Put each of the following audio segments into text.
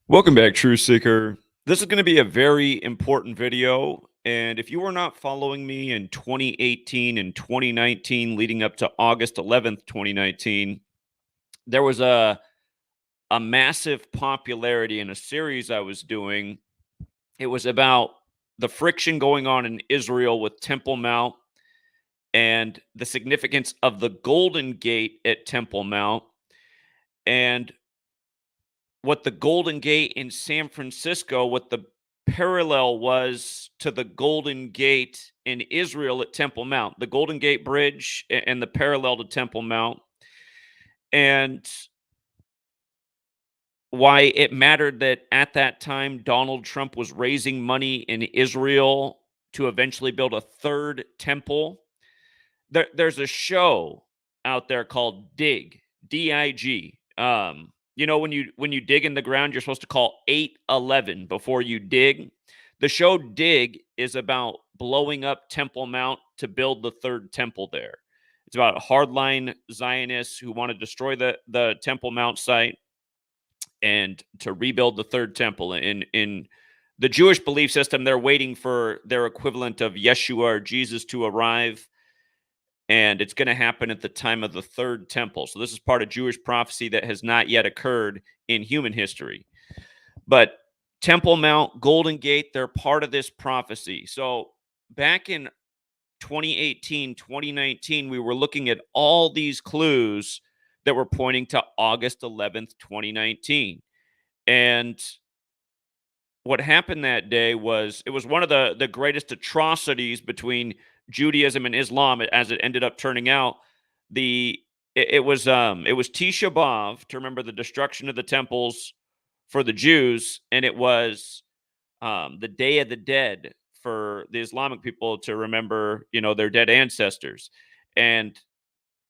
Welcome back, Truth Seeker. This is going to be a very important video. And if you were not following me in 2018 and 2019, leading up to August 11th, 2019, there was a massive popularity in a series I was doing. It was about the friction going on in Israel with Temple Mount and the significance of the Golden Gate at Temple Mount and what the Golden Gate in San Francisco, what the parallel was to the Golden Gate in Israel at Temple Mount, the Golden Gate Bridge and the parallel to Temple Mount, and why it mattered that at that time Donald Trump was raising money in Israel to eventually build a third temple. There's a show out there called Dig, DIG. When you dig in the ground, you're supposed to call 811 before you dig. The show Dig is about blowing up Temple Mount to build the third temple there. It's about hardline Zionists who want to destroy the Temple Mount site and to rebuild the third temple. In the Jewish belief system, they're waiting for their equivalent of Yeshua or Jesus to arrive, and it's going to happen at the time of the third temple. So this is part of Jewish prophecy that has not yet occurred in human history. But Temple Mount, Golden Gate, they're part of this prophecy. So back in 2018, 2019, we were looking at all these clues that were pointing to August 11th, 2019. And what happened that day was it was one of the greatest atrocities between Judaism and Islam, as it ended up turning out. It was Tisha B'av, to remember the destruction of the temples for the Jews, and it was the Day of the Dead for the Islamic people to remember, their dead ancestors. And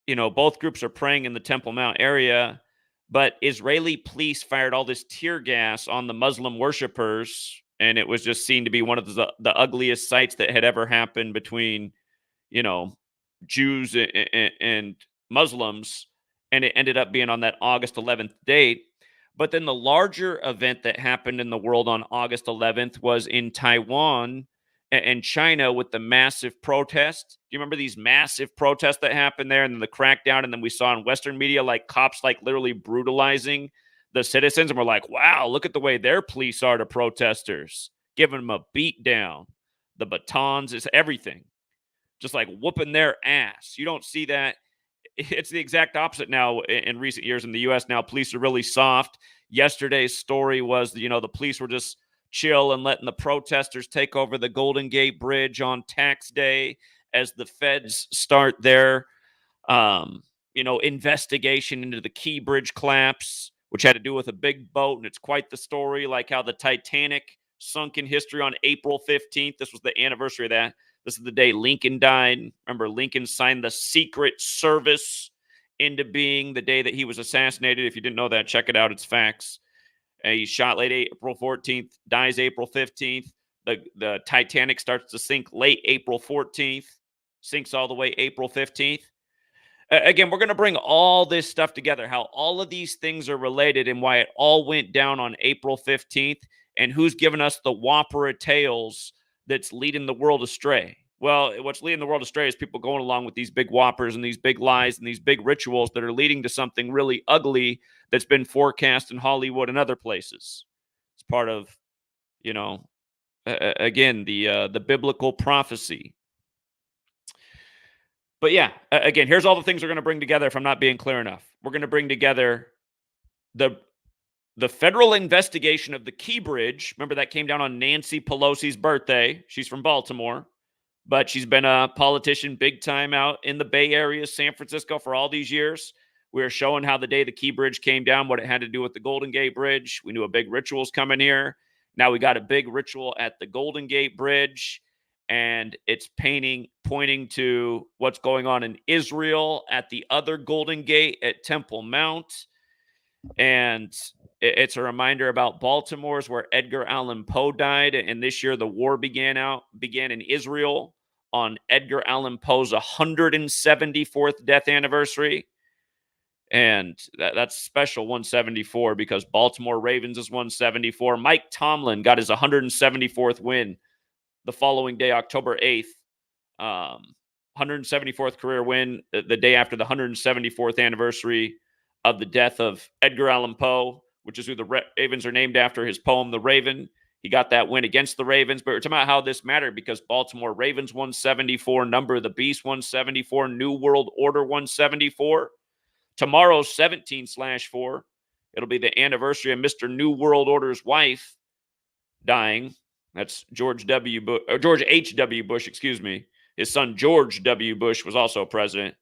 both groups are praying in the Temple Mount area, but Israeli police fired all this tear gas on the Muslim worshipers, and it was just seen to be one of the ugliest sights that had ever happened between, you know, Jews and Muslims, and it ended up being on that August 11th date. But then the larger event that happened in the world on August 11th was in Taiwan and China with the massive protests. Do you remember these massive protests that happened there, and then the crackdown? And then we saw in Western media like cops like literally brutalizing the citizens, and we're like, wow, look at the way their police are to protesters, giving them a beat down, the batons, is everything, just like whooping their ass. You don't see that. It's the exact opposite now in recent years in the U.S. Now police are really soft. Yesterday's story was, the police were just chill and letting the protesters take over the Golden Gate Bridge on tax day as the feds start their, investigation into the Key Bridge collapse, which had to do with a big boat. And it's quite the story, like how the Titanic sunk in history on April 15th. This was the anniversary of that. This is the day Lincoln died. Remember, Lincoln signed the Secret Service into being the day that he was assassinated. If you didn't know that, check it out. It's facts. He's shot late April 14th, dies April 15th. The Titanic starts to sink late April 14th, sinks all the way April 15th. Again, we're going to bring all this stuff together, how all of these things are related and why it all went down on April 15th, and who's given us the whopper of tales that's leading the world astray. Well, what's leading the world astray is people going along with these big whoppers and these big lies and these big rituals that are leading to something really ugly that's been forecast in Hollywood and other places. It's part of, again, the biblical prophecy. But yeah, again, here's all the things we're going to bring together. If I'm not being clear enough, we're going to bring together the federal investigation of the Key Bridge. Remember, that came down on Nancy Pelosi's birthday. She's from Baltimore, but she's been a politician big time out in the Bay Area, San Francisco, for all these years. We were showing how the day the Key Bridge came down, what it had to do with the Golden Gate Bridge. We knew a big ritual's coming here. Now we got a big ritual at the Golden Gate Bridge, and it's pointing to what's going on in Israel at the other Golden Gate at Temple Mount. And it's a reminder about Baltimore's, where Edgar Allan Poe died. And this year the war began in Israel on Edgar Allan Poe's 174th death anniversary. And that's special 174 because Baltimore Ravens is 174. Mike Tomlin got his 174th win the following day, October 8th. 174th career win the day after the 174th anniversary of the death of Edgar Allan Poe, which is who the Ravens are named after, his poem, The Raven. He got that win against the Ravens. But we're talking about how this mattered because Baltimore Ravens 174, Number of the Beast 174, New World Order 174. Tomorrow, 17/4. It'll be the anniversary of Mr. New World Order's wife dying. That's George H.W. Bush, excuse me. His son, George W. Bush, was also president.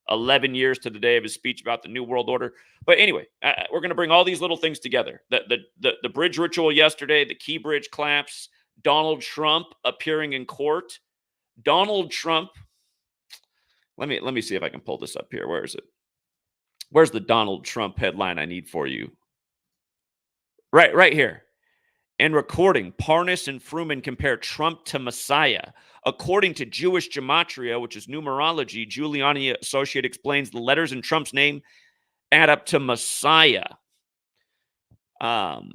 11 years to the day of his speech about the New World Order. But anyway, we're going to bring all these little things together. The bridge ritual yesterday, the key bridge collapse, Donald Trump appearing in court. Donald Trump. Let me see if I can pull this up here. Where is it? Where's the Donald Trump headline I need for you? Right here. And recording, Parnas and Fruman compare Trump to Messiah. According to Jewish Gematria, which is numerology, Giuliani Associate explains the letters in Trump's name add up to Messiah. Again,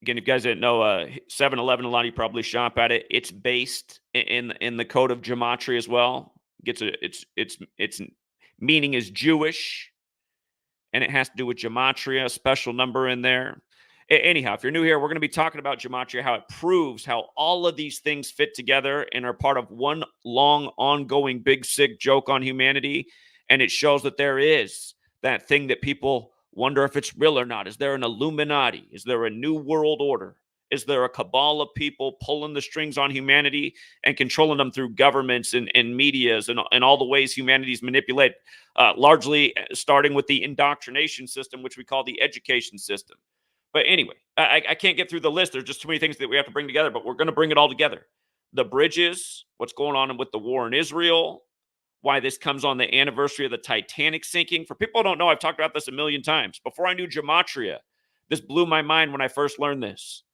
if you guys didn't know, 7-Eleven, a lot of you probably shop at it. It's based in the code of Gematria as well. Its meaning is Jewish, and it has to do with Gematria, a special number in there. Anyhow, if you're new here, we're going to be talking about Gematria, how it proves how all of these things fit together and are part of one long, ongoing, big, sick joke on humanity. And it shows that there is that thing that people wonder if it's real or not. Is there an Illuminati? Is there a new world order? Is there a cabal of people pulling the strings on humanity and controlling them through governments and medias and all the ways humanity's manipulated, largely starting with the indoctrination system, which we call the education system. But anyway, I can't get through the list. There's just too many things that we have to bring together, but we're going to bring it all together. The bridges, what's going on with the war in Israel, why this comes on the anniversary of the Titanic sinking. For people who don't know, I've talked about this a million times. Before I knew Gematria, this blew my mind when I first learned this.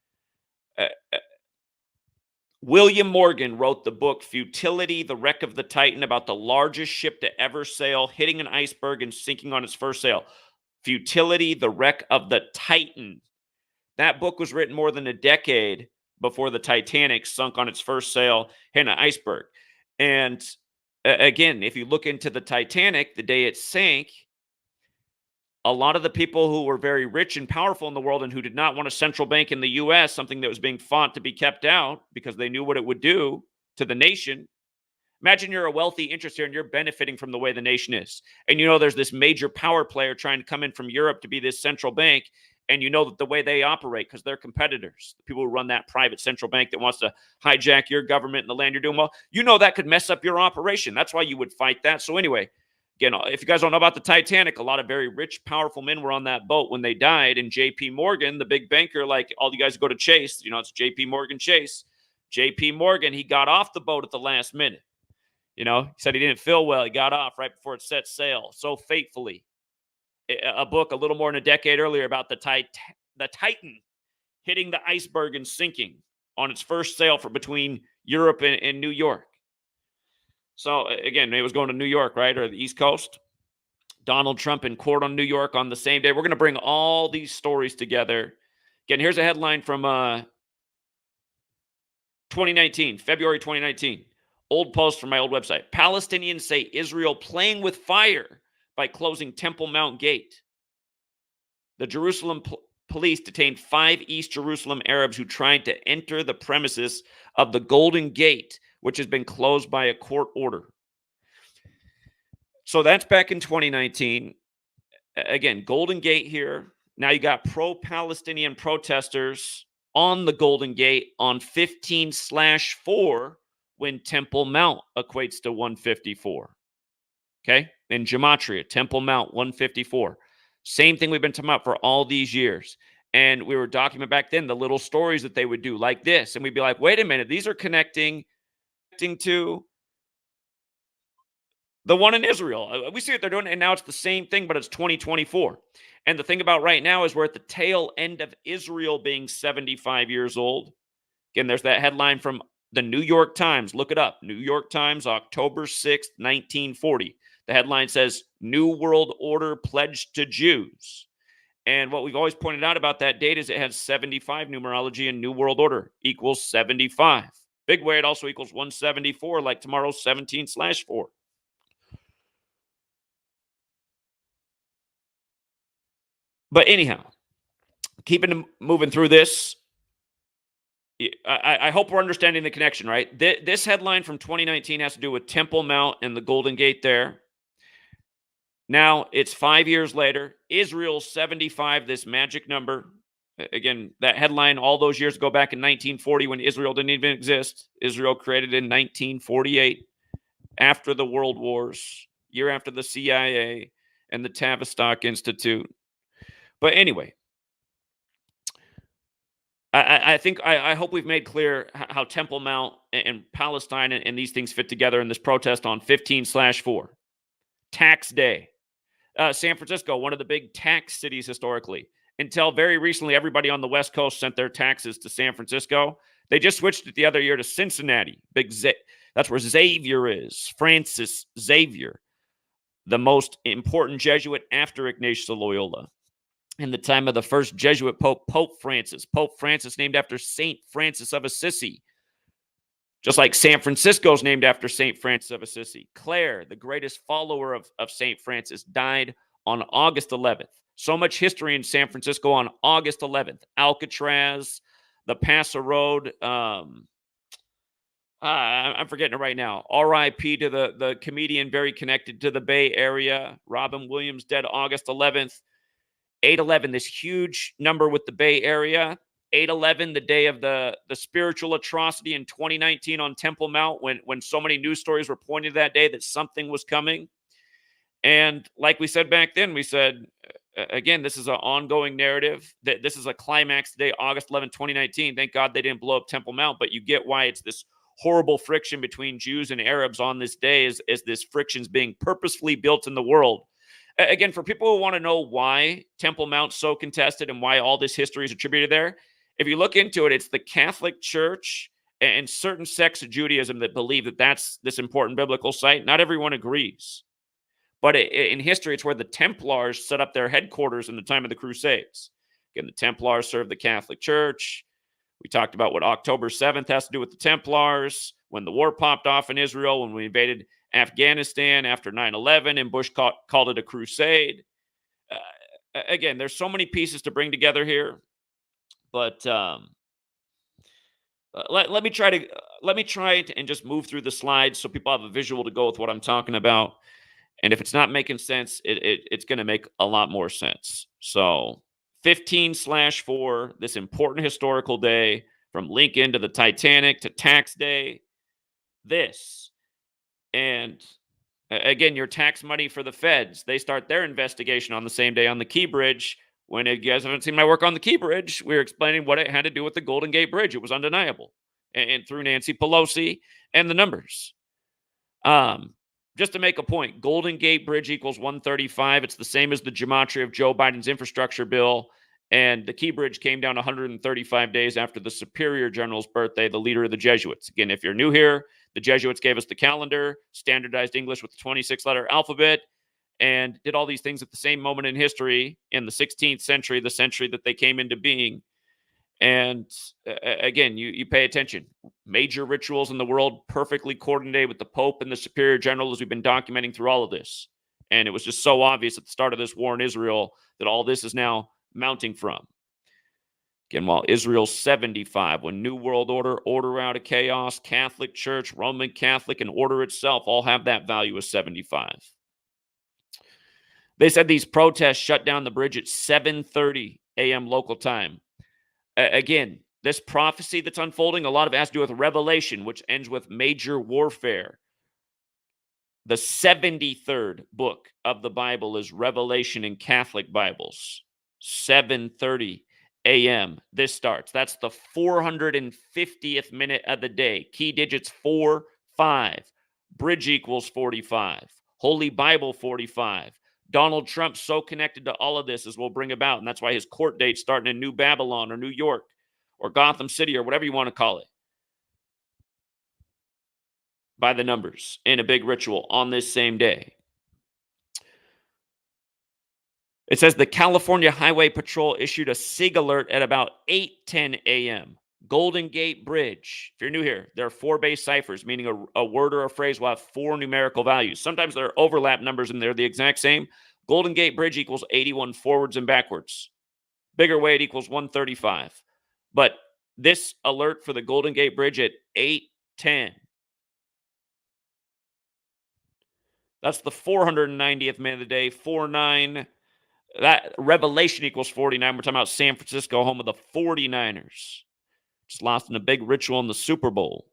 William Morgan wrote the book Futility, the Wreck of the Titan, about the largest ship to ever sail, hitting an iceberg and sinking on its first sail. Futility, the Wreck of the Titan. That book was written more than a decade before the Titanic sunk on its first sail, hitting an iceberg. And again, if you look into the Titanic, the day it sank, a lot of the people who were very rich and powerful in the world and who did not want a central bank in the U.S., something that was being fought to be kept out because they knew what it would do to the nation. Imagine you're a wealthy interest here and you're benefiting from the way the nation is. And you know there's this major power player trying to come in from Europe to be this central bank. And you know that the way they operate, because they're competitors, the people who run that private central bank that wants to hijack your government and the land you're doing well, you know that could mess up your operation. That's why you would fight that. So anyway, again, if you guys don't know about the Titanic, a lot of very rich, powerful men were on that boat when they died. And J.P. Morgan, the big banker, like all you guys go to Chase, you know, it's J.P. Morgan Chase. J.P. Morgan, he got off the boat at the last minute. You know, he said he didn't feel well. He got off right before it set sail so faithfully. A book a little more than a decade earlier about the Titan hitting the iceberg and sinking on its first sail between Europe and New York. So again, it was going to New York, right, or the East Coast. Donald Trump in court on New York on the same day. We're going to bring all these stories together. Again, here's a headline from 2019, February 2019. Old post from my old website. Palestinians say Israel playing with fire by closing Temple Mount Gate. The Jerusalem police detained 5 East Jerusalem Arabs who tried to enter the premises of the Golden Gate, which has been closed by a court order. So that's back in 2019. Again, Golden Gate here. Now you got pro-Palestinian protesters on the Golden Gate on 15/4 when Temple Mount equates to 154. Okay? In Gematria, Temple Mount, 154. Same thing we've been talking about for all these years. And we were documenting back then the little stories that they would do like this. And we'd be like, wait a minute, these are connecting to the one in Israel. We see what they're doing, and now it's the same thing, but it's 2024. And the thing about right now is we're at the tail end of Israel being 75 years old. Again, there's that headline from the New York Times. Look it up. New York Times, October 6th, 1940. The headline says, New World Order pledged to Jews. And what we've always pointed out about that date is it has 75 numerology, and New World Order equals 75. Big way, it also equals 174, like tomorrow's 17/4. But anyhow, moving through this, I hope we're understanding the connection, right? This headline from 2019 has to do with Temple Mount and the Golden Gate there. Now, it's 5 years later. Israel's 75, this magic number. Again, that headline all those years ago back in 1940 when Israel didn't even exist. Israel created in 1948 after the World Wars, year after the CIA and the Tavistock Institute. But anyway, I hope we've made clear how Temple Mount and Palestine and these things fit together in this protest on 15/4. Tax day. San Francisco, one of the big tax cities historically. Until very recently, everybody on the West Coast sent their taxes to San Francisco. They just switched it the other year to Cincinnati. That's where Xavier is. Francis Xavier, the most important Jesuit after Ignatius of Loyola. In the time of the first Jesuit Pope, Pope Francis. Pope Francis named after St. Francis of Assisi. Just like San Francisco is named after St. Francis of Assisi. Clare, the greatest follower of St. Francis, died on August 11th. So much history in San Francisco on August 11th. Alcatraz, the Paso Road. I'm forgetting it right now. R.I.P. to the comedian very connected to the Bay Area. Robin Williams, dead August 11th. 8/11, this huge number with the Bay Area. 8/11, the day of the spiritual atrocity in 2019 on Temple Mount, when so many news stories were pointing to that day that something was coming. And like we said back then, we said, again, this is an ongoing narrative. That this is a climax today, August 11, 2019. Thank God they didn't blow up Temple Mount, but you get why it's this horrible friction between Jews and Arabs on this day as this friction's being purposefully built in the world. Again, for people who want to know why Temple Mount's so contested and why all this history is attributed there, if you look into it, it's the Catholic Church and certain sects of Judaism that believe that that's this important biblical site. Not everyone agrees. But in history, it's where the Templars set up their headquarters in the time of the Crusades. Again, the Templars served the Catholic Church. We talked about what October 7th has to do with the Templars, when the war popped off in Israel, when we invaded Afghanistan after 9/11, and Bush called it a crusade. Again, there's so many pieces to bring together here, but let me try to and just move through the slides so people have a visual to go with what I'm talking about. And if it's not making sense, it's going to make a lot more sense. So 15/4, this important historical day, from Lincoln to the Titanic to tax day, this. And again, your tax money for the feds, they start their investigation on the same day on the Key Bridge. When you guys haven't seen my work on the Key Bridge, we were explaining what it had to do with the Golden Gate Bridge. It was undeniable. And through Nancy Pelosi and the numbers. Just to make a point, Golden Gate Bridge equals 135. It's the same as the gematria of Joe Biden's infrastructure bill. And the Key Bridge came down 135 days after the Superior General's birthday, the leader of the Jesuits. Again, if you're new here, the Jesuits gave us the calendar, standardized English with the 26-letter alphabet, and did all these things at the same moment in history in the 16th century, the century that they came into being. And again, you pay attention. Major rituals in the world perfectly coordinated with the Pope and the Superior General, as we've been documenting through all of this. And it was just so obvious at the start of this war in Israel that all this is now mounting from. Again, while Israel's 75, when New World order out of chaos, Catholic Church, Roman Catholic, and order itself all have that value of 75. They said these protests shut down the bridge at 7:30 a.m. local time. Again, this prophecy that's unfolding, a lot of it has to do with Revelation, which ends with major warfare. The 73rd book of the Bible is Revelation in Catholic Bibles. 7:30 a.m. This starts. That's the 450th minute of the day. Key digits 4, 5. Bridge equals 45. Holy Bible 45. Donald Trump's so connected to all of this, as we'll bring about, and that's why his court date's starting in New Babylon or New York or Gotham City or whatever you want to call it. By the numbers in a big ritual on this same day. It says the California Highway Patrol issued a SIG alert at about 8:10 a.m. Golden Gate Bridge. If you're new here, there are 4 base ciphers, meaning a word or a phrase will have 4 numerical values. Sometimes there are overlap numbers and they're the exact same. Golden Gate Bridge equals 81 forwards and backwards. Bigger weight equals 135. But this alert for the Golden Gate Bridge at 8:10. That's the 490th man of the day. 49. That Revelation equals 49. We're talking about San Francisco, home of the 49ers. Just lost in a big ritual in the Super Bowl.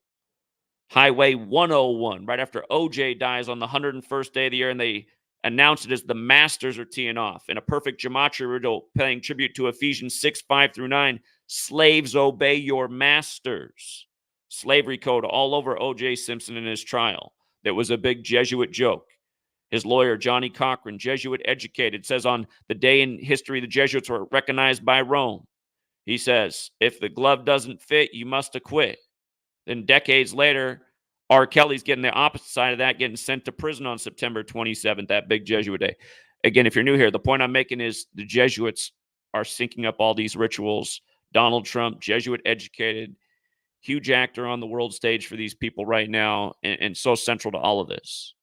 Highway 101, right after OJ dies on the 101st day of the year, and they announced it as the Masters are teeing off. In a perfect gematria riddle, paying tribute to Ephesians 6:5-9. Slaves, obey your masters. Slavery code all over OJ Simpson in his trial. That was a big Jesuit joke. His lawyer, Johnny Cochran, Jesuit educated, says on the day in history the Jesuits were recognized by Rome. He says, if the glove doesn't fit, you must acquit. Then decades later, R. Kelly's getting the opposite side of that, getting sent to prison on September 27th, that big Jesuit day. Again, if you're new here, the point I'm making is the Jesuits are syncing up all these rituals. Donald Trump, Jesuit educated, huge actor on the world stage for these people right now, and so central to all of this.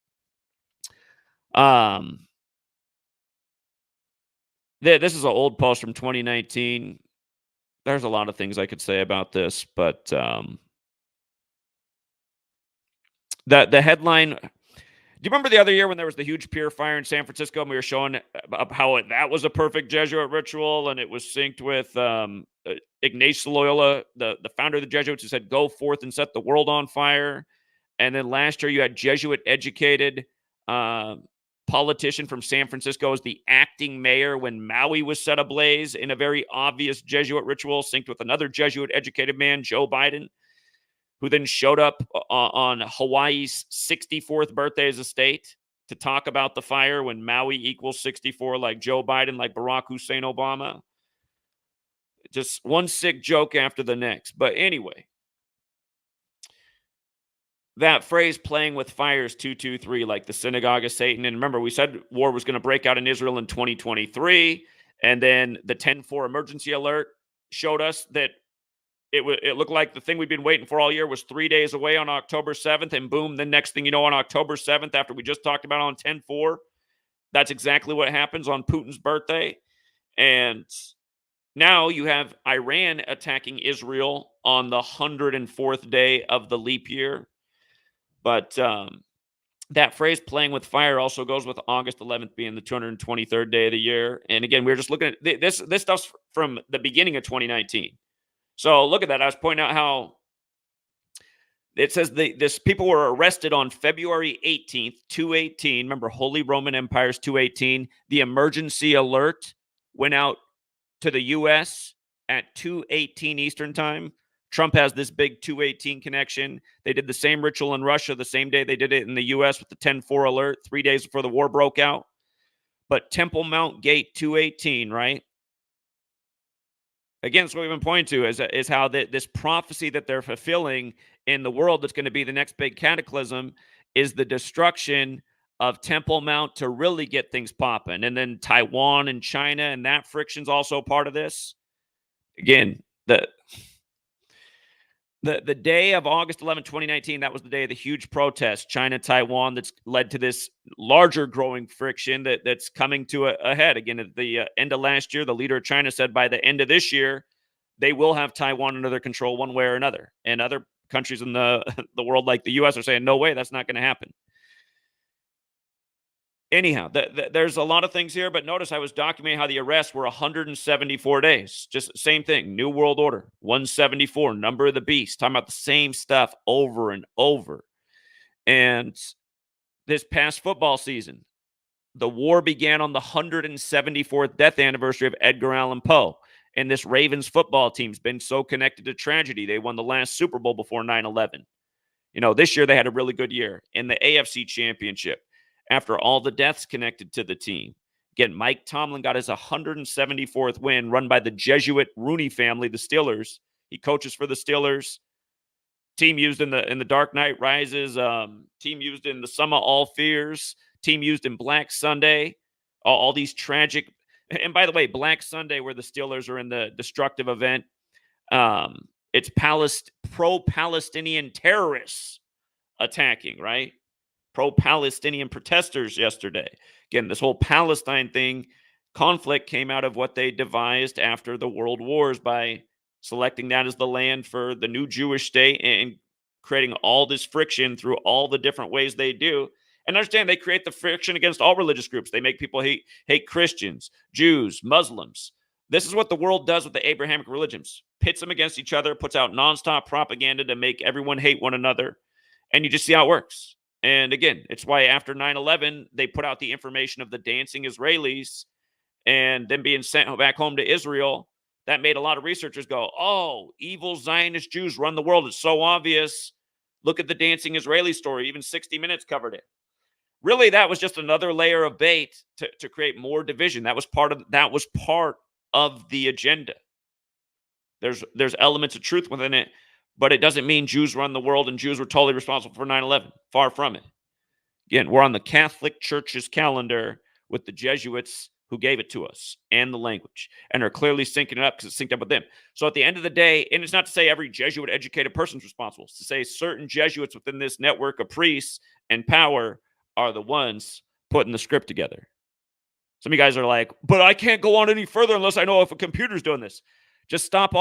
This is an old post from 2019. There's a lot of things I could say about this, but the headline. Do you remember the other year when there was the huge pier fire in San Francisco, and we were showing how that was a perfect Jesuit ritual, and it was synced with Ignatius Loyola, the founder of the Jesuits, who said, "Go forth and set the world on fire." And then last year, you had Jesuit-educated politician from San Francisco as the acting mayor when Maui was set ablaze in a very obvious Jesuit ritual, synced with another Jesuit-educated man, Joe Biden, who then showed up on Hawaii's 64th birthday as a state to talk about the fire when Maui equals 64, like Joe Biden, like Barack Hussein Obama. Just one sick joke after the next. But anyway, that phrase, playing with fires 223, like the synagogue of Satan. And remember, we said war was going to break out in Israel in 2023. And then the 10-4 emergency alert showed us that it looked like the thing we've been waiting for all year was 3 days away on October 7th. And boom, the next thing you know, on October 7th, after we just talked about on 10-4, that's exactly what happens on Putin's birthday. And now you have Iran attacking Israel on the 104th day of the leap year. But that phrase, playing with fire, also goes with August 11th being the 223rd day of the year. And again, we were just looking at this stuff's from the beginning of 2019. So look at that. I was pointing out how it says this people were arrested on February 18th, 218. Remember, Holy Roman Empire's 218. The emergency alert went out to the U.S. at 2:18 Eastern time. Trump has this big 218 connection. They did the same ritual in Russia the same day they did it in the U.S. with the 10-4 alert, 3 days before the war broke out. But Temple Mount Gate 218, right? Again, that's what we've been pointing to is how this prophecy that they're fulfilling in the world that's going to be the next big cataclysm is the destruction of Temple Mount to really get things popping. And then Taiwan and China, and that friction's also part of this. Again, the day of August 11, 2019, that was the day of the huge protest, China-Taiwan, that's led to this larger growing friction that's coming to a head. Again, at the end of last year, the leader of China said by the end of this year, they will have Taiwan under their control one way or another. And other countries in the world like the U.S. are saying, no way, that's not going to happen. Anyhow, there's a lot of things here, but notice I was documenting how the arrests were 174 days. Just same thing, New World Order, 174, number of the beast, talking about the same stuff over and over. And this past football season, the war began on the 174th death anniversary of Edgar Allan Poe. And this Ravens football team's been so connected to tragedy. They won the last Super Bowl before 9/11. You know, this year they had a really good year in the AFC Championship. After all the deaths connected to the team. Again, Mike Tomlin got his 174th win, run by the Jesuit Rooney family, the Steelers. He coaches for the Steelers. Team used in the Dark Knight Rises. Team used in the Sum of All Fears. Team used in Black Sunday. All these tragic. And by the way, Black Sunday, where the Steelers are in the destructive event, it's pro-Palestinian terrorists attacking, right? Pro-Palestinian protesters yesterday. Again, this whole Palestine thing, conflict came out of what they devised after the world wars by selecting that as the land for the new Jewish state and creating all this friction through all the different ways they do. And understand, they create the friction against all religious groups. They make people hate Christians, Jews, Muslims. This is what the world does with the Abrahamic religions. Pits them against each other, puts out nonstop propaganda to make everyone hate one another. And you just see how it works. And again, it's why after 9/11, they put out the information of the dancing Israelis and them being sent back home to Israel. That made a lot of researchers go, oh, evil Zionist Jews run the world. It's so obvious. Look at the dancing Israeli story. Even 60 Minutes covered it. Really, that was just another layer of bait to create more division. That was part of the agenda. There's elements of truth within it, but it doesn't mean Jews run the world and Jews were totally responsible for 9/11. Far from it. Again, we're on the Catholic Church's calendar with the Jesuits who gave it to us and the language, and are clearly syncing it up because it's synced up with them. So at the end of the day, and it's not to say every Jesuit educated person's responsible. It's to say certain Jesuits within this network of priests and power are the ones putting the script together. Some of you guys are like, but I can't go on any further unless I know if a computer's doing this. Just stop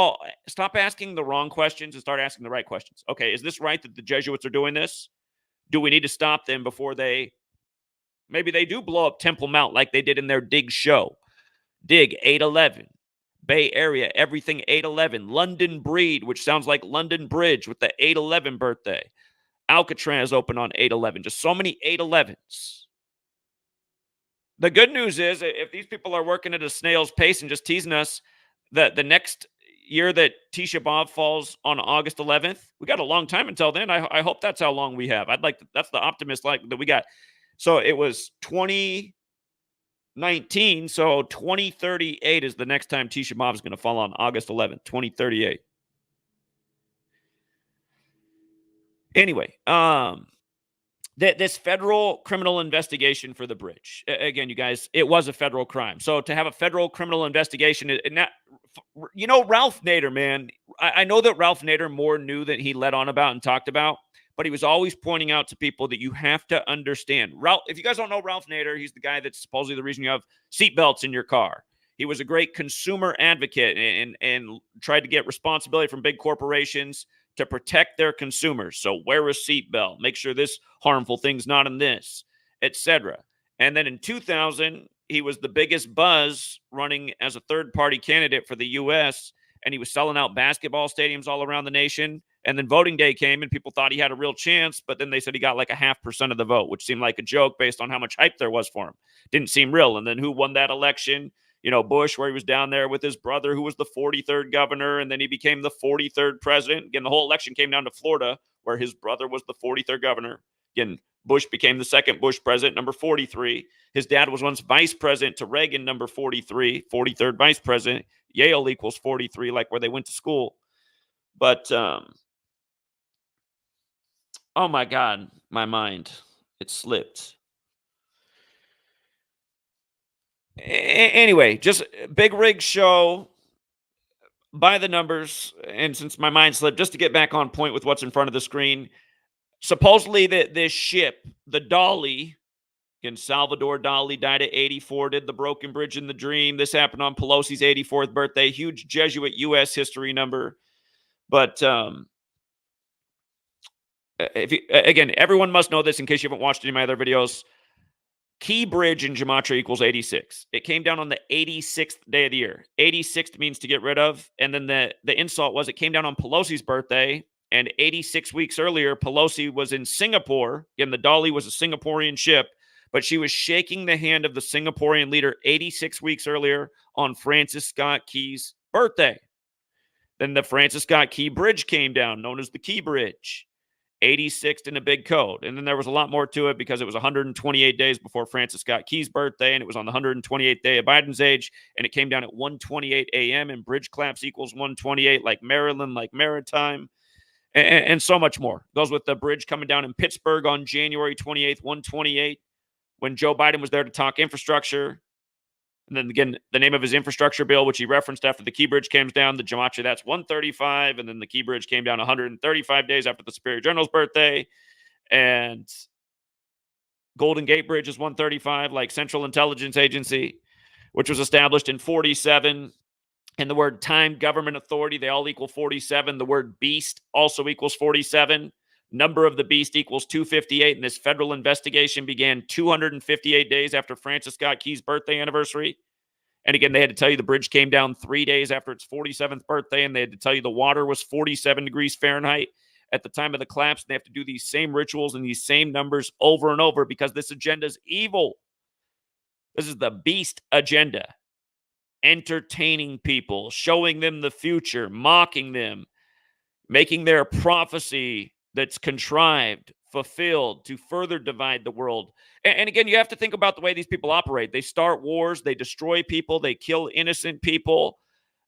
asking the wrong questions and start asking the right questions. Okay, is this right that the Jesuits are doing this? Do we need to stop them before maybe they do blow up Temple Mount like they did in their Dig show? Dig 8/11, Bay Area, everything 8/11, London Breed, which sounds like London Bridge with the 8/11 birthday. Alcatraz open on 8/11. Just so many 8/11s. The good news is, if these people are working at a snail's pace and just teasing us, the next year that Tisha B'Av falls on August 11th, we got a long time until then. I hope that's how long we have. That's the optimist like that we got. So it was 2019. So 2038 is the next time Tisha B'Av is going to fall on August 11th, 2038. Anyway, this federal criminal investigation for the bridge. Again, you guys, it was a federal crime. So to have a federal criminal investigation, Ralph Nader, man, I know that Ralph Nader more knew than he let on about and talked about, but he was always pointing out to people that you have to understand. If you guys don't know Ralph Nader, he's the guy that's supposedly the reason you have seatbelts in your car. He was a great consumer advocate and tried to get responsibility from big corporations to protect their consumers. So wear a seatbelt, make sure this harmful thing's not in this, etc. And then in 2000, he was the biggest buzz running as a third-party candidate for the U.S., and he was selling out basketball stadiums all around the nation. And then voting day came, and people thought he had a real chance, but then they said he got like 0.5% of the vote, which seemed like a joke based on how much hype there was for him. Didn't seem real. And then who won that election? Bush, where he was down there with his brother, who was the 43rd governor, and then he became the 43rd president. Again, the whole election came down to Florida, where his brother was the 43rd governor. Again, Bush became the second Bush president, number 43. His dad was once vice president to Reagan, number 43, 43rd vice president. Yale equals 43, like where they went to school. But, oh my God, my mind, it slipped. Anyway, just big rig show by the numbers. And since my mind slipped, just to get back on point with what's in front of the screen, supposedly this ship, the Dolly, again, Salvador Dali died at 84, did the Broken Bridge in the Dream. This happened on Pelosi's 84th birthday, huge Jesuit U.S. history number. But again, everyone must know this in case you haven't watched any of my other videos. Key bridge in Gematria equals 86. It came down on the 86th day of the year. 86th means to get rid of. And then the insult was it came down on Pelosi's birthday. And 86 weeks earlier, Pelosi was in Singapore. Again, the Dolly was a Singaporean ship, but she was shaking the hand of the Singaporean leader 86 weeks earlier on Francis Scott Key's birthday. Then the Francis Scott Key Bridge came down, known as the Key Bridge. 86th in a big code. And then there was a lot more to it because it was 128 days before Francis Scott Key's birthday, and it was on the 128th day of Biden's age, and it came down at 1:28 a.m., and bridge claps equals 128, like Maryland, like Maritime, and so much more. Goes with the bridge coming down in Pittsburgh on January 28th, 128, when Joe Biden was there to talk infrastructure. And then again, the name of his infrastructure bill, which he referenced after the Key Bridge came down, the Gematria, that's 135. And then the Key Bridge came down 135 days after the Superior General's birthday. And Golden Gate Bridge is 135, like Central Intelligence Agency, which was established in 47. And the word time, government, authority, they all equal 47. The word beast also equals 47. Number of the beast equals 258. And this federal investigation began 258 days after Francis Scott Key's birthday anniversary. And again, they had to tell you the bridge came down 3 days after its 47th birthday. And they had to tell you the water was 47 degrees Fahrenheit at the time of the collapse. And they have to do these same rituals and these same numbers over and over because this agenda is evil. This is the beast agenda. Entertaining people, showing them the future, mocking them, making their prophecy that's contrived, fulfilled to further divide the world. And again, you have to think about the way these people operate. They start wars, they destroy people, they kill innocent people,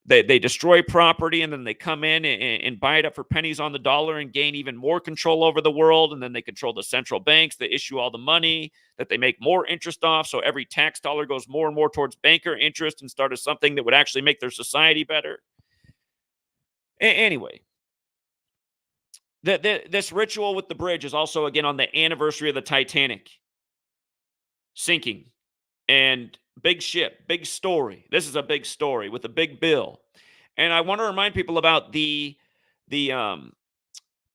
they destroy property, and then they come in and buy it up for pennies on the dollar and gain even more control over the world. And then they control the central banks, they issue all the money that they make more interest off. So every tax dollar goes more and more towards banker interest instead of something that would actually make their society better. Anyway, this ritual with the bridge is also, again, on the anniversary of the Titanic sinking. And big ship, big story. This is a big story with a big bill. And I want to remind people about the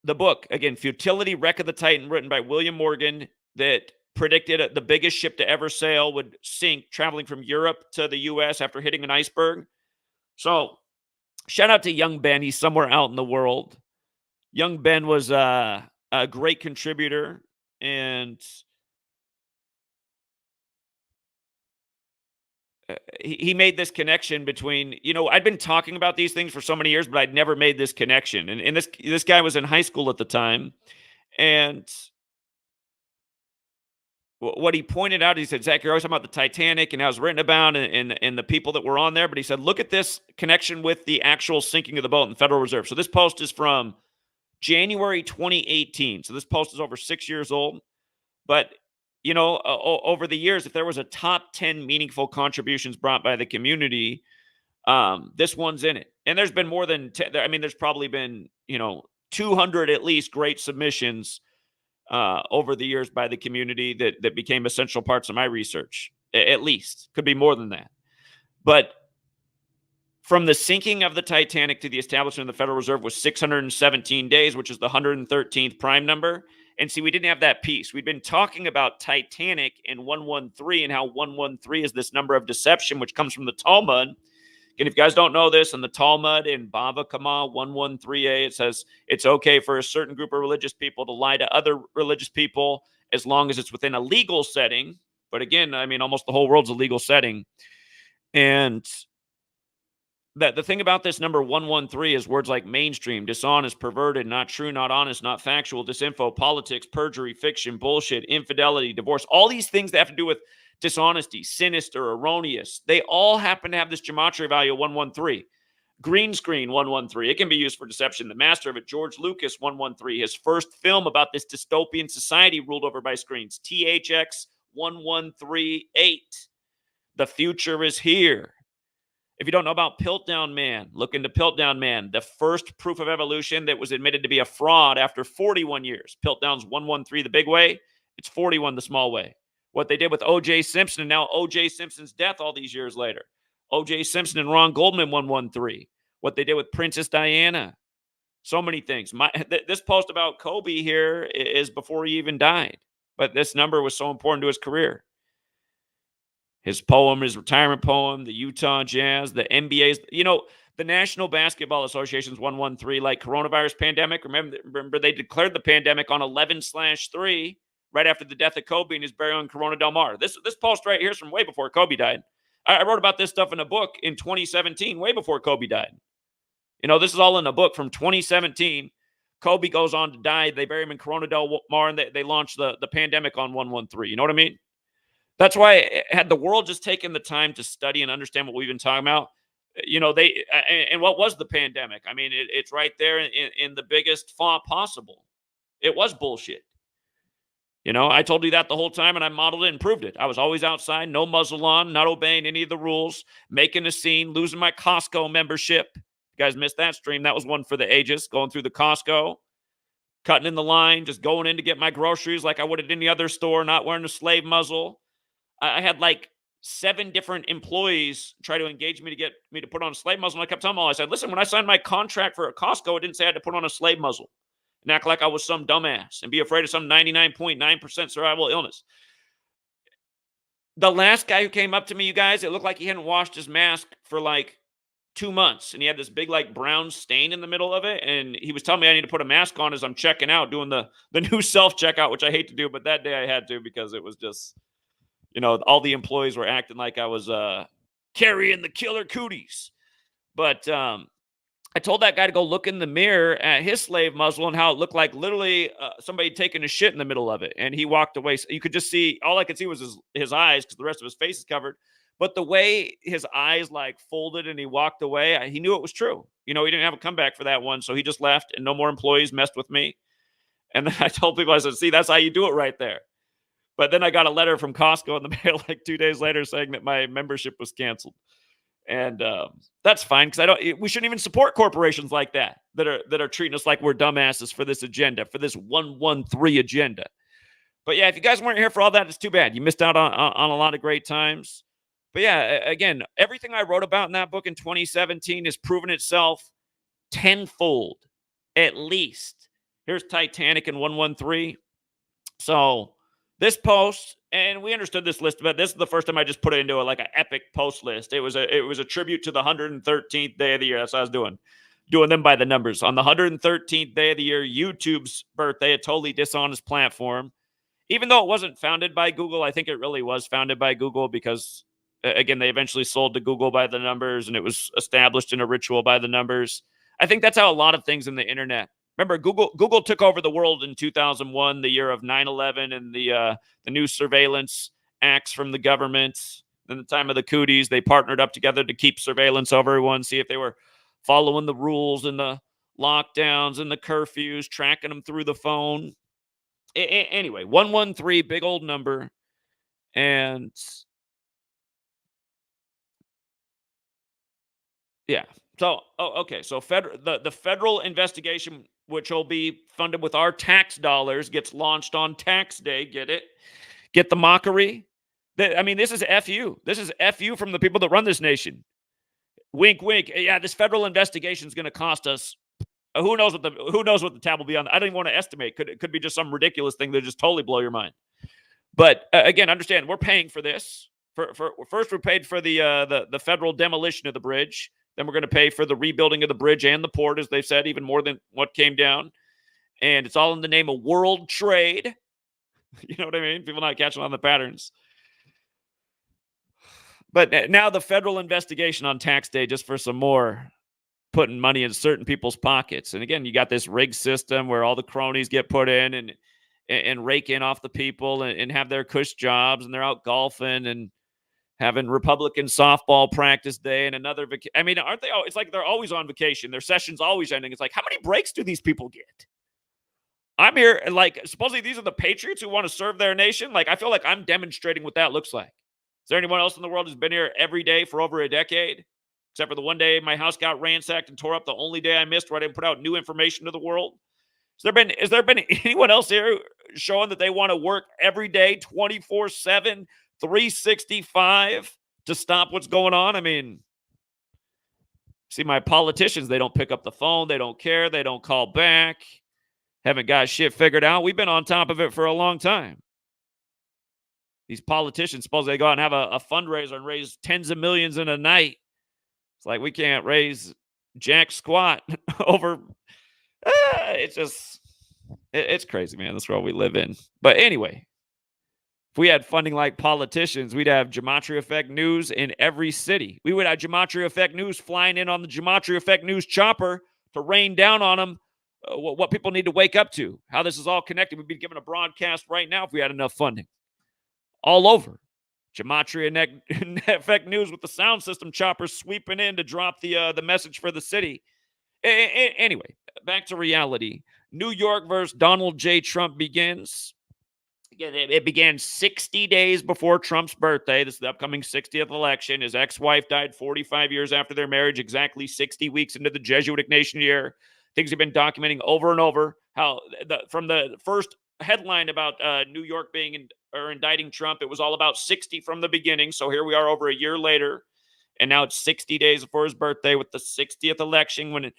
book, again, Futility, Wreck of the Titan, written by William Morgan, that predicted the biggest ship to ever sail would sink traveling from Europe to the U.S. after hitting an iceberg. So shout out to young Ben. He's somewhere out in the world. Young Ben was a great contributor, and he made this connection between, I'd been talking about these things for so many years, but I'd never made this connection. And this guy was in high school at the time. And what he pointed out, he said, Zach, you're always talking about the Titanic and how it was written about and the people that were on there. But he said, look at this connection with the actual sinking of the boat in the Federal Reserve. So this post is from January 2018. So this post is over 6 years old. But over the years, if there was a top 10 meaningful contributions brought by the community, this one's in it. And there's been more than 10. I mean, there's probably been, 200 at least great submissions over the years by the community that became essential parts of my research. At least. Could be more than that. But from the sinking of the Titanic to the establishment of the Federal Reserve was 617 days, which is the 113th prime number. And see, we didn't have that piece. We'd been talking about Titanic and 113 and how 113 is this number of deception, which comes from the Talmud. And if you guys don't know this, in the Talmud in Bava Kama 113a, it says it's okay for a certain group of religious people to lie to other religious people as long as it's within a legal setting. But again, I mean, almost the whole world's a legal setting. And the thing about this number 113 is words like mainstream, dishonest, perverted, not true, not honest, not factual, disinfo, politics, perjury, fiction, bullshit, infidelity, divorce, all these things that have to do with dishonesty, sinister, erroneous. They all happen to have this gematria value of 113. Green screen 113. It can be used for deception. The master of it, George Lucas 113. His first film about this dystopian society ruled over by screens. THX 1138. The future is here. If you don't know about Piltdown Man, look into Piltdown Man, the first proof of evolution that was admitted to be a fraud after 41 years. Piltdown's 113 the big way. It's 41 the small way. What they did with O.J. Simpson and now O.J. Simpson's death all these years later. O.J. Simpson and Ron Goldman 113. What they did with Princess Diana. So many things. This post about Kobe here is before he even died. But this number was so important to his career. His poem, his retirement poem, the Utah Jazz, the NBA's, the National Basketball Association's 113, like coronavirus pandemic. Remember they declared the pandemic on 11/3 right after the death of Kobe and his burial in Corona del Mar. This post right here is from way before Kobe died. I wrote about this stuff in a book in 2017, way before Kobe died. This is all in a book from 2017. Kobe goes on to die. They bury him in Corona del Mar, and they launched the pandemic on 113. You know what I mean? That's why, had the world just taken the time to study and understand what we've been talking about, and what was the pandemic? I mean, it's right there in the biggest font possible. It was bullshit. I told you that the whole time, and I modeled it and proved it. I was always outside, no muzzle on, not obeying any of the rules, making a scene, losing my Costco membership. You guys missed that stream. That was one for the ages, going through the Costco, cutting in the line, just going in to get my groceries like I would at any other store, not wearing a slave muzzle. I had like 7 different employees try to engage me to get me to put on a slave muzzle. And I kept telling them all, I said, listen, when I signed my contract for a Costco, it didn't say I had to put on a slave muzzle and act like I was some dumbass and be afraid of some 99.9% survivable illness. The last guy who came up to me, you guys, it looked like he hadn't washed his mask for like 2 months, and he had this big like brown stain in the middle of it, and he was telling me I need to put a mask on as I'm checking out, doing the new self checkout, which I hate to do, but that day I had to because it was just, all the employees were acting like I was carrying the killer cooties. But I told that guy to go look in the mirror at his slave muzzle and how it looked like literally somebody taking a shit in the middle of it. And he walked away. So you could just see, all I could see was his eyes because the rest of his face is covered. But the way his eyes like folded and he walked away, he knew it was true. He didn't have a comeback for that one. So he just left and no more employees messed with me. And then I told people, I said, see, that's how you do it right there. But then I got a letter from Costco in the mail like 2 days later saying that my membership was canceled. And that's fine because we shouldn't even support corporations like that are treating us like we're dumbasses for this agenda, for this 113 agenda. But yeah, if you guys weren't here for all that, it's too bad. You missed out on a lot of great times. But yeah, again, everything I wrote about in that book in 2017 has proven itself tenfold, at least. Here's Titanic in 113. So this post, and we understood this list, but this is the first time I just put it into like an epic post list. It was a tribute to the 113th day of the year. That's what I was doing them by the numbers. On the 113th day of the year, YouTube's birthday, a totally dishonest platform. Even though it wasn't founded by Google, I think it really was founded by Google because, again, they eventually sold to Google by the numbers, and it was established in a ritual by the numbers. I think that's how a lot of things in the internet. Remember, Google took over the world in 2001, the year of 9/11 and the new surveillance acts from the government. In the time of the cooties, they partnered up together to keep surveillance over everyone, see if they were following the rules and the lockdowns and the curfews, tracking them through the phone. Anyway, 113, big old number. And yeah. So, okay. So the federal investigation, which will be funded with our tax dollars, gets launched on tax day. Get it? Get the mockery? This is FU. This is FU from the people that run this nation. Wink, wink. Yeah, this federal investigation is going to cost us. Who knows what the tab will be on? I don't even want to estimate. It could be just some ridiculous thing that just totally blow your mind. But again, understand we're paying for this. First, we paid for the federal demolition of the bridge. Then we're going to pay for the rebuilding of the bridge and the port, as they've said, even more than what came down. And it's all in the name of world trade. You know what I mean? People not catching on the patterns. But now the federal investigation on tax day, just for some more putting money in certain people's pockets. And again, you got this rigged system where all the cronies get put in and rake in off the people and have their cush jobs, and they're out golfing and having Republican softball practice day and another vacation. Aren't they? It's like they're always on vacation. Their session's always ending. It's like, how many breaks do these people get? I'm here, like, supposedly these are the patriots who want to serve their nation. Like, I feel like I'm demonstrating what that looks like. Is there anyone else in the world who's been here every day for over a decade? Except for the one day my house got ransacked and tore up, the only day I missed where I didn't put out new information to the world. Has there been anyone else here showing that they want to work every day, 24/7, 365 to stop what's going on? See, my politicians, they don't pick up the phone. They don't care. They don't call back. Haven't got shit figured out. We've been on top of it for a long time. These politicians, suppose they go out and have a fundraiser and raise tens of millions in a night. It's like we can't raise jack squat over. It's crazy, man. That's what we live in. But anyway, if we had funding like politicians, we'd have Gematria Effect News in every city. We would have Gematria Effect News flying in on the Gematria Effect News chopper to rain down on them what people need to wake up to, how this is all connected. We'd be given a broadcast right now if we had enough funding. All over. Gematria Effect News with the sound system chopper sweeping in to drop the message for the city. Anyway, back to reality. New York versus Donald J. Trump begins. Again, it began 60 days before Trump's birthday. This is the upcoming 60th election. His ex-wife died 45 years after their marriage, exactly 60 weeks into the Jesuitic Nation year. Things have been documenting over and over how from the first headline about New York being indicting Trump, it was all about 60 from the beginning. So here we are over a year later, and now it's 60 days before his birthday with the 60th election.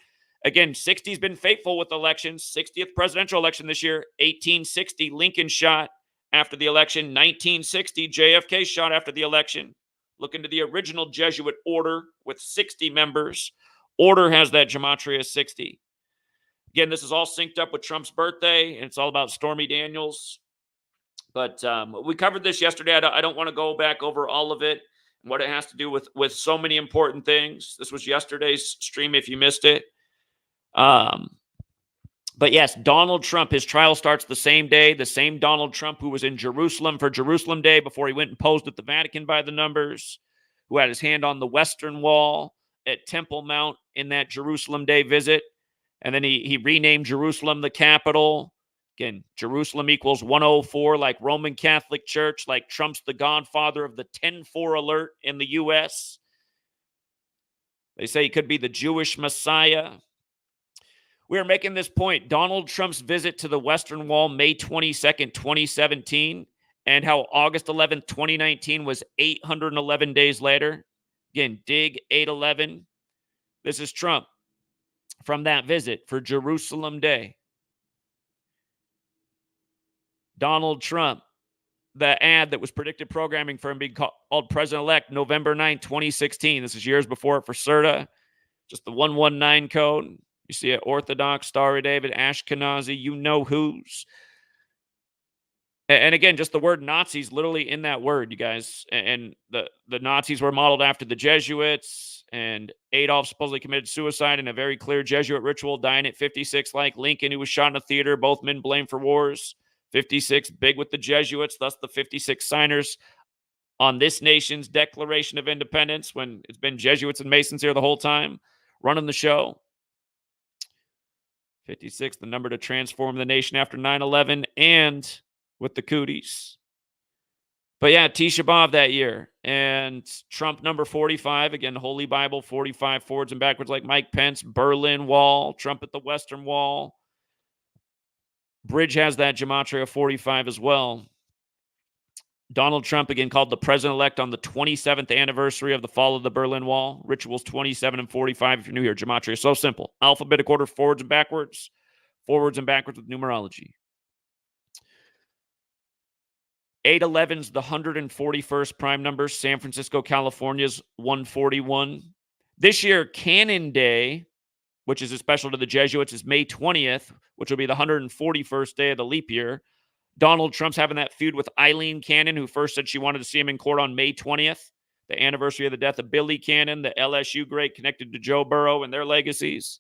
Again, 60's been faithful with elections. 60th presidential election this year. 1860, Lincoln shot after the election. 1960, JFK shot after the election. Look into the original Jesuit order with 60 members. Order has that gematria 60. Again, this is all synced up with Trump's birthday, and it's all about Stormy Daniels. But we covered this yesterday. I don't want to go back over all of it and what it has to do with so many important things. This was yesterday's stream if you missed it. But yes, Donald Trump, his trial starts the same day. The same Donald Trump who was in Jerusalem for Jerusalem Day before he went and posed at the Vatican by the numbers, who had his hand on the Western Wall at Temple Mount in that Jerusalem Day visit. And then he renamed Jerusalem the capital. Again, Jerusalem equals 104, like Roman Catholic Church, like Trump's the godfather of the 10-4 alert in the U.S. They say he could be the Jewish Messiah. We are making this point. Donald Trump's visit to the Western Wall, May 22nd, 2017, and how August 11th, 2019 was 811 days later. Again, dig 811. This is Trump from that visit for Jerusalem Day. Donald Trump, the ad that was predicted programming for him being called President-elect November 9, 2016. This is years before it for CERTA. Just the 119 code. You see it, Orthodox, Starry David, Ashkenazi, you know who's. And again, just the word Nazis literally in that word, you guys. And the Nazis were modeled after the Jesuits, and Adolf supposedly committed suicide in a very clear Jesuit ritual, dying at 56, like Lincoln, who was shot in a theater, both men blamed for wars. 56, big with the Jesuits, thus the 56 signers on this nation's Declaration of Independence, when it's been Jesuits and Masons here the whole time, running the show. 56, the number to transform the nation after 9/11, and with the cooties. But yeah, Tisha B'Av that year. And Trump number 45, again, Holy Bible, 45 forwards and backwards like Mike Pence, Berlin Wall, Trump at the Western Wall. Bridge has that gematria 45 as well. Donald Trump, again, called the president-elect on the 27th anniversary of the fall of the Berlin Wall. Rituals 27 and 45 if you're new here. Gematria is so simple. Alphabetic order, forwards and backwards with numerology. 811 is the 141st prime number. San Francisco, California's 141. This year, Canon Day, which is special to the Jesuits, is May 20th, which will be the 141st day of the leap year. Donald Trump's having that feud with Eileen Cannon, who first said she wanted to see him in court on May 20th, the anniversary of the death of Billy Cannon, the LSU great connected to Joe Burrow and their legacies.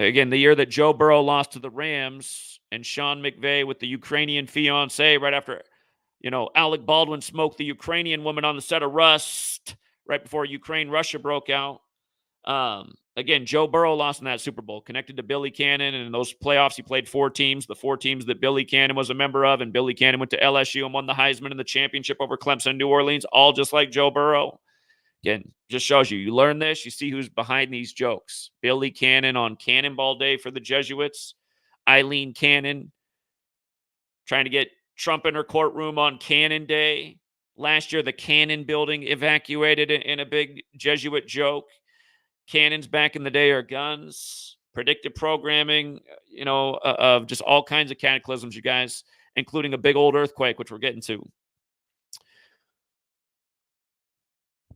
Again, the year that Joe Burrow lost to the Rams and Sean McVay with the Ukrainian fiancé right after, Alec Baldwin smoked the Ukrainian woman on the set of Rust right before Ukraine-Russia broke out. Again, Joe Burrow lost in that Super Bowl, connected to Billy Cannon, and in those playoffs, he played four teams, the four teams that Billy Cannon was a member of, and Billy Cannon went to LSU and won the Heisman and the championship over Clemson and New Orleans, all just like Joe Burrow. Again, just shows you learn this, you see who's behind these jokes. Billy Cannon on Cannonball Day for the Jesuits, Eileen Cannon trying to get Trump in her courtroom on Cannon Day. Last year, the Cannon building evacuated in a big Jesuit joke. Cannons back in the day are guns, predictive programming, of just all kinds of cataclysms, you guys, including a big old earthquake, which we're getting to.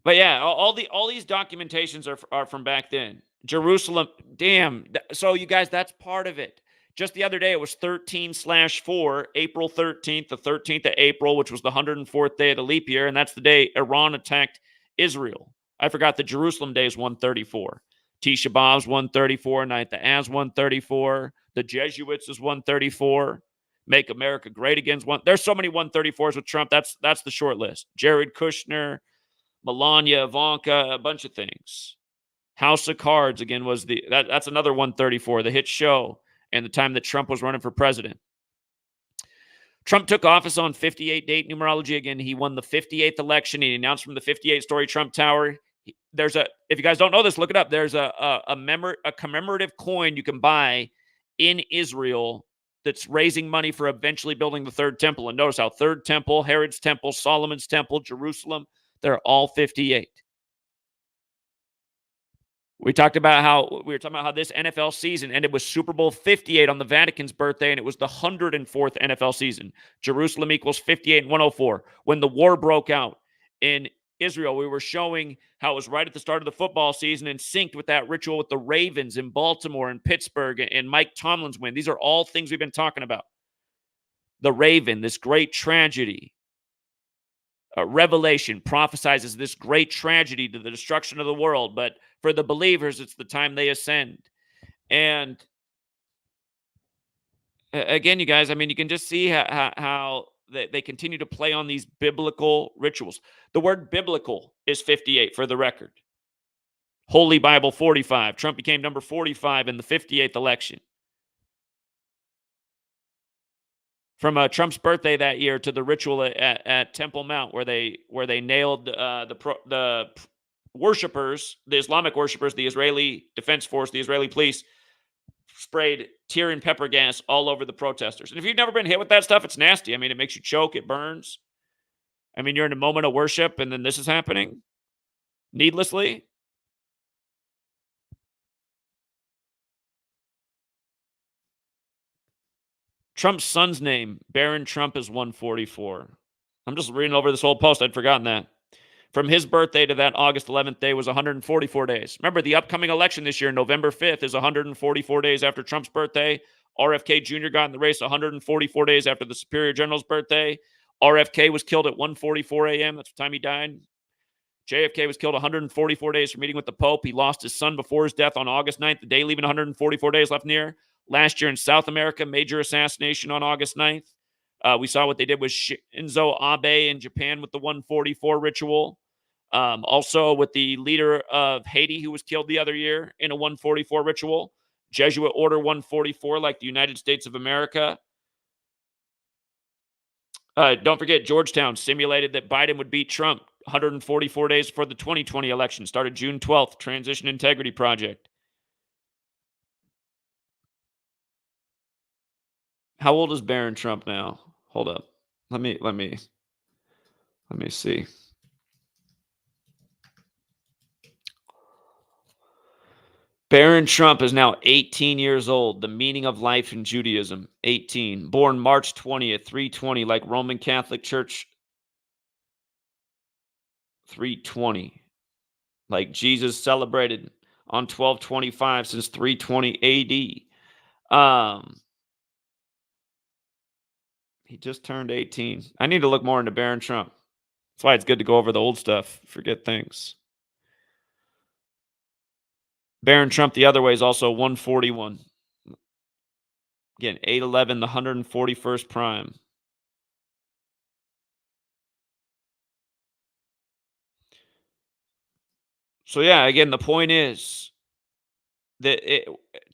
But yeah, all these documentations are from back then. Jerusalem, damn. So you guys, that's part of it. Just the other day, it was 13/4, April 13th, the 13th of April, which was the 104th day of the leap year, and that's the day Iran attacked Israel. I forgot the Jerusalem Day is 134. Tisha B'Av's 134. Night the Az 134. The Jesuits is 134. Make America Great Again's one. There's so many 134s with Trump. That's the short list. Jared Kushner, Melania, Ivanka, a bunch of things. House of Cards again was that's another 134. The hit show. and the time that Trump was running for president. Trump took office on 58 date numerology. Again, he won the 58th election. He announced from the 58-story Trump Tower. There's a, if you guys don't know this, look it up. There's a commemorative coin you can buy in Israel that's raising money for eventually building the third temple. And notice how third temple, Herod's temple, Solomon's temple, Jerusalem, they're all 58. We were talking about how this NFL season ended with Super Bowl 58 on the Vatican's birthday, and it was the 104th NFL season. Jerusalem equals 58 and 104. When the war broke out in Israel, we were showing how it was right at the start of the football season and synced with that ritual with the Ravens in Baltimore and Pittsburgh and Mike Tomlin's win. These are all things we've been talking about. The Raven, this great tragedy. Revelation prophesizes this great tragedy to the destruction of the world, but for the believers, it's the time they ascend. And again, you guys, I mean, you can just see how they continue to play on these biblical rituals. The word biblical is 58 for the record. Holy Bible 45. Trump became number 45 in the 58th election. From Trump's birthday that year to the ritual at Temple Mount, where they nailed the worshipers, the Islamic worshipers, the Israeli Defense Force, the Israeli police, sprayed tear and pepper gas all over the protesters. And if you've never been hit with that stuff, it's nasty. I mean, it makes you choke, it burns. I mean, you're in a moment of worship, and then this is happening needlessly. Trump's son's name, Barron Trump, is 144. I'm just reading over this whole post. I'd forgotten that. From his birthday to that August 11th day was 144 days. Remember, the upcoming election this year, November 5th, is 144 days after Trump's birthday. RFK Jr. got in the race 144 days after the Superior General's birthday. RFK was killed at 1:44 a.m. That's the time he died. JFK was killed 144 days for meeting with the Pope. He lost his son before his death on August 9th, the day leaving 144 days left near. Last year in South America, major assassination on August 9th. We saw what they did with Shinzo Abe in Japan with the 144 ritual. Also with the leader of Haiti who was killed the other year in a 144 ritual. Jesuit Order 144 like the United States of America. Don't forget, Georgetown simulated that Biden would beat Trump 144 days before the 2020 election. Started June 12th, Transition Integrity Project. How old is Barron Trump now? Hold up. Let me see. Barron Trump is now 18 years old. The meaning of life in Judaism, 18. Born March 20th, 320, like Roman Catholic Church, 320. Like Jesus celebrated on 12/25 since 320 AD. He just turned 18. I need to look more into Barron Trump. That's why it's good to go over the old stuff. Forget things. Barron Trump the other way is also 141. Again, 811, the 141st prime. So yeah, again, the point is that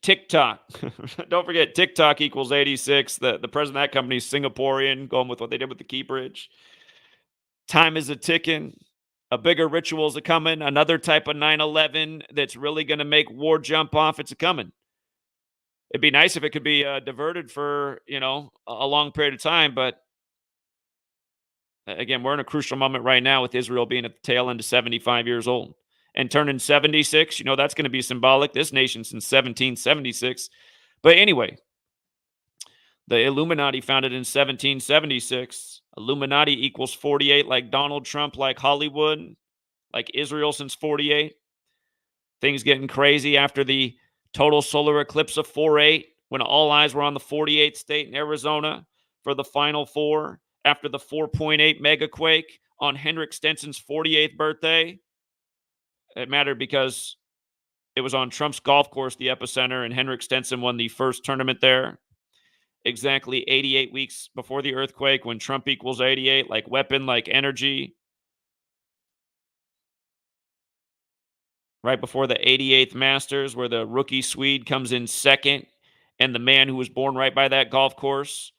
TikTok, don't forget, TikTok equals 86. The president of that company is Singaporean, going with what they did with the Key Bridge. Time is a ticking. A bigger ritual is a coming. Another type of 9/11 that's really going to make war jump off. It's a coming. It'd be nice if it could be diverted for, a long period of time. But again, we're in a crucial moment right now with Israel being at the tail end of 75 years old. And turning 76, that's going to be symbolic. This nation since 1776. But anyway, the Illuminati founded in 1776. Illuminati equals 48, like Donald Trump, like Hollywood, like Israel since 48. Things getting crazy after the total solar eclipse of 4/8, when all eyes were on the 48th state in Arizona for the Final Four, after the 4.8 megaquake on Henrik Stenson's 48th birthday. It mattered because it was on Trump's golf course, the epicenter, and Henrik Stenson won the first tournament there. Exactly 88 weeks before the earthquake, when Trump equals 88, like weapon, like energy. Right before the 88th Masters, where the rookie Swede comes in second and the man who was born right by that golf course,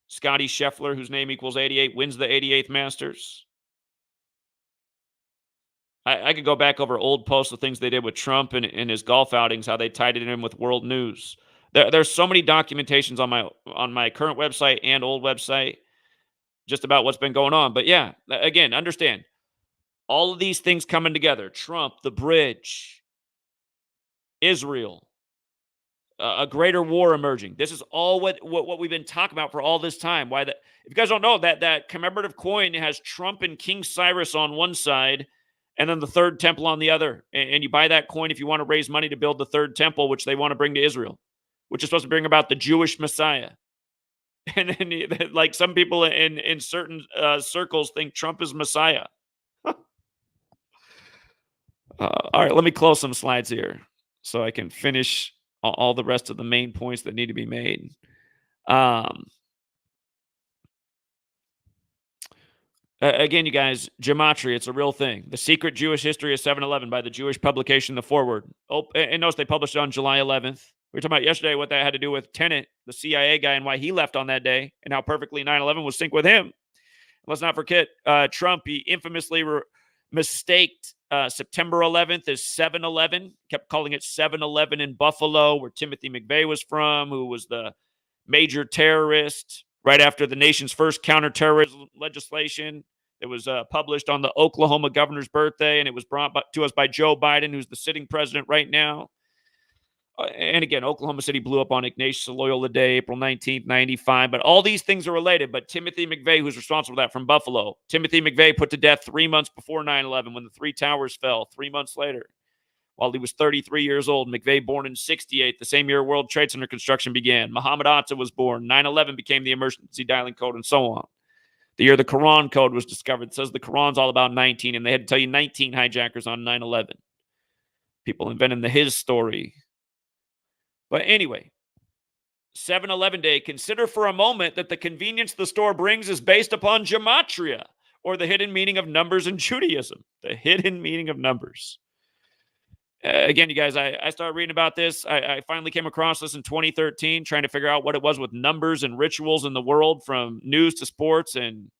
Scotty Scheffler, whose name equals 88, wins the 88th Masters. I could go back over old posts of things they did with Trump and his golf outings, how they tied it in with world news. There's so many documentations on my current website and old website just about what's been going on. But yeah, again, understand all of these things coming together: Trump, the bridge, Israel, a greater war emerging. This is all what we've been talking about for all this time. Why that? If you guys don't know, that commemorative coin has Trump and King Cyrus on one side, and then the third temple on the other. And you buy that coin if you want to raise money to build the third temple, which they want to bring to Israel, which is supposed to bring about the Jewish Messiah. And then, like some people in certain circles think Trump is Messiah. All right, let me close some slides here so I can finish all the rest of the main points that need to be made. Again, you guys, Gematria, it's a real thing. The Secret Jewish History of 7/11 by the Jewish publication The Forward. Oh, and notice they published it on July 11th. We were talking about yesterday what that had to do with Tenet, the CIA guy, and why he left on that day, and how perfectly 9/11 was synced with him. Let's not forget Trump. He infamously mistaked September 11th as 7/11, kept calling it 7/11 in Buffalo, where Timothy McVeigh was from, who was the major terrorist right after the nation's first counterterrorism legislation. It was published on the Oklahoma governor's birthday, and it was brought to us by Joe Biden, who's the sitting president right now. And again, Oklahoma City blew up on Ignatius Loyola Day, April 19th, 95. But all these things are related. But Timothy McVeigh, who's responsible for that from Buffalo, Timothy McVeigh put to death 3 months before 9/11 when the three towers fell, 3 months later, while he was 33 years old. McVeigh born in 68, the same year World Trade Center construction began. Muhammad Atta was born. 9/11 became the emergency dialing code, and so on. The year the Quran code was discovered, it says the Quran's all about 19, and they had to tell you 19 hijackers on 9/11. People inventing the his story. But anyway, 7/11 day, consider for a moment that the convenience the store brings is based upon gematria, or the hidden meaning of numbers in Judaism. The hidden meaning of numbers. Again, you guys, I started reading about this. I finally came across this in 2013, trying to figure out what it was with numbers and rituals in the world, from news to sports, and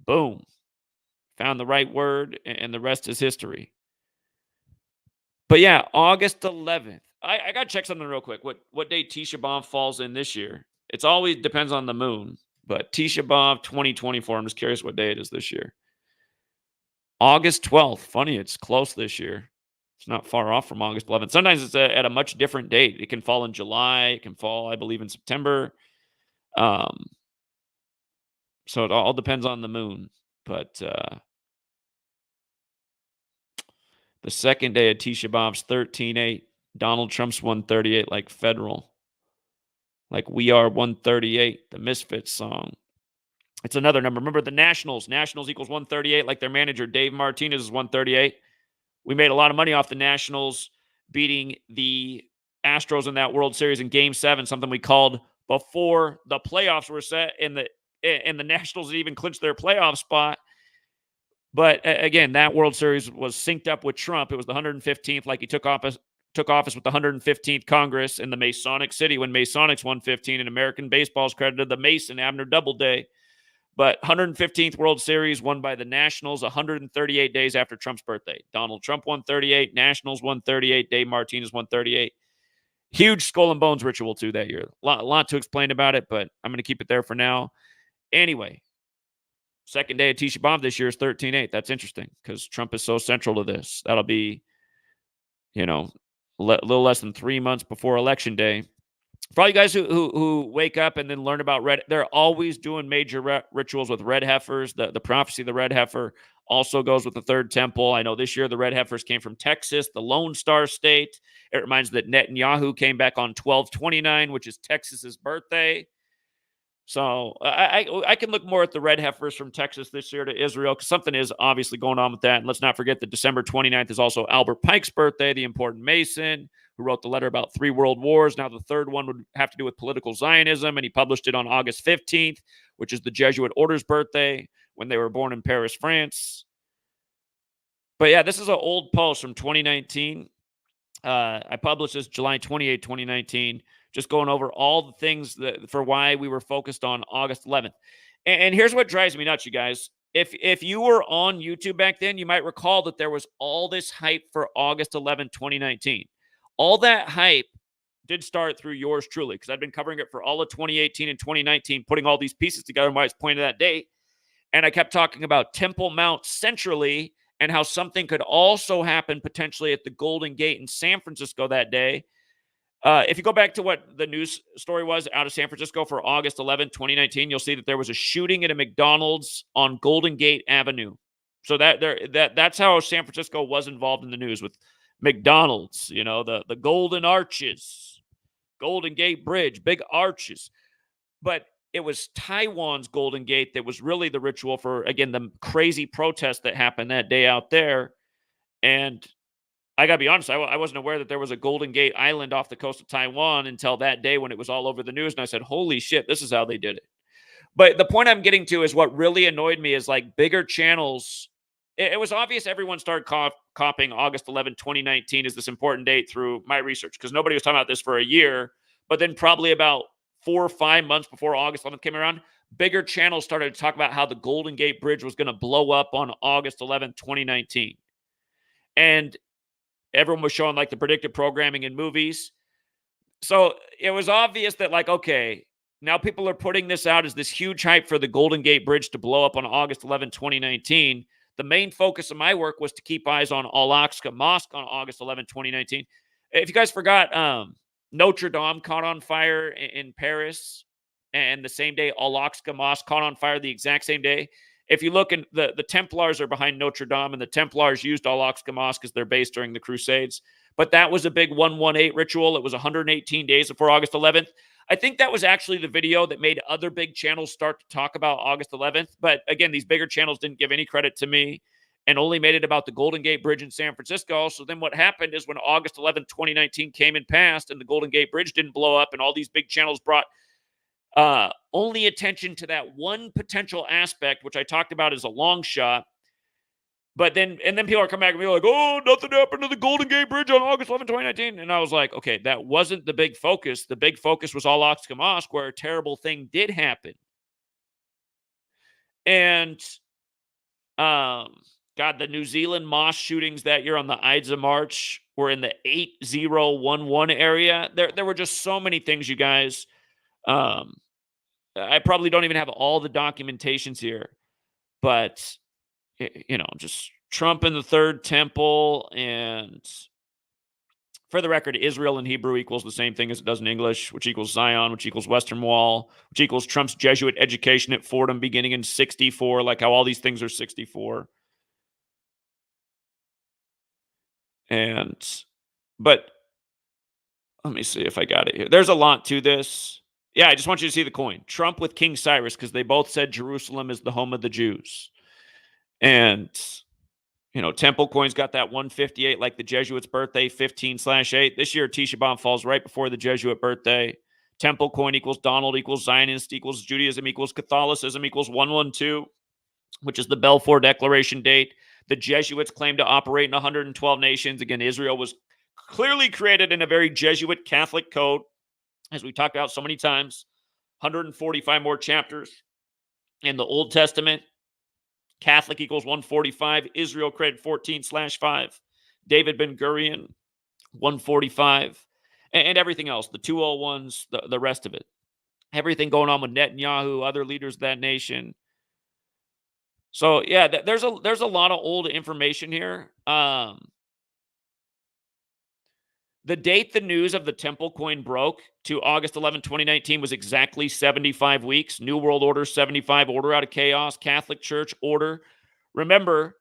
boom, found the right word, and the rest is history. But yeah, August 11th. I got to check something real quick. What day Tisha B'Av falls in this year? It's always depends on the moon. But Tisha B'Av 2024, I'm just curious what day it is this year. August 12th. Funny, it's close this year. It's not far off from August 11th. Sometimes it's at a much different date. It can fall in July. It can fall, I believe, in September. So it all depends on the moon. But the second day of Tisha B'Av's 13/8. Donald Trump's 138, like federal. Like We Are 138, the Misfits song. It's another number. Remember the Nationals. Nationals equals 138, like their manager, Dave Martinez, is 138. We made a lot of money off the Nationals beating the Astros in that World Series in Game 7, something we called before the playoffs were set, and the Nationals even clinched their playoff spot. But again, that World Series was synced up with Trump. It was the 115th, like he took office with the 115th Congress in the Masonic City when Masonics 115, and American baseball's credited the Mason Abner Doubleday. But 115th World Series won by the Nationals 138 days after Trump's birthday. Donald Trump 138, Nationals 138, Dave Martinez 138. Huge skull and bones ritual too that year. A lot to explain about it, but I'm going to keep it there for now. Anyway, second day of Tisha B'Av this year is 13/8. That's interesting because Trump is so central to this. That'll be, a little less than 3 months before Election Day. For all you guys who wake up and then learn about red, they're always doing major rituals with red heifers. The prophecy of the red heifer also goes with the third temple. I know this year the red heifers came from Texas, the Lone Star State. It reminds that Netanyahu came back on 12/29, which is Texas's birthday. So I can look more at the red heifers from Texas this year to Israel, because something is obviously going on with that. And let's not forget that December 29th is also Albert Pike's birthday, the important Mason, who wrote the letter about 3 world wars. Now the third one would have to do with political Zionism, and he published it on August 15th, which is the Jesuit order's birthday, when they were born in Paris, France. But yeah, this is an old post from 2019. I published this July 28, 2019. just going over all the things that for why we were focused on August 11th. And here's what drives me nuts, you guys. If you were on YouTube back then, you might recall that there was all this hype for August 11th, 2019. All that hype did start through yours truly, because I've been covering it for all of 2018 and 2019, putting all these pieces together why it's pointed that date. And I kept talking about Temple Mount centrally and how something could also happen potentially at the Golden Gate in San Francisco that day. If you go back to what the news story was out of San Francisco for August 11th, 2019, you'll see that there was a shooting at a McDonald's on Golden Gate Avenue. So that's how San Francisco was involved in the news, with McDonald's, the Golden Arches, Golden Gate Bridge, big arches. But it was Taiwan's Golden Gate that was really the ritual for, again, the crazy protest that happened that day out there. And I got to be honest, I wasn't aware that there was a Golden Gate Island off the coast of Taiwan until that day when it was all over the news. And I said, holy shit, this is how they did it. But the point I'm getting to is what really annoyed me is like bigger channels. It was obvious everyone started copying August 11th, 2019 as this important date through my research, because nobody was talking about this for a year. But then probably about 4 or 5 months before August 11th came around, bigger channels started to talk about how the Golden Gate Bridge was going to blow up on August 11th, 2019. And everyone was showing like the predictive programming in movies. So it was obvious that like, okay, now people are putting this out as this huge hype for the Golden Gate Bridge to blow up on August 11th, 2019. The main focus of my work was to keep eyes on Al-Aqsa Mosque on August 11th, 2019. If you guys forgot, Notre Dame caught on fire in Paris, and the same day Al-Aqsa Mosque caught on fire the exact same day. If you look, the Templars are behind Notre Dame, and the Templars used Al-Aqsa Mosque as their base during the Crusades. But that was a big 118 ritual. It was 118 days before August 11th. I think that was actually the video that made other big channels start to talk about August 11th. But again, these bigger channels didn't give any credit to me and only made it about the Golden Gate Bridge in San Francisco. So then what happened is when August 11th, 2019 came and passed and the Golden Gate Bridge didn't blow up and all these big channels brought only attention to that one potential aspect, which I talked about as a long shot. But then people are coming back and be like, oh, nothing happened to the Golden Gate Bridge on August 11th, 2019. And I was like, okay, that wasn't the big focus. The big focus was Al-Aqsa Mosque, where a terrible thing did happen. And, God, the New Zealand mosque shootings that year on the Ides of March were in the 8011 area. There were just so many things, you guys. I probably don't even have all the documentations here, but just Trump in the Third Temple. And for the record, Israel in Hebrew equals the same thing as it does in English, which equals Zion, which equals Western Wall, which equals Trump's Jesuit education at Fordham beginning in 64, like how all these things are 64. But let me see if I got it here. There's a lot to this. Yeah, I just want you to see the coin. Trump with King Cyrus, because they both said Jerusalem is the home of the Jews. And, Temple coin's got that 158, like the Jesuits' birthday, 15/8. This year, Tisha B'Av falls right before the Jesuit birthday. Temple coin equals Donald equals Zionist equals Judaism equals Catholicism equals 112, which is the Balfour Declaration date. The Jesuits claim to operate in 112 nations. Again, Israel was clearly created in a very Jesuit Catholic code, as we talked about so many times. 145 more chapters in the Old Testament. Catholic equals 145. Israel created 14/5. David Ben-Gurion, 145. And everything else, the 201s, the rest of it. Everything going on with Netanyahu, other leaders of that nation. So, yeah, there's a lot of old information here. The date the news of the Temple coin broke to August 11th, 2019 was exactly 75 weeks. New World Order, 75, order out of chaos. Catholic Church, order. Remember,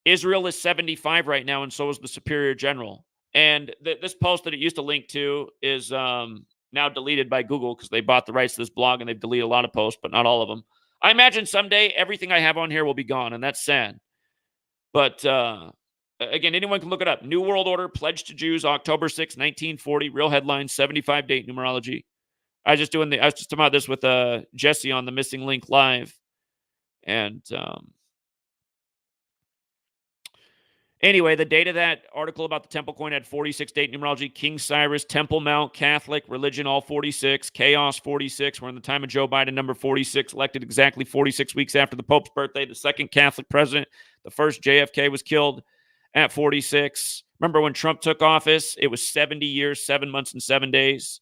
Israel is 75 right now, and so is the Superior General. And this post that it used to link to is now deleted by Google because they bought the rights to this blog, and they've deleted a lot of posts, but not all of them. I imagine someday everything I have on here will be gone, and that's sad. But again, anyone can look it up. New World Order, Pledge to Jews, October 6, 1940. Real headline, 75 date numerology. I was just talking about this with Jesse on the Missing Link Live. And Anyway, the date of that article about the temple coin had 46 date numerology. King Cyrus, Temple Mount, Catholic, religion, all 46. Chaos, 46. We're in the time of Joe Biden, number 46, elected exactly 46 weeks after the Pope's birthday, the second Catholic president. The first JFK was killed at 46. Remember when Trump took office? It was 70 years, 7 months, and 7 days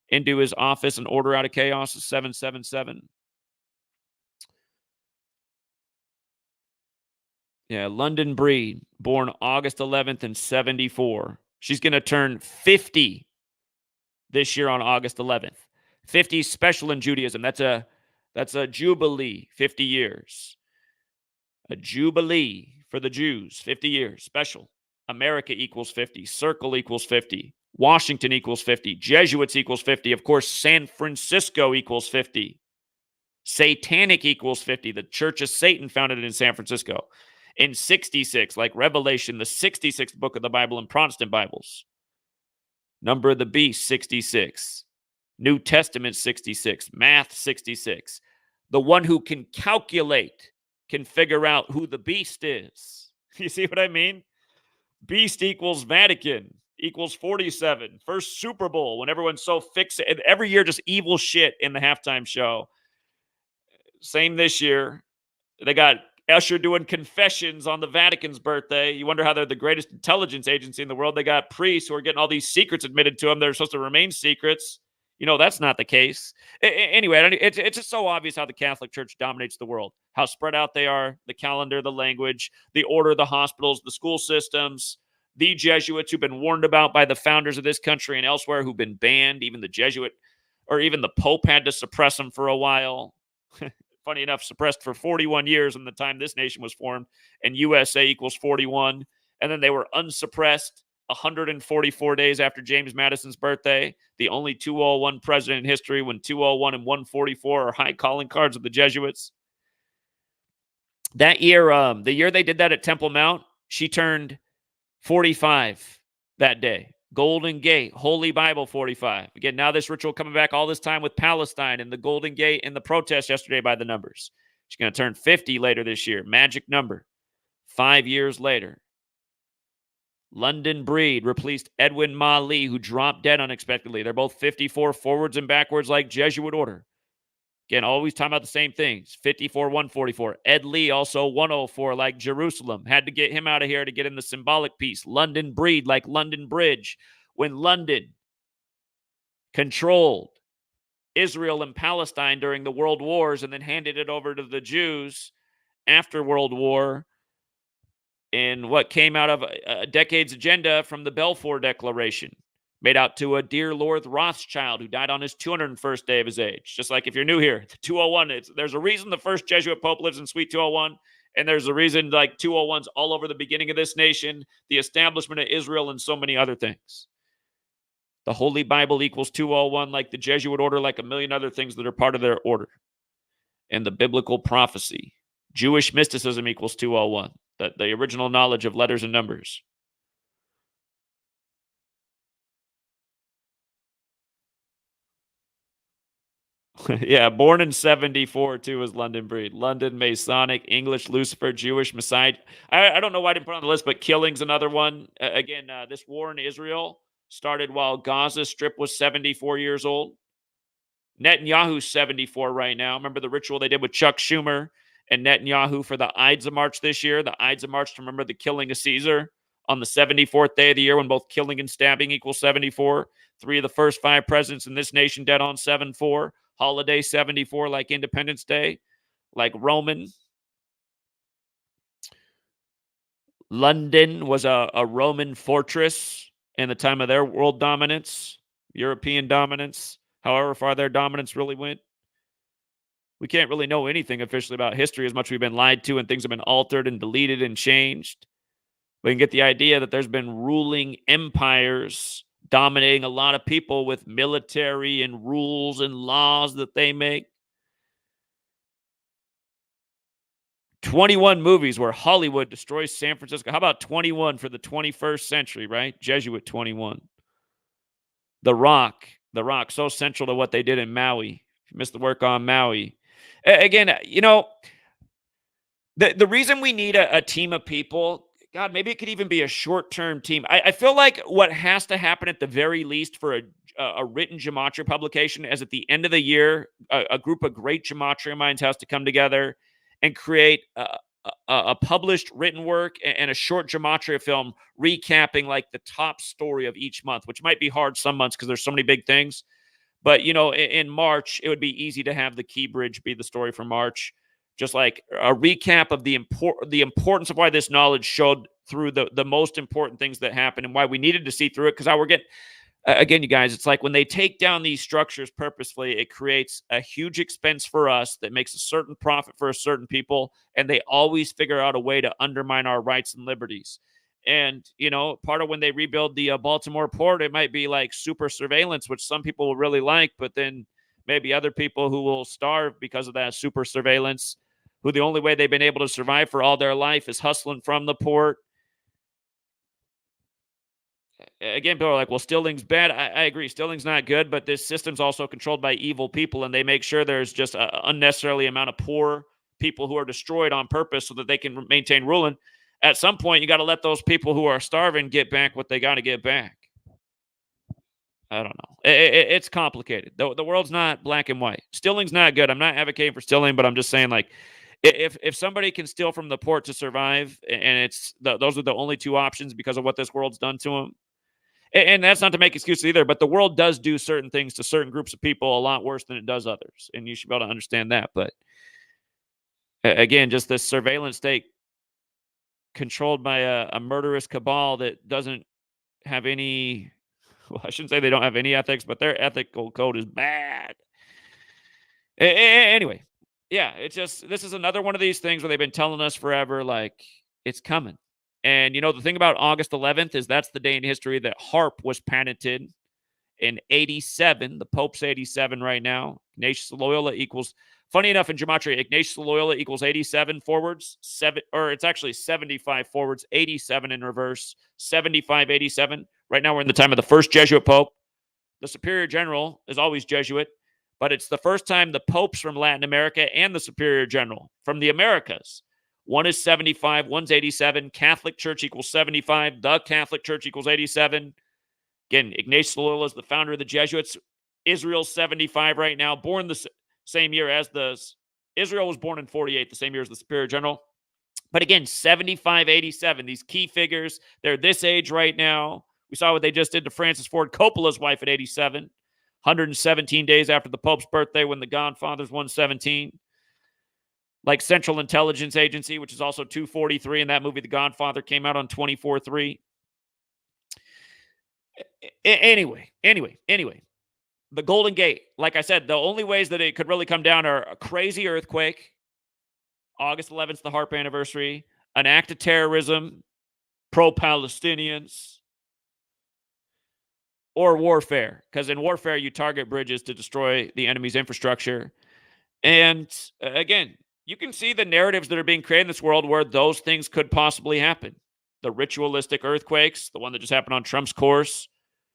into his office, and order out of chaos is 777. Yeah, London Breed, born August 11th in 74. She's going to turn 50 this year on August 11th. 50 special in Judaism. That's a jubilee, 50 years. A jubilee for the Jews, 50 years, special. America equals 50. Circle equals 50. Washington equals 50. Jesuits equals 50. Of course, San Francisco equals 50. Satanic equals 50. The Church of Satan founded in San Francisco. In 66, like Revelation, the 66th book of the Bible in Protestant Bibles. Number of the beast, 66. New Testament, 66. Math, 66. The one who can calculate can figure out who the beast is. You see what I mean? Beast equals Vatican equals 47. First Super Bowl, when everyone's so fixated. Every year, just evil shit in the halftime show. Same this year. They got Usher doing confessions on the Vatican's birthday. You wonder how they're the greatest intelligence agency in the world. They got priests who are getting all these secrets admitted to them. They're supposed to remain secrets. You know, that's not the case. Anyway, it's just so obvious how the Catholic Church dominates the world, how spread out they are, the calendar, the language, the order, the hospitals, the school systems, the Jesuits who've been warned about by the founders of this country and elsewhere who've been banned. Even the Jesuit or even the Pope had to suppress them for a while. Funny enough, suppressed for 41 years in the time this nation was formed, and USA equals 41. And then they were unsuppressed 144 days after James Madison's birthday, the only 201 president in history, when 201 and 144 are high calling cards of the Jesuits. That year, the year they did that at Temple Mount, she turned 45 that day. Golden Gate, Holy Bible 45. Again, now this ritual coming back all this time with Palestine and the Golden Gate and the protest yesterday by the numbers. She's going to turn 50 later this year. Magic number. 5 years later. London Breed replaced Edwin Ma Lee, who dropped dead unexpectedly. They're both 54 forwards and backwards like Jesuit order. Again, always talking about the same things. 54, 144. Ed Lee, also 104, like Jerusalem. Had to get him out of here to get in the symbolic piece. London Breed, like London Bridge. When London controlled Israel and Palestine during the World Wars and then handed it over to the Jews after World War in what came out of a decade's agenda from the Balfour Declaration. Made out to a dear Lord Rothschild who died on his 201st day of his age. Just like if you're new here, 201, there's a reason the first Jesuit Pope lives in Suite 201, and there's a reason like 201's all over the beginning of this nation, the establishment of Israel, and so many other things. The Holy Bible equals 201, like the Jesuit order, like a million other things that are part of their order. And the biblical prophecy. Jewish mysticism equals 201, the original knowledge of letters and numbers. Yeah, born in 74, too, is London Breed. London, Masonic, English, Lucifer, Jewish, Messiah. I don't know why I didn't put it on the list, but killing's another one. Again, this war in Israel started while Gaza Strip was 74 years old. Netanyahu's 74 right now. Remember the ritual they did with Chuck Schumer and Netanyahu for the Ides of March this year? The Ides of March to remember the killing of Caesar on the 74th day of the year when both killing and stabbing equals 74. 3 of the first 5 presidents in this nation dead on 7/4. Holiday 74 like Independence Day, like Roman. London was a Roman fortress in the time of their world dominance, European dominance, however far their dominance really went. We can't really know anything officially about history as much as we've been lied to and things have been altered and deleted and changed. We can get the idea that there's been ruling empires dominating a lot of people with military and rules and laws that they make. 21 movies where Hollywood destroys San Francisco. How about 21 for the 21st century, right? Jesuit 21. The Rock, so central to what they did in Maui. If you missed the work on Maui. Again, you know, the reason we need a team of people, God, maybe it could even be a short-term team. I feel like what has to happen at the very least for a written gematria publication is at the end of the year, a group of great gematria minds has to come together and create a published written work and a short gematria film recapping like the top story of each month, which might be hard some months because there's so many big things. But in March, it would be easy to have the key bridge be the story for March, just like a recap of the importance of why this knowledge showed through the most important things that happened and why we needed to see through it. Because I were getting again, you guys, it's like when they take down these structures purposefully, it creates a huge expense for us that makes a certain profit for a certain people, and they always figure out a way to undermine our rights and liberties. And, part of when they rebuild the Baltimore port, it might be like super surveillance, which some people will really like, but then maybe other people who will starve because of that super surveillance, who the only way they've been able to survive for all their life is hustling from the port. Again, people are like, well, Stilling's bad. I agree. Stilling's not good, but this system's also controlled by evil people, and they make sure there's just an unnecessarily amount of poor people who are destroyed on purpose so that they can maintain ruling. At some point, you got to let those people who are starving get back what they got to get back. I don't know. It's complicated. The world's not black and white. Stilling's not good. I'm not advocating for Stilling, but I'm just saying, like, if somebody can steal from the port to survive, and those are the only two options because of what this world's done to them. And that's not to make excuses either, but the world does do certain things to certain groups of people a lot worse than it does others. And you should be able to understand that. But again, just this surveillance state controlled by a murderous cabal that doesn't have any, well, I shouldn't say they don't have any ethics, but their ethical code is bad. Anyway, yeah, this is another one of these things where they've been telling us forever, like, it's coming. And, the thing about August 11th is that's the day in history that HARP was patented in 87. The Pope's 87 right now. Ignatius Loyola equals, funny enough, in Gematria, Ignatius Loyola equals 87 forwards, it's actually 75 forwards, 87 in reverse, 75, 87. Right now we're in the time of the first Jesuit Pope. The Superior General is always Jesuit, but it's the first time the popes from Latin America and the Superior General from the Americas. One is 75, one's 87. Catholic Church equals 75. The Catholic Church equals 87. Again, Ignatius Loyola is the founder of the Jesuits. Israel's 75 right now, born the same year as Israel was born in 48, the same year as the Superior General. But again, 75, 87, these key figures, they're this age right now. We saw what they just did to Francis Ford Coppola's wife at 87, 117 days after the Pope's birthday when the Godfather's 117. Like Central Intelligence Agency, which is also 243, and that movie, The Godfather, came out on 24/3. Anyway, the Golden Gate. Like I said, the only ways that it could really come down are a crazy earthquake, August 11th, the HARP anniversary, an act of terrorism, pro-Palestinians, or warfare. Because in warfare, you target bridges to destroy the enemy's infrastructure. And again, you can see the narratives that are being created in this world where those things could possibly happen. The ritualistic earthquakes, the one that just happened on Trump's course,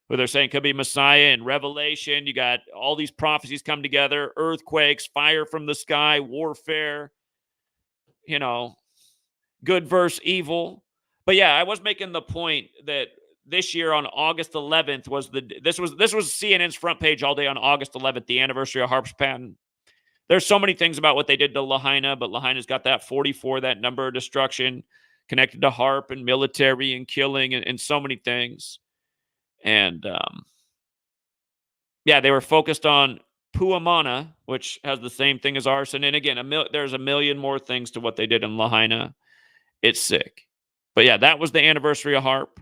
where they're saying could be Messiah and Revelation. You got all these prophecies come together, earthquakes, fire from the sky, warfare, good versus evil. But yeah, I was making the point that this year on August 11th this was CNN's front page all day on August 11th, the anniversary of HARP's patent. There's so many things about what they did to Lahaina, but Lahaina's got that 44, that number of destruction connected to HARP and military and killing and so many things. And yeah, they were focused on Puamana, which has the same thing as arson. And again, there's a million more things to what they did in Lahaina. It's sick. But yeah, that was the anniversary of HARP.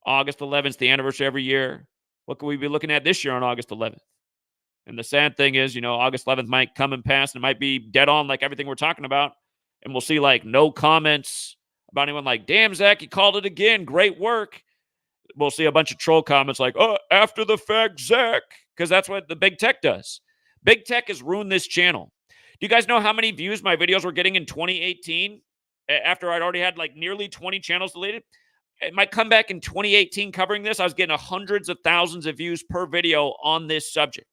August 11th, the anniversary every year. What could we be looking at this year on August 11th? And the sad thing is, August 11th might come and pass, and it might be dead on like everything we're talking about. And we'll see like no comments about anyone like, damn, Zach, you called it again. Great work. We'll see a bunch of troll comments like, oh, after the fact, Zach, because that's what the big tech does. Big tech has ruined this channel. Do you guys know how many views my videos were getting in 2018 after I'd already had like nearly 20 channels deleted? My comeback in 2018 covering this, I was getting hundreds of thousands of views per video on this subject.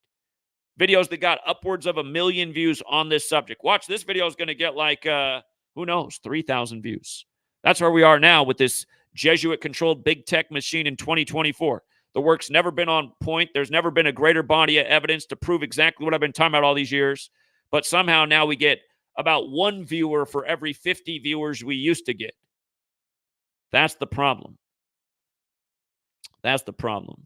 Videos that got upwards of 1 million views on this subject. Watch, this video is going to get like, who knows, 3,000 views. That's where we are now with this Jesuit-controlled big tech machine in 2024. The work's never been on point. There's never been a greater body of evidence to prove exactly what I've been talking about all these years. But somehow now we get about one viewer for every 50 viewers we used to get. That's the problem. That's the problem.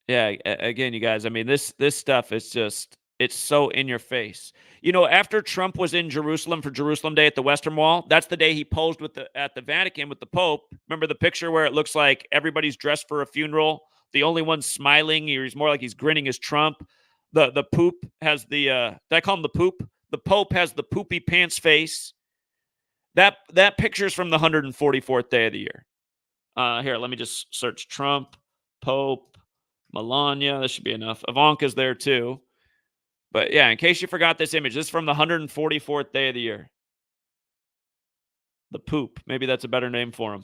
Yeah, again, you guys, I mean, this stuff is just, it's so in your face. You know, after Trump was in Jerusalem for Jerusalem Day at the Western Wall, that's the day he posed with at the Vatican with the Pope. Remember the picture where it looks like everybody's dressed for a funeral? The only one smiling, he's more like he's grinning, is Trump. The poop has the did I call him the poop? The Pope has the poopy pants face. That picture is from the 144th day of the year. Here, let me just search Trump, Pope, Melania. This should be enough. Ivanka's there too. But yeah, in case you forgot this image, this is from the 144th day of the year. The poop. Maybe that's a better name for him.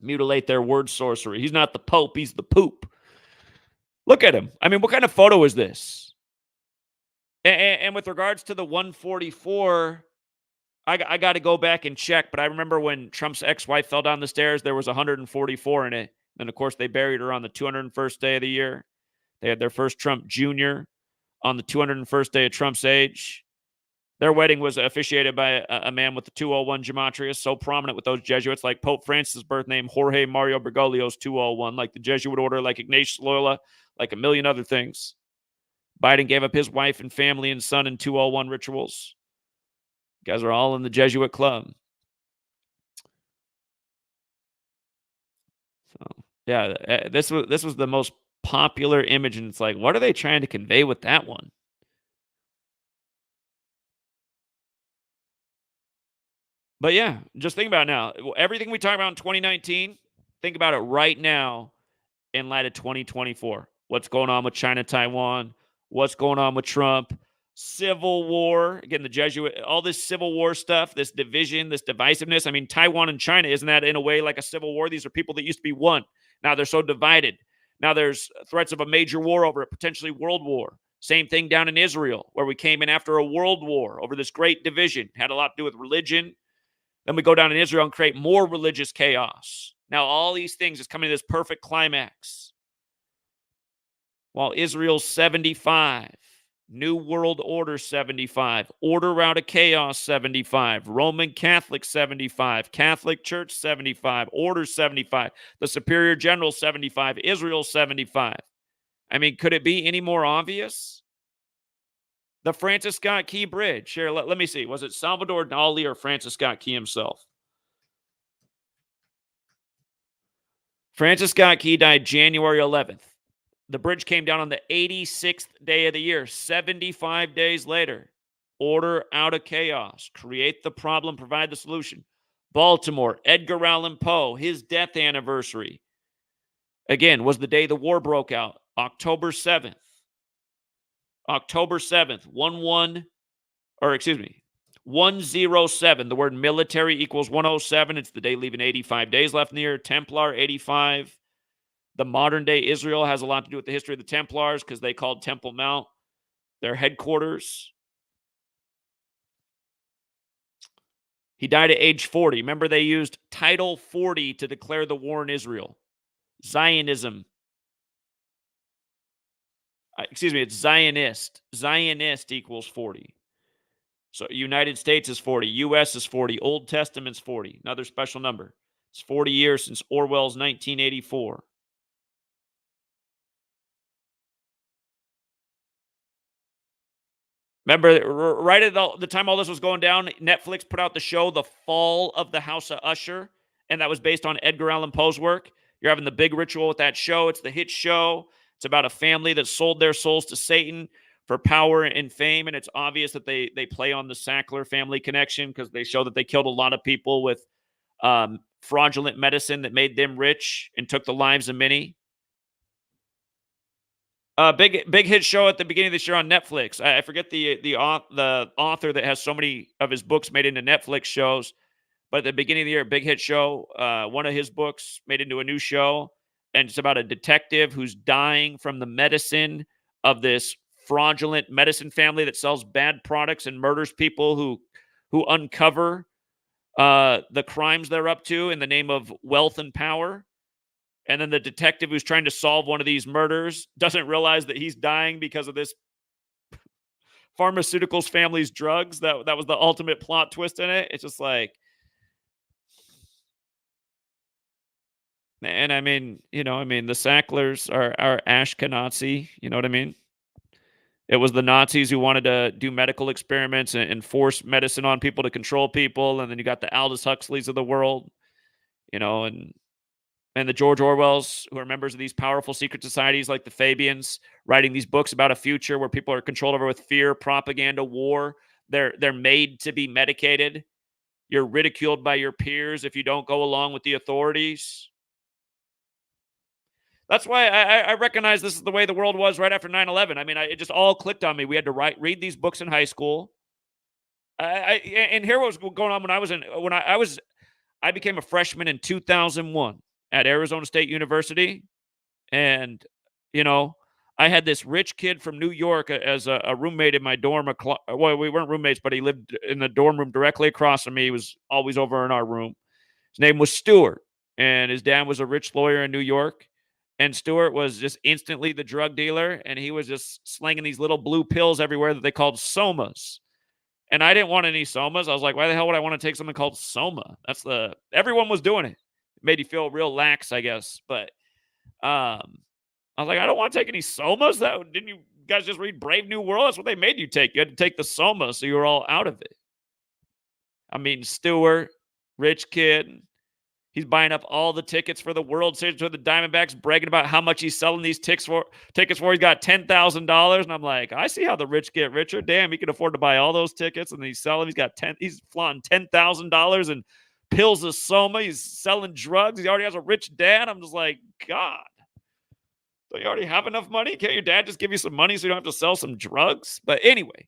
Mutilate their word sorcery. He's not the Pope, he's the poop. Look at him. I mean, what kind of photo is this? And with regards to the 144, I got to go back and check, but I remember when Trump's ex-wife fell down the stairs, there was 144 in it. And of course, they buried her on the 201st day of the year. They had their first Trump Jr. on the 201st day of Trump's age. Their wedding was officiated by a man with the 201 Gematria, so prominent with those Jesuits, like Pope Francis' birth name, Jorge Mario Bergoglio's 201, like the Jesuit order, like Ignatius Loyola, like a million other things. Biden gave up his wife and family and son in 201 rituals. You guys are all in the Jesuit club. So yeah, this was the most popular image, and it's like, what are they trying to convey with that one? But yeah, just think about it now. Everything we talked about in 2019, think about it right now in light of 2024. What's going on with China, Taiwan? What's going on with Trump? Civil war. Again, the Jesuit, all this civil war stuff, this division, this divisiveness. I mean, Taiwan and China, isn't that in a way like a civil war? These are people that used to be one. Now they're so divided. Now there's threats of a major war over it, potentially world war. Same thing down in Israel, where we came in after a world war over this great division. Had a lot to do with religion. Then we go down in Israel and create more religious chaos. Now all these things is coming to this perfect climax. While Israel's 75, New World Order 75, Order out of Chaos 75, Roman Catholic 75, Catholic Church 75, Order 75, the Superior General 75, Israel 75. I mean, could it be any more obvious? The Francis Scott Key Bridge. Here, let me see. Was it Salvador Dali or Francis Scott Key himself? Francis Scott Key died January 11th. The bridge came down on the 86th day of the year, 75 days later. Order out of chaos. Create the problem, provide the solution. Baltimore, Edgar Allan Poe, his death anniversary. Again, was the day the war broke out, October 7th. October 7th, 107. The word military equals 107. It's the day leaving 85 days left in the year. Templar, 85. The modern day Israel has a lot to do with the history of the Templars because they called Temple Mount their headquarters. He died at age 40. Remember, they used Title 40 to declare the war in Israel. Zionism. It's Zionist. Zionist equals 40. So United States is 40. U.S. is 40. Old Testament's 40. Another special number. It's 40 years since Orwell's 1984. Remember, right at the time all this was going down, Netflix put out the show The Fall of the House of Usher, and that was based on Edgar Allan Poe's work. You're having the big ritual with that show. It's the hit show. It's about a family that sold their souls to Satan for power and fame, and it's obvious that they play on the Sackler family connection because they show that they killed a lot of people with fraudulent medicine that made them rich and took the lives of many. Big hit show at the beginning of this year on Netflix. I forget the author that has so many of his books made into Netflix shows, but at the beginning of the year, big hit show. One of his books made into a new show, and it's about a detective who's dying from the medicine of this fraudulent medicine family that sells bad products and murders people who uncover the crimes they're up to in the name of wealth and power. And then the detective who's trying to solve one of these murders doesn't realize that he's dying because of this pharmaceuticals family's drugs. That was the ultimate plot twist in it. It's just like, and I mean, the Sacklers are Ashkenazi. You know what I mean? It was the Nazis who wanted to do medical experiments and force medicine on people to control people. And then you got the Aldous Huxleys of the world, and the George Orwells, who are members of these powerful secret societies like the Fabians, writing these books about a future where people are controlled over with fear, propaganda, war. They're made to be medicated. You're ridiculed by your peers if you don't go along with the authorities. That's why I recognize this is the way the world was right after 9/11. I mean, it just all clicked on me. We had to read these books in high school. And here was going on when I became a freshman in 2001 at Arizona State University, and I had this rich kid from New York as a roommate in my dorm. Well, we weren't roommates, but he lived in the dorm room directly across from me. He was always over in our room. His name was Stewart, and his dad was a rich lawyer in New York. And Stewart was just instantly the drug dealer, and he was just slinging these little blue pills everywhere that they called somas. And I didn't want any somas. I was like, why the hell would I want to take something called soma? Everyone was doing it. It made you feel real lax, I guess. But I was like, I don't want to take any somas. Didn't you guys just read Brave New World? That's what they made you take. You had to take the soma, so you were all out of it. I mean, Stewart, rich kid. He's buying up all the tickets for the World Series with the Diamondbacks, bragging about how much he's selling these tickets for. He's got $10,000, and I'm like, I see how the rich get richer. Damn, he can afford to buy all those tickets, and he's selling. He's flaunting $10,000 and pills of soma. He's selling drugs. He already has a rich dad. I'm just like, God, don't you already have enough money? Can't your dad just give you some money so you don't have to sell some drugs? But anyway,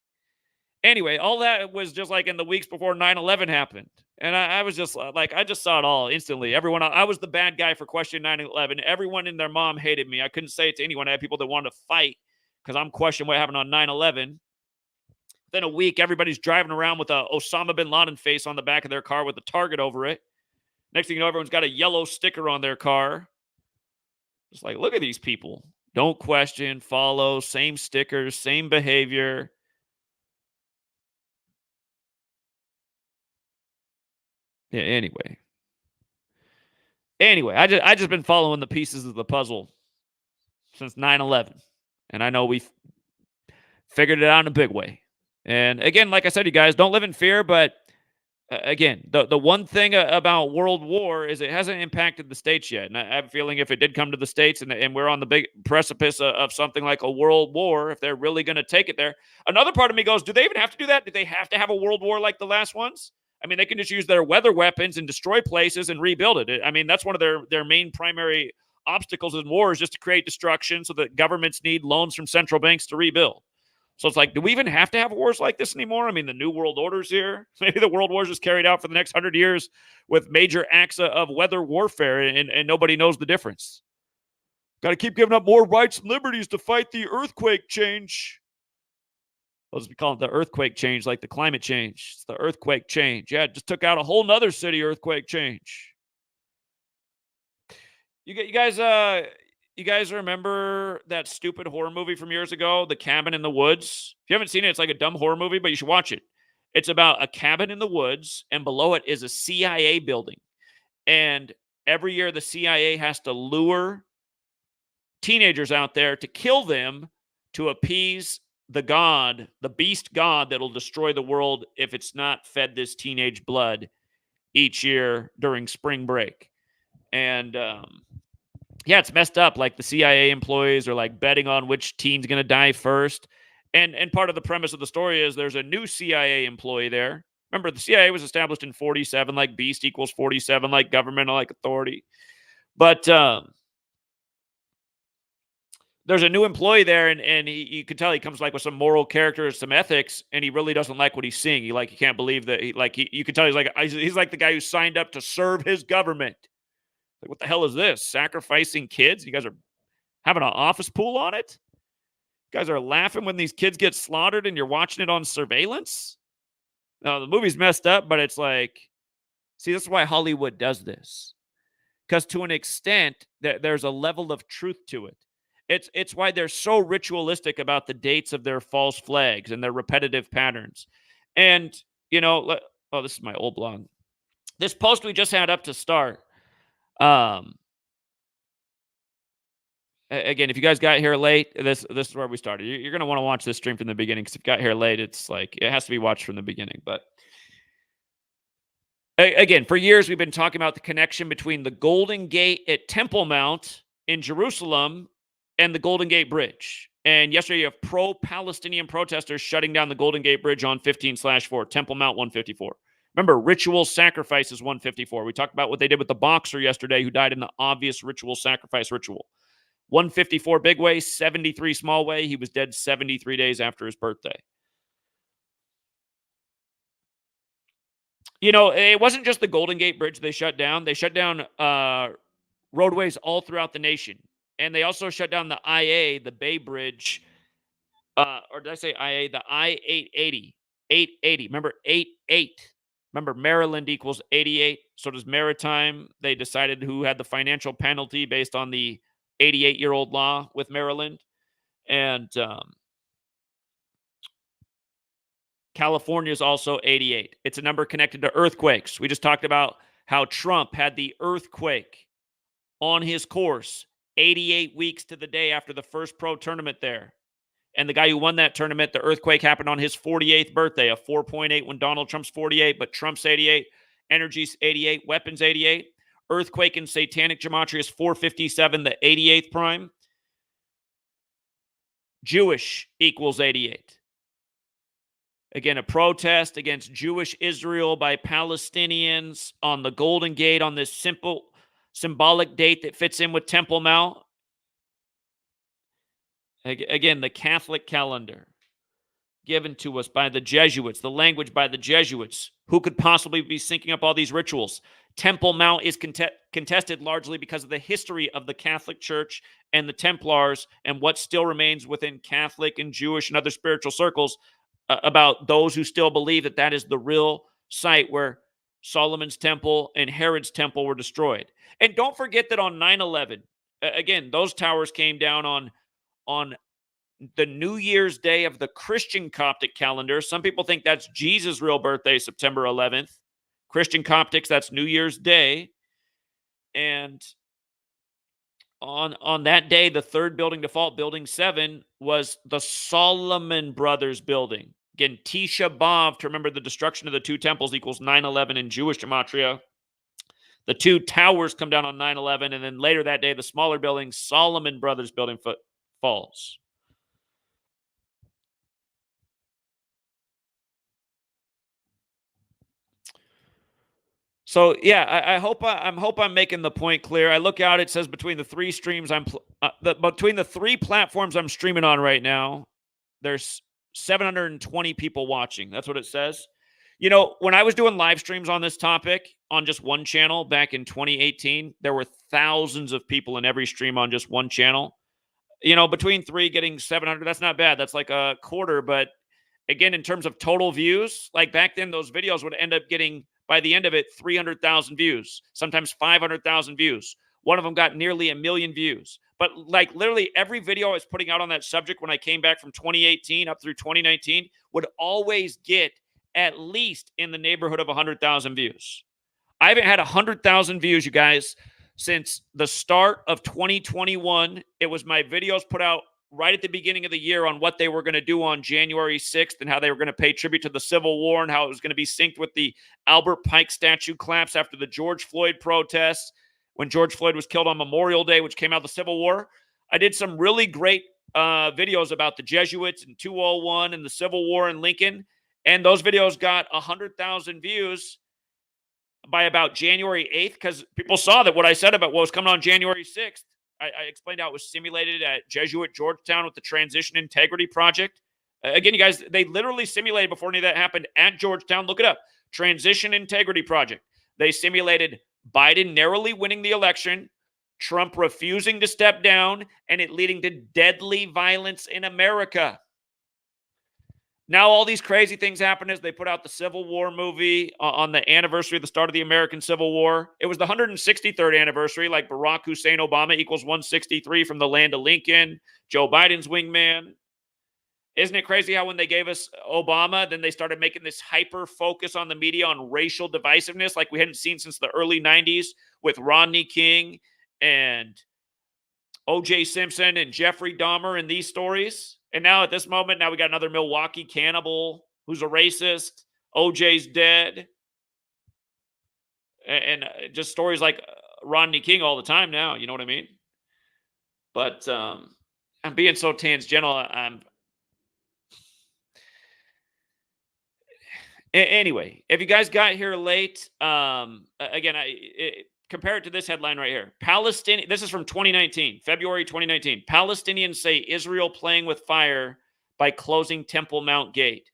all that was just like in the weeks before 9/11 happened. And I was just like, I just saw it all instantly. I was the bad guy for questioning 9/11. Everyone and their mom hated me. I couldn't say it to anyone. I had people that wanted to fight because I'm questioning what happened on 9/11. Then a week, everybody's driving around with a Osama bin Laden face on the back of their car with a target over it. Next thing you know, everyone's got a yellow sticker on their car. Just like, look at these people. Don't question, follow, same stickers, same behavior. Yeah, anyway, I just been following the pieces of the puzzle since 9/11, and I know we figured it out in a big way. And again, like I said, you guys don't live in fear, but again, the one thing about World War is it hasn't impacted the states yet. And I have a feeling if it did come to the states and we're on the big precipice of something like a world war, if they're really going to take it there, another part of me goes, do they even have to do that? Do they have to have a world war like the last ones? I mean, they can just use their weather weapons and destroy places and rebuild it. I mean, that's one of their main primary obstacles in war is just to create destruction so that governments need loans from central banks to rebuild. So it's like, do we even have to have wars like this anymore? I mean, the New World Order's here. Maybe the World War's just carried out for the next 100 years with major acts of weather warfare, and nobody knows the difference. Got to keep giving up more rights and liberties to fight the earthquake change. I'll just be calling it the earthquake change, like the climate change. It's the earthquake change. Yeah, it just took out a whole nother city earthquake change. You guys remember that stupid horror movie from years ago, The Cabin in the Woods? If you haven't seen it, it's like a dumb horror movie, but you should watch it. It's about a cabin in the woods, and below it is a CIA building. And every year the CIA has to lure teenagers out there to kill them to appease the beast god that'll destroy the world if it's not fed this teenage blood each year during spring break. And yeah, it's messed up. Like the CIA employees are like betting on which teen's going to die first. And part of the premise of the story is there's a new CIA employee there. Remember, the CIA was established in 47, like beast equals 47, like government, like authority. But there's a new employee there, and you can tell he comes like with some moral character, some ethics, and he really doesn't like what he's seeing. He can't believe that you can tell he's like the guy who signed up to serve his government. Like, what the hell is this? Sacrificing kids? You guys are having an office pool on it? guys are laughing when these kids get slaughtered and you're watching it on surveillance? No, the movie's messed up, but it's like, see, this is why Hollywood does this. Because to an extent, there's a level of truth to it. It's why they're so ritualistic about the dates of their false flags and their repetitive patterns. And, oh, this is my old blog. This post we just had up to start. Again, if you guys got here late, this is where we started. You're going to want to watch this stream from the beginning, because if you got here late, it's like, it has to be watched from the beginning. But again, for years, we've been talking about the connection between the Golden Gate at Temple Mount in Jerusalem and the Golden Gate Bridge. And yesterday, you have pro-Palestinian protesters shutting down the Golden Gate Bridge on 15/4, Temple Mount 154. Remember, ritual sacrifice is 154. We talked about what they did with the boxer yesterday who died in the obvious ritual sacrifice ritual. 154 big way, 73 small way. He was dead 73 days after his birthday. It wasn't just the Golden Gate Bridge they shut down. They shut down roadways all throughout the nation. And they also shut down the IA, the Bay Bridge, or did I say IA? The I-880. 880. Remember, 88. Remember, Maryland equals 88. So does Maritime. They decided who had the financial penalty based on the 88-year-old law with Maryland. And California is also 88. It's a number connected to earthquakes. We just talked about how Trump had the earthquake on his course 88 weeks to the day after the first pro tournament there. And the guy who won that tournament, the earthquake happened on his 48th birthday, a 4.8 when Donald Trump's 48, but Trump's 88, Energy's 88, Weapons 88. Earthquake in Satanic Gematria is 457, the 88th prime. Jewish equals 88. Again, a protest against Jewish Israel by Palestinians on the Golden Gate on this simple symbolic date that fits in with Temple Mount. Again, the Catholic calendar given to us by the Jesuits, the language by the Jesuits. Who could possibly be syncing up all these rituals? Temple Mount is contested largely because of the history of the Catholic Church and the Templars and what still remains within Catholic and Jewish and other spiritual circles about those who still believe that that is the real site where Solomon's temple and Herod's temple were destroyed. And don't forget that on 9/11, again, those towers came down on the New Year's Day of the Christian Coptic calendar. Some people think that's Jesus' real birthday, September 11th. Christian Coptics, that's New Year's Day. And on that day, the third building to fall, Building 7, was the Solomon Brothers building. Again, Tisha B'Av, to remember the destruction of the two temples, equals 9/11 in Jewish gematria. The two towers come down on 9/11, and then later that day, the smaller building, Solomon Brothers building, falls. So yeah, I hope I'm making the point clear. I look out; it says between the three streams between the three platforms I'm streaming on right now, there's 720 people watching. That's what it says. When I was doing live streams on this topic on just one channel back in 2018, there were thousands of people in every stream on just one channel. Between three getting 700, that's not bad. That's like a quarter. But again, in terms of total views, like back then, those videos would end up getting, by the end of it, 300,000 views, sometimes 500,000 views. One of them got nearly 1 million views. But like literally every video I was putting out on that subject when I came back from 2018 up through 2019 would always get at least in the neighborhood of 100,000 views. I haven't had 100,000 views, you guys, since the start of 2021. It was my videos put out right at the beginning of the year on what they were going to do on January 6th and how they were going to pay tribute to the Civil War and how it was going to be synced with the Albert Pike statue collapse after the George Floyd protests when George Floyd was killed on Memorial Day, which came out of the Civil War. I did some really great videos about the Jesuits and 201 and the Civil War in Lincoln. And those videos got 100,000 views by about January 8th because people saw that what I said about what was coming on January 6th. I explained how it was simulated at Jesuit Georgetown with the Transition Integrity Project. Again, you guys, they literally simulated before any of that happened at Georgetown. Look it up. Transition Integrity Project. They simulated Biden narrowly winning the election, Trump refusing to step down, and it leading to deadly violence in America. Now all these crazy things happen as they put out the Civil War movie on the anniversary of the start of the American Civil War. It was the 163rd anniversary, like Barack Hussein Obama equals 163 from the land of Lincoln, Joe Biden's wingman. Isn't it crazy how when they gave us Obama, then they started making this hyper focus on the media on racial divisiveness like we hadn't seen since the early 90s with Rodney King and O.J. Simpson and Jeffrey Dahmer and these stories. And now at this moment, now we got another Milwaukee cannibal who's a racist. O.J.'s dead. And just stories like Rodney King all the time now. You know what I mean? But I'm being so tangential. Anyway, if you guys got here late, again, compare it to this headline right here. Palestinian. This is from 2019, February 2019. Palestinians say Israel playing with fire by closing Temple Mount gate.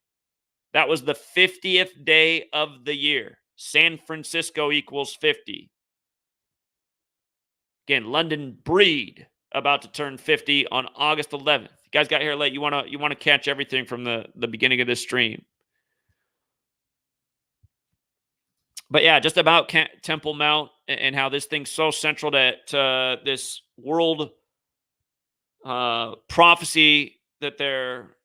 That was the 50th day of the year. San Francisco equals 50. Again, London Breed about to turn 50 on August 11th. You guys got here late. You want to catch everything from the beginning of this stream. But yeah, just about Temple Mount and how this thing's so central to this world prophecy that they're,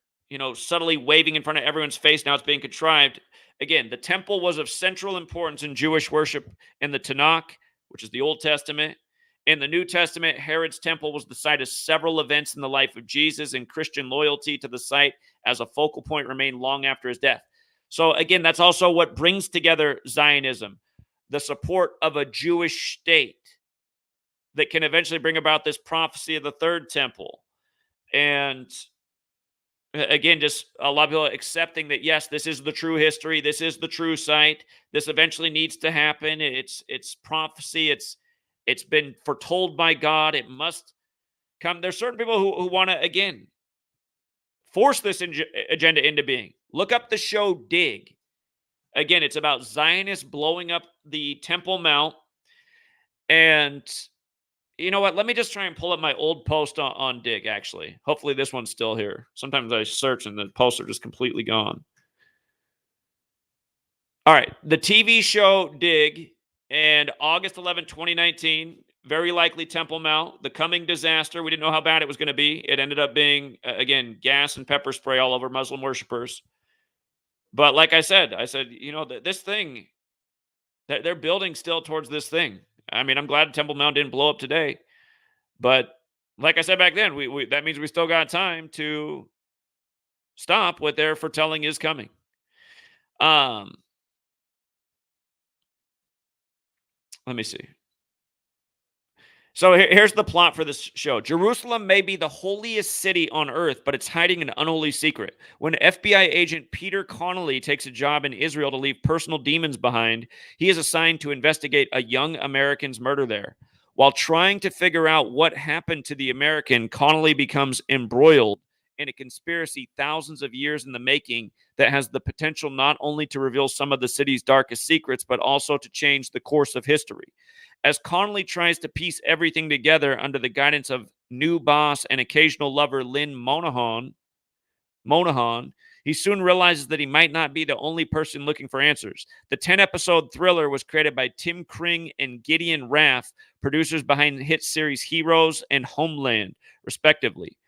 subtly waving in front of everyone's face. Now it's being contrived. Again, the temple was of central importance in Jewish worship in the Tanakh, which is the Old Testament. In the New Testament, Herod's temple was the site of several events in the life of Jesus, and Christian loyalty to the site as a focal point remained long after his death. So again, that's also what brings together Zionism, the support of a Jewish state that can eventually bring about this prophecy of the third temple. And again, just a lot of people accepting that, yes, this is the true history. This is the true site. This eventually needs to happen. It's prophecy. It's been foretold by God. It must come. There's certain people who want to, again, force this agenda into being. Look up the show Dig. Again, it's about Zionists blowing up the Temple Mount. And you know what? Let me just try and pull up my old post on Dig, actually. Hopefully this one's still here. Sometimes I search and the posts are just completely gone. All right. The TV show Dig and August 11, 2019, very likely Temple Mount, the coming disaster. We didn't know how bad it was going to be. It ended up being, again, gas and pepper spray all over Muslim worshipers. But like I said, this thing, they're building still towards this thing. I mean, I'm glad Temple Mount didn't blow up today. But like I said back then, we that means we still got time to stop what they're foretelling is coming. Let me see. So here's the plot for this show. Jerusalem may be the holiest city on earth, but it's hiding an unholy secret. When FBI agent Peter Connolly takes a job in Israel to leave personal demons behind, he is assigned to investigate a young American's murder there. While trying to figure out what happened to the American, Connolly becomes embroiled in a conspiracy thousands of years in the making that has the potential not only to reveal some of the city's darkest secrets, but also to change the course of history. As Connolly tries to piece everything together under the guidance of new boss and occasional lover Lynn Monahan, he soon realizes that he might not be the only person looking for answers. The 10-episode thriller was created by Tim Kring and Gideon Raff, producers behind the hit series Heroes and Homeland, respectively.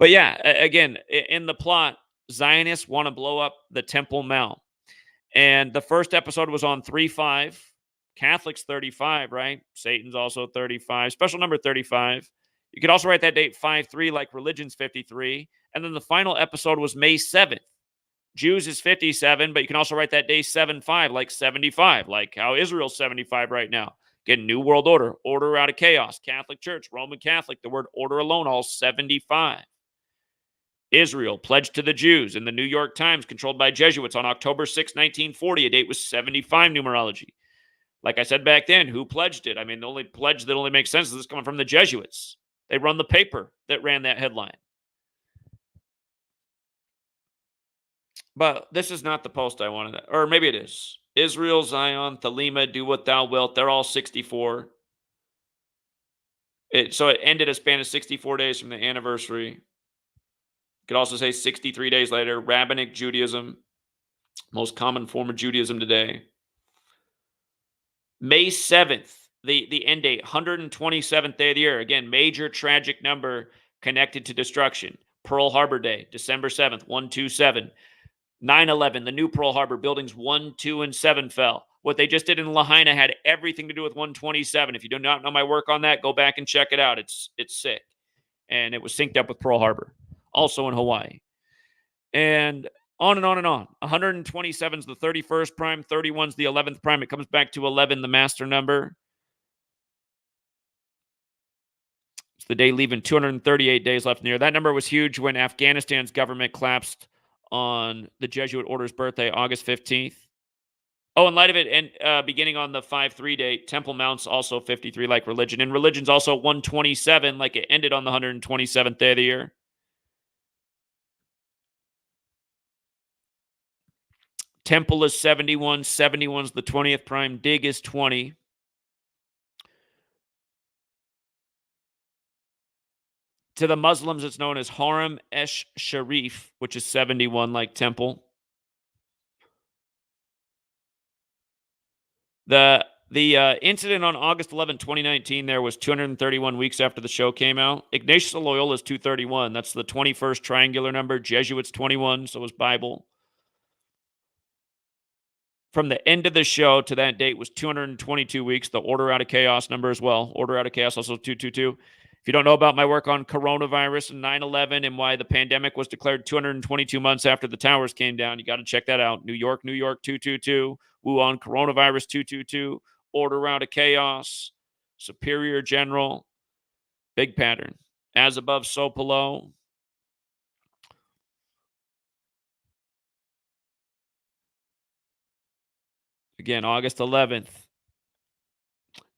But yeah, again, in the plot, Zionists want to blow up the Temple Mount. And the first episode was on 3/5. Catholics 35, right? Satan's also 35. Special number 35. You could also write that date 5/3 like religion's 53. And then the final episode was May 7th. Jews is 57, but you can also write that day 7/5 like 75, like how Israel's 75 right now. Again, New World Order, order out of chaos. Catholic Church, Roman Catholic, the word order alone, all 75. Israel pledged to the Jews in the New York Times, controlled by Jesuits on October 6, 1940. A date was 75 numerology. Like I said back then, who pledged it? I mean, the only pledge that only makes sense is this coming from the Jesuits. They run the paper that ran that headline. But this is not the post I wanted. Or maybe it is. Israel, Zion, Thelema, do what thou wilt. They're all 64. So it ended a span of 64 days from the anniversary. You could also say 63 days later. Rabbinic Judaism, most common form of Judaism today. May 7th, the end date, 127th day of the year. Again, major tragic number connected to destruction. Pearl Harbor Day, December 7th, 127. 9/11, the new Pearl Harbor, buildings 1, 2, and 7 fell. What they just did in Lahaina had everything to do with 127. If you do not know my work on that, go back and check it out. It's sick. And it was synced up with Pearl Harbor, also in Hawaii. And on and on and on. 127 is the 31st prime, 31 is the 11th prime. It comes back to 11, the master number. It's the day leaving 238 days left in the year. That number was huge when Afghanistan's government collapsed on the Jesuit order's birthday, August 15th. Oh, in light of it, and beginning on the 5/3 date, Temple Mount's also 53, like religion. And religion's also 127, like it ended on the 127th day of the year. Temple is 71. 71's the 20th prime. Dig is 20. To the Muslims, it's known as Haram Esh Sharif, which is 71, like Temple. The incident on August 11, 2019, there was 231 weeks after the show came out. Ignatius of Loyola is 231. That's the 21st triangular number. Jesuits 21, so was Bible. From the end of the show to that date was 222 weeks. The Order Out of Chaos number as well. Order Out of Chaos, also 222. If you don't know about my work on coronavirus and 9/11 and why the pandemic was declared 222 months after the towers came down, you got to check that out. New York, 222. Wuhan, coronavirus, 222. Order Out of Chaos. Superior General. Big pattern. As above, so below. Again, August 11th.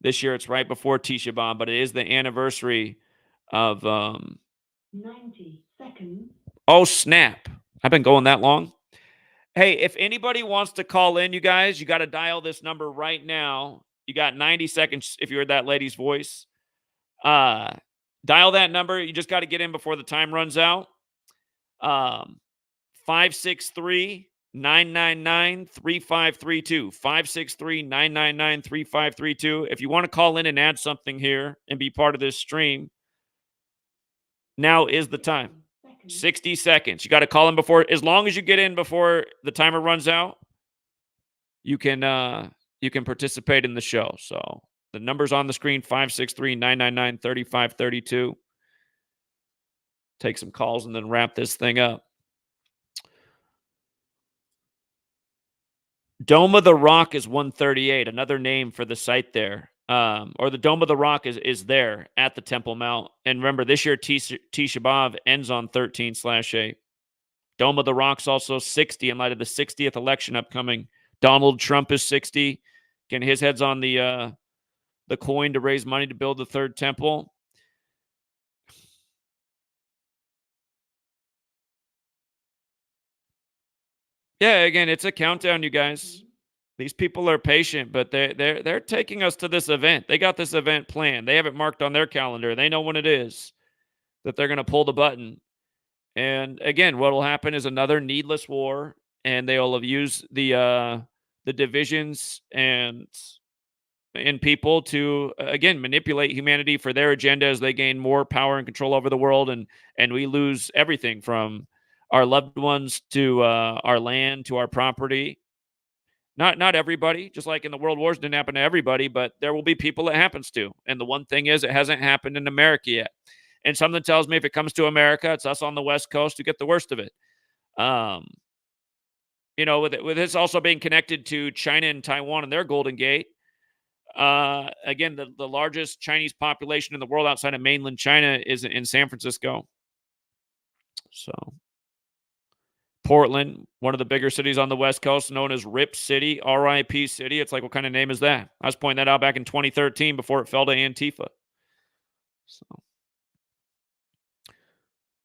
This year, it's right before Tisha B'Av, but it is the anniversary of 90 seconds. Oh, snap. I've been going that long. Hey, if anybody wants to call in, you guys, you got to dial this number right now. You got 90 seconds if you heard that lady's voice. Dial that number. You just got to get in before the time runs out. 563 999 3532. 563 999 3532. If you want to call in and add something here and be part of this stream, now is the time. 60 seconds. You got to call in before, as long as you get in before the timer runs out, you can participate in the show. So the number's on the screen, 563 999 3532. Take some calls and then wrap this thing up. Dome of the Rock is 138, another name for the site there. Or the Dome of the Rock is there at the Temple Mount. And remember, this year Tisha B'Av ends on 13/8. Dome of the Rock's also 60 in light of the 60th election upcoming. Donald Trump is 60. Again, his head's on the coin to raise money to build the third temple. Yeah, again, it's a countdown, you guys. These people are patient, but they're taking us to this event. They got this event planned. They have it marked on their calendar. They know when it is that they're going to pull the button. And again, what will happen is another needless war, and they'll have used the divisions and in people to again manipulate humanity for their agenda as they gain more power and control over the world, and we lose everything from our loved ones to our land to our property. Not everybody, just like in the world wars, didn't happen to everybody, but there will be people it happens to. And the one thing is, it hasn't happened in America yet. And something tells me if it comes to America, it's us on the West Coast who get the worst of it. With this also being connected to China and Taiwan and their Golden Gate. Again, the largest Chinese population in the world outside of mainland China is in San Francisco. So Portland, one of the bigger cities on the West Coast, known as RIP City, RIP City. It's like, what kind of name is that? I was pointing that out back in 2013 before it fell to Antifa. So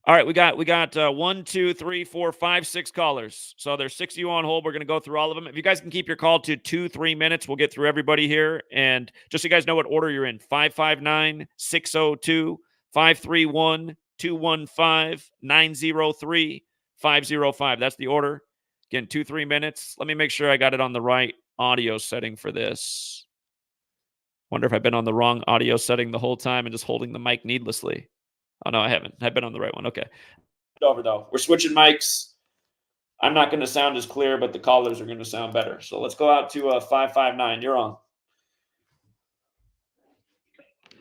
All right, we got 1, 2, 3, 4, 5, 6 callers. So there's 6 of you on hold. We're going to go through all of them. If you guys can keep your call to 2-3 minutes, we'll get through everybody here. And just so you guys know what order you're in: 559, 602, 531, 215, 903, 505. That's the order. Again, 2-3 minutes. Let me make sure I got it on the right audio setting for this. Wonder if I've been on the wrong audio setting the whole time and just holding the mic needlessly. Oh, no, I haven't. I've been on the right one. Okay. Over, though. We're switching mics. I'm not going to sound as clear, but the callers are going to sound better. So let's go out to 559. You're on.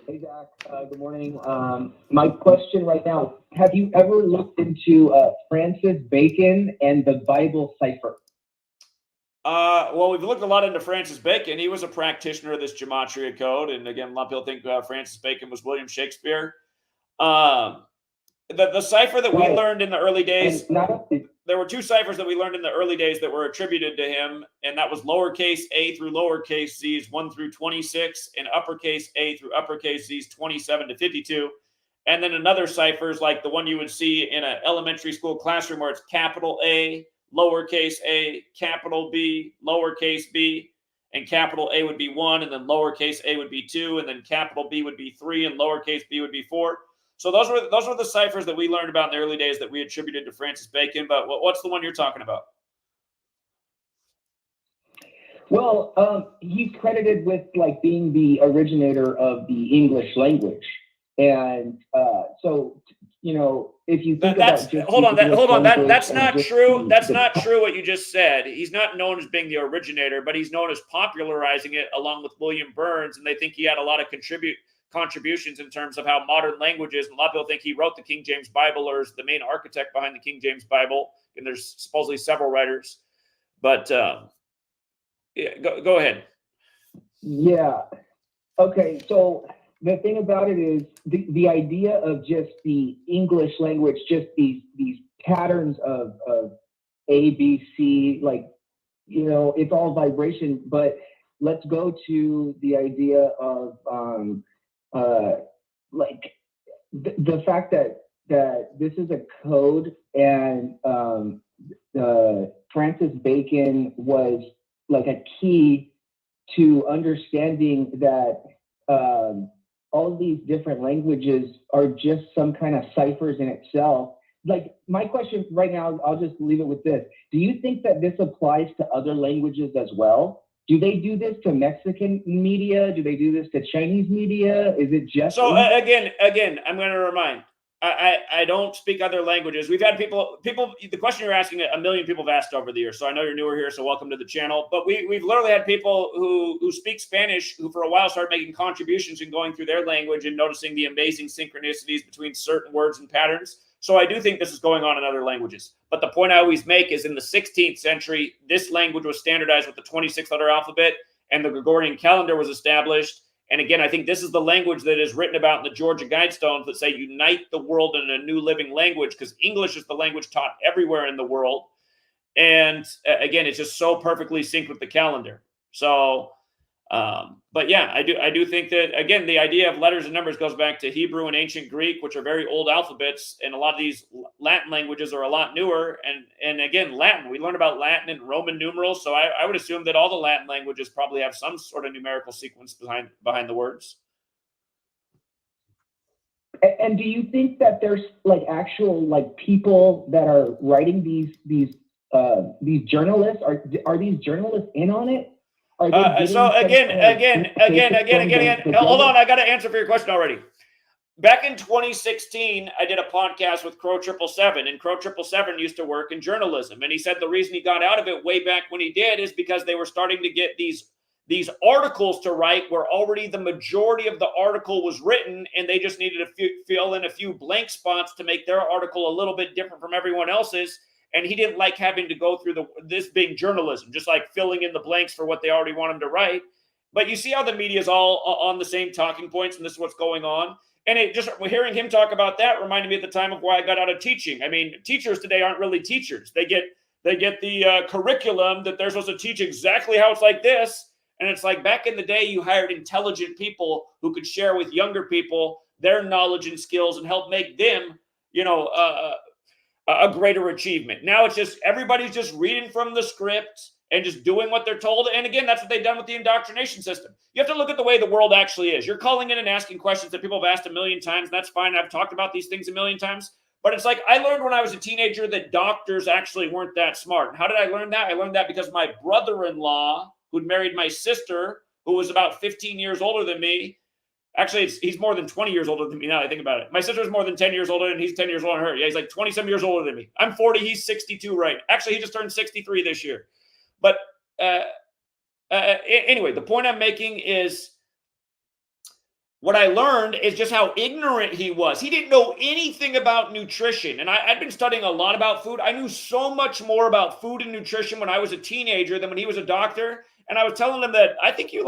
Hey, Zach. Good morning. My question right now, have you ever looked into Francis Bacon and the Bible cipher? Well, we've looked a lot into Francis Bacon. He was a practitioner of this Gematria code. And again, a lot of people think Francis Bacon was William Shakespeare. The cipher that we learned in the early days, there were 2 ciphers that we learned in the early days that were attributed to him, and that was lowercase a through lowercase z's 1 through 26, and uppercase a through uppercase z's 27 to 52. And then another ciphers like the one you would see in an elementary school classroom where it's capital A, lowercase a, capital B, lowercase b, and capital A would be 1, and then lowercase a would be 2, and then capital B would be 3, and lowercase b would be 4. So those were the ciphers that we learned about in the early days that we attributed to Francis Bacon. But what's the one you're talking about? Well, he's credited with like being the originator of the English language, and so you know if you think that's about hold on, that's not true. That's not true what you just said. He's not known as being the originator, but he's known as popularizing it along with William Burns, and they think he had a lot of contributions in terms of how modern languages, and a lot of people think he wrote the King James Bible or is the main architect behind the King James Bible, and there's supposedly several writers, but yeah, go ahead. Yeah. Okay, so the thing about it is the idea of just the English language, just these patterns of A, B, C, like, you know, it's all vibration, but let's go to the idea of like the fact that this is a code, and Francis Bacon was like a key to understanding that all of these different languages are just some kind of ciphers in itself. Like my question right now, I'll just leave it with this. Do you think that this applies to other languages as well? Do they do this to Mexican media? Do they do this to Chinese media? Is it just so? Again, I'm going to remind. I don't speak other languages. We've had people. The question you're asking, 1 million people have asked over the years. So I know you're newer here, so welcome to the channel. But we've literally had people who speak Spanish who for a while started making contributions and going through their language and noticing the amazing synchronicities between certain words and patterns. So I do think this is going on in other languages. But the point I always make is in the 16th century, this language was standardized with the 26-letter alphabet, and the Gregorian calendar was established. And again, I think this is the language that is written about in the Georgia Guidestones that say unite the world in a new living language, because English is the language taught everywhere in the world. And again, it's just so perfectly synced with the calendar. So, but yeah, I do think that, again, the idea of letters and numbers goes back to Hebrew and ancient Greek, which are very old alphabets. And a lot of these Latin languages are a lot newer. And again, Latin, we learn about Latin and Roman numerals. So I would assume that all the Latin languages probably have some sort of numerical sequence behind the words. And do you think that there's like actual like people that are writing these journalists? Are these journalists in on it? So again, hold on. I got to answer for your question already. Back in 2016, I did a podcast with Crow 777, and Crow 777 used to work in journalism. And he said the reason he got out of it way back when he did is because they were starting to get these articles to write where already the majority of the article was written, and they just needed to fill in a few blank spots to make their article a little bit different from everyone else's. And he didn't like having to go through this being journalism, just like filling in the blanks for what they already want him to write. But you see how the media is all on the same talking points, and this is what's going on. And it just hearing him talk about that reminded me at the time of why I got out of teaching. I mean, teachers today aren't really teachers. They get the curriculum that they're supposed to teach exactly how it's like this. And it's like back in the day, you hired intelligent people who could share with younger people their knowledge and skills and help make them you know, a greater achievement. Now it's just everybody's just reading from the script and just doing what they're told. And again, that's what they've done with the indoctrination system. You have to look at the way the world actually is. You're calling in and asking questions that people have asked a million times. And that's fine. I've talked about these things a million times. But it's like I learned when I was a teenager that doctors actually weren't that smart. And how did I learn that? I learned that because my brother-in-law, who'd married my sister, who was about 15 years older than me. Actually, he's more than 20 years older than me now that I think about it. My sister's more than 10 years older, and he's 10 years older than her. Yeah, he's like 27 years older than me. I'm 40. He's 62, right? Actually, he just turned 63 this year. But anyway, the point I'm making is what I learned is just how ignorant he was. He didn't know anything about nutrition. And I'd been studying a lot about food. I knew so much more about food and nutrition when I was a teenager than when he was a doctor. And I was telling him that I think he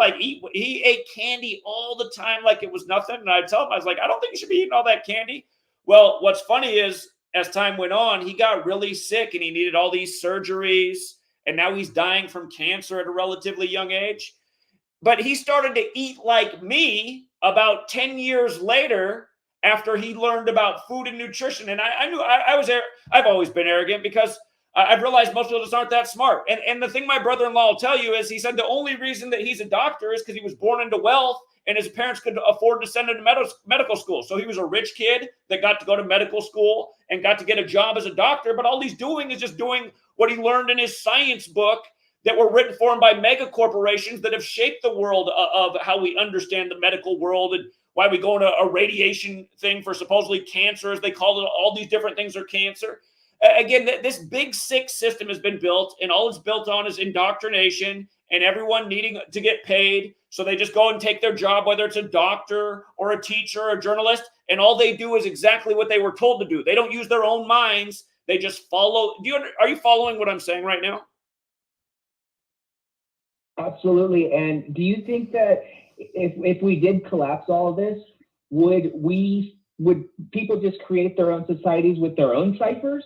ate candy all the time like it was nothing. And I'd tell him, I was like, I don't think you should be eating all that candy. Well, what's funny is as time went on, he got really sick and he needed all these surgeries. And now he's dying from cancer at a relatively young age. But he started to eat like me about 10 years later after he learned about food and nutrition. And I knew I've always been arrogant because I've realized most people just aren't that smart. And the thing my brother-in-law will tell you is he said the only reason that he's a doctor is because he was born into wealth and his parents could afford to send him to medical school. So he was a rich kid that got to go to medical school and got to get a job as a doctor. But all he's doing is just doing what he learned in his science book that were written for him by mega corporations that have shaped the world of how we understand the medical world and why we go into a radiation thing for supposedly cancer, as they call it. All these different things are cancer. Again, this big sick system has been built, and all it's built on is indoctrination and everyone needing to get paid. So they just go and take their job, whether it's a doctor or a teacher or a journalist, and all they do is exactly what they were told to do. They don't use their own minds. They just follow. Are you following what I'm saying right now? Absolutely. And do you think that if we did collapse all of this, would people just create their own societies with their own ciphers?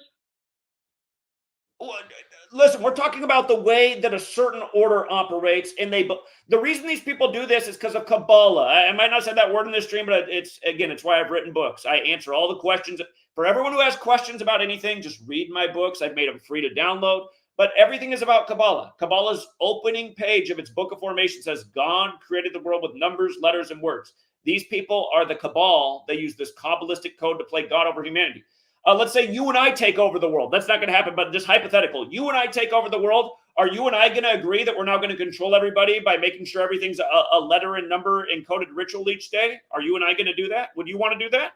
Listen, we're talking about the way that a certain order operates, and the reason these people do this is because of Kabbalah. I might not have said that word in this stream, but it's why I've written books. I answer all the questions. For everyone who has questions about anything, just read my books. I've made them free to download. But everything is about Kabbalah. Kabbalah's opening page of its Book of Formation says, God created the world with numbers, letters, and words. These people are the Cabal. They use this Kabbalistic code to play God over humanity. Let's say you and I take over the world. That's not going to happen, but just hypothetical. You and I take over the world. Are you and I going to agree that we're now going to control everybody by making sure everything's a letter and number encoded ritual each day? Are you and I going to do that? Would you want to do that?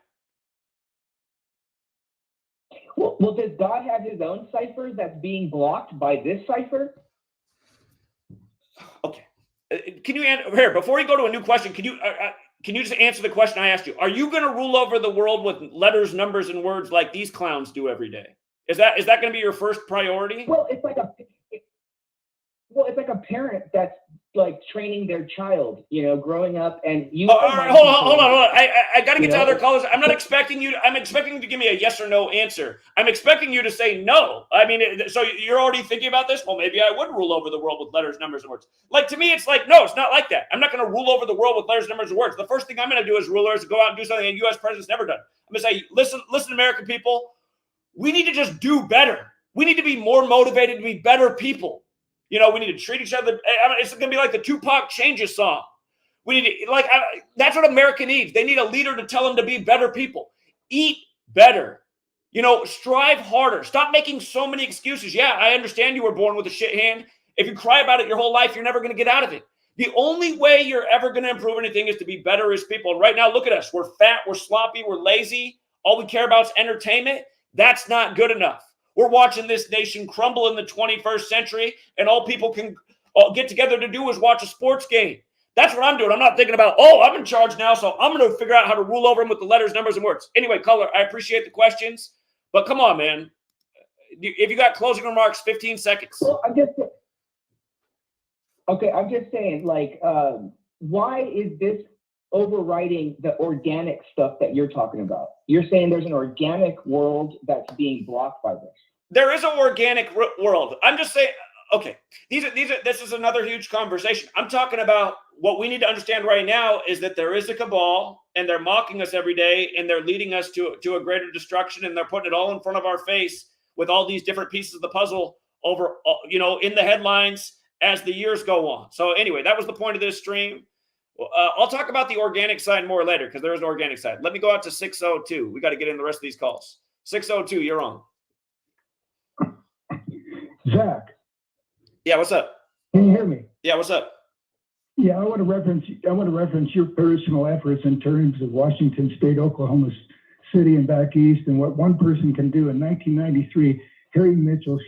Well, does God have his own cipher that's being blocked by this cipher? Okay. Can you answer here before you go to a new question? Can you just answer the question I asked you? Are you going to rule over the world with letters, numbers, and words like these clowns do every day? Is that going to be your first priority? Well, it's like a parent that's like training their child, growing up, and you. All right, hold on. I got to get to other callers. I'm expecting you to give me a yes or no answer. I'm expecting you to say no. I mean, so you're already thinking about this? Well, maybe I would rule over the world with letters, numbers, and words. Like, to me, it's like, no, it's not like that. I'm not going to rule over the world with letters, numbers, and words. The first thing I'm going to do as ruler is go out and do something the U.S. president's never done. I'm going to say, listen, American people, we need to just do better. We need to be more motivated to be better people. We need to treat each other. It's going to be like the Tupac Changes song. We need to, that's what America needs. They need a leader to tell them to be better people. Eat better. Strive harder. Stop making so many excuses. Yeah, I understand you were born with a shit hand. If you cry about it your whole life, you're never going to get out of it. The only way you're ever going to improve anything is to be better as people. And right now, look at us. We're fat. We're sloppy. We're lazy. All we care about is entertainment. That's not good enough. We're watching this nation crumble in the 21st century, and all people can get together to do is watch a sports game. That's what I'm doing. I'm not thinking about, I'm in charge now, so I'm going to figure out how to rule over them with the letters, numbers, and words. Anyway, caller, I appreciate the questions, but come on, man. If you got closing remarks, 15 seconds. Well, I'm just saying, why is this overriding the organic stuff that you're talking about? You're saying there's an organic world that's being blocked by this. There is an organic world. I'm just saying, okay, this is another huge conversation. I'm talking about what we need to understand right now is that there is a cabal, and they're mocking us every day, and they're leading us to a greater destruction, and they're putting it all in front of our face with all these different pieces of the puzzle over, in the headlines as the years go on. So anyway, that was the point of this stream. I'll talk about the organic side more later, because there is an organic side. Let me go out to 602. We got to get in the rest of these calls. 602, you're on. Zach. Yeah, what's up? Can you hear me? Yeah, what's up? Yeah, I want to reference your personal efforts in terms of Washington State, Oklahoma City, and back east, and what one person can do. In 1993, Harry Mitchell,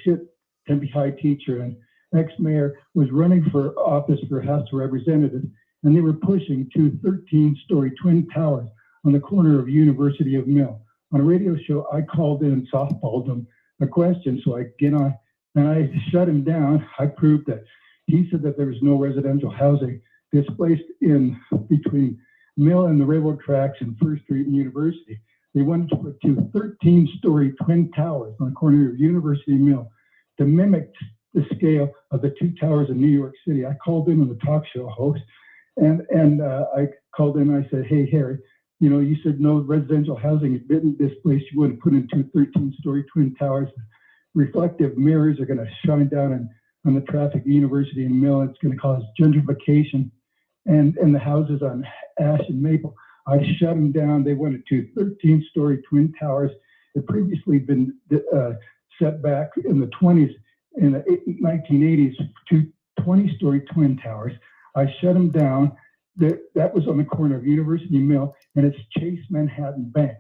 Tempe High teacher and ex-mayor, was running for office for House of Representatives, and they were pushing two 13-story twin towers on the corner of University of Mill. On a radio show, I called in and softballed him a question, so I get on, and I shut him down. I proved that he said that there was no residential housing displaced in between Mill and the railroad tracks and First Street and University. They wanted to put two 13-story twin towers on the corner of University and Mill to mimic the scale of the two towers in New York City. I called in on the talk show host, and I called in and I said, hey, Harry, you said no residential housing has been displaced. You wouldn't put in two 13-story twin towers. Reflective mirrors are going to shine down on the traffic at University and Mill. It's going to cause gentrification and the houses on Ash and Maple. I shut them down. They wanted two 13-story twin towers. Had previously been set back in the 20s, in the 1980s, two 20-story twin towers. I shut them down. That was on the corner of University and Mill, and it's Chase Manhattan Bank.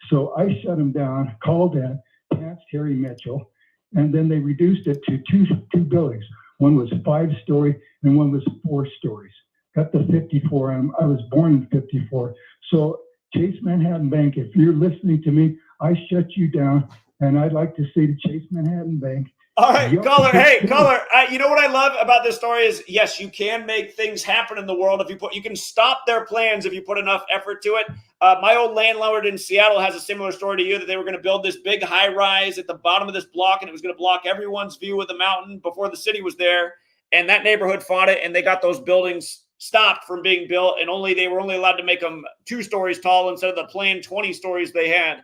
So I shut them down, called in, asked Harry Mitchell, and then they reduced it to two buildings. One was 5-story and one was 4 stories. Got the 54. I was born in 54. So Chase Manhattan Bank, if you're listening to me, I shut you down, and I'd like to say to Chase Manhattan Bank. All right, caller. Hey, caller. You know what I love about this story is, yes, you can make things happen in the world if you can stop their plans if you put enough effort to it. My old landlord in Seattle has a similar story to you, that they were going to build this big high rise at the bottom of this block, and it was going to block everyone's view of the mountain before the city was there. And that neighborhood fought it, and they got those buildings stopped from being built, and they were only allowed to make them 2 stories tall instead of the plain 20 stories they had.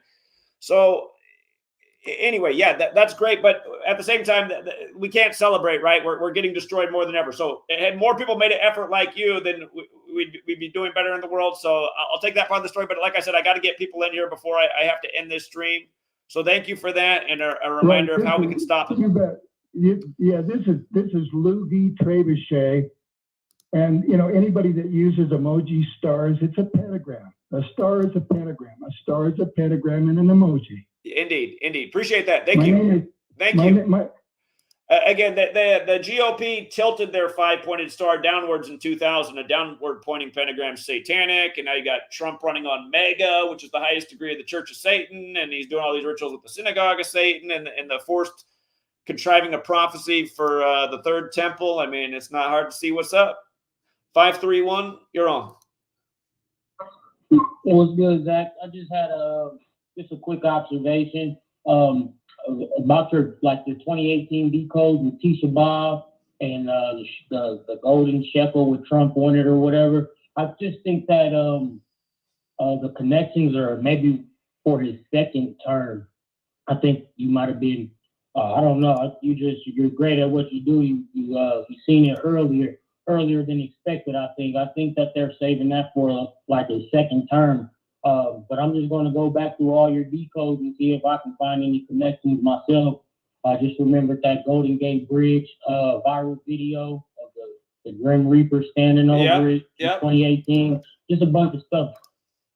So anyway, yeah, that's great. But at the same time, we can't celebrate, right? We're getting destroyed more than ever. So had more people made an effort like you, then we'd be doing better in the world. So I'll take that part of the story. But like I said, I got to get people in here before I have to end this stream. So thank you for that, and a reminder of how we can stop it. You bet. Yeah, this is Lou D. Trebuchet. And, anybody that uses emoji stars, it's a pentagram. A star is a pentagram. A star is a pentagram and an emoji. Indeed. Appreciate that. Thank you. Again, the GOP tilted their 5-pointed star downwards in 2000. A downward pointing pentagram, satanic. And now you got Trump running on MAGA, which is the highest degree of the Church of Satan. And he's doing all these rituals with the synagogue of Satan and the forced contriving a prophecy for the third temple. I mean, it's not hard to see what's up. 531, you're on. It was good, Zach. I just had just a quick observation about the 2018 decode with Tisha Bob and the golden shekel with Trump on it or whatever. I just think that the connections are maybe for his second term. I think you might have been, I don't know. You're great at what you do. You've seen it earlier than expected. I think that they're saving that for a second term. But I'm just going to go back through all your decodes and see if I can find any connections myself. I just remembered that Golden Gate Bridge viral video of the Grim Reaper standing over it in 2018. Just a bunch of stuff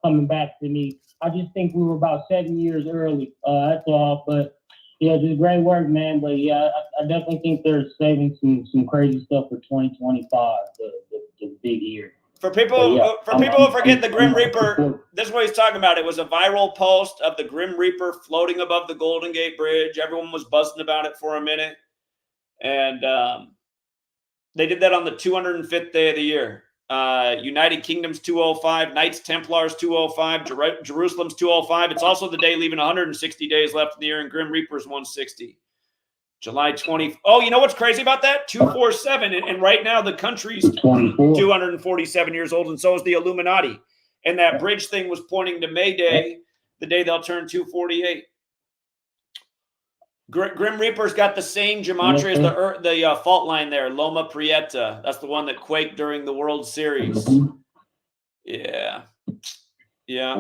coming back to me. I just think we were about 7 years early. That's all. But yeah, just great work, man. But yeah, I definitely think they're saving some crazy stuff for 2025, the big year. For people who forget the Grim Reaper, this is what he's talking about. It was a viral post of the Grim Reaper floating above the Golden Gate Bridge. Everyone was buzzing about it for a minute. And they did that on the 205th day of the year. United Kingdom's 205, Knights Templars 205, Jerusalem's 205. It's also the day leaving 160 days left in the year, and Grim Reaper's 160. July 20. Oh, you know what's crazy about that? 247. And right now the country's 24. 247 years old, and so is the Illuminati. And that bridge thing was pointing to May Day, the day they'll turn 248. Grim Reaper's got the same gematria as the fault line there, Loma Prieta. That's the one that quaked during the World Series. Yeah. Yeah.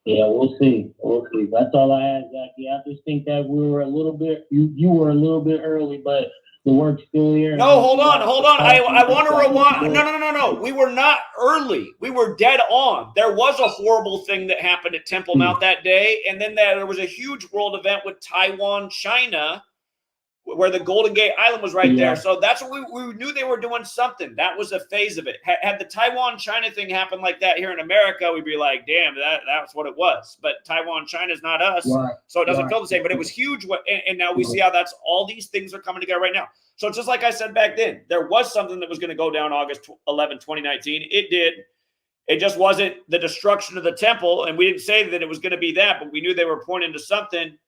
Yeah, we'll see. We'll see. That's all I had, Jackie. I just think that we were a little bit, you were a little bit early, but the work's still here. No, hold on. I want to rewind. No. We were not early. We were dead on. There was a horrible thing that happened at Temple Mount that day, and then there was a huge world event with Taiwan, China, where the Golden Gate Island was right there. So that's what we knew they were doing something. That was a phase of it. Had the Taiwan, China thing happen like that here in America, we'd be like, damn, that's what it was. But Taiwan, China's not us, so it doesn't feel the same. But it was huge. And now we see how that's all these things are coming together right now. So just like I said back then, there was something that was going to go down August 11, 2019. It did. It just wasn't the destruction of the temple. And we didn't say that it was going to be that, but we knew they were pointing to something.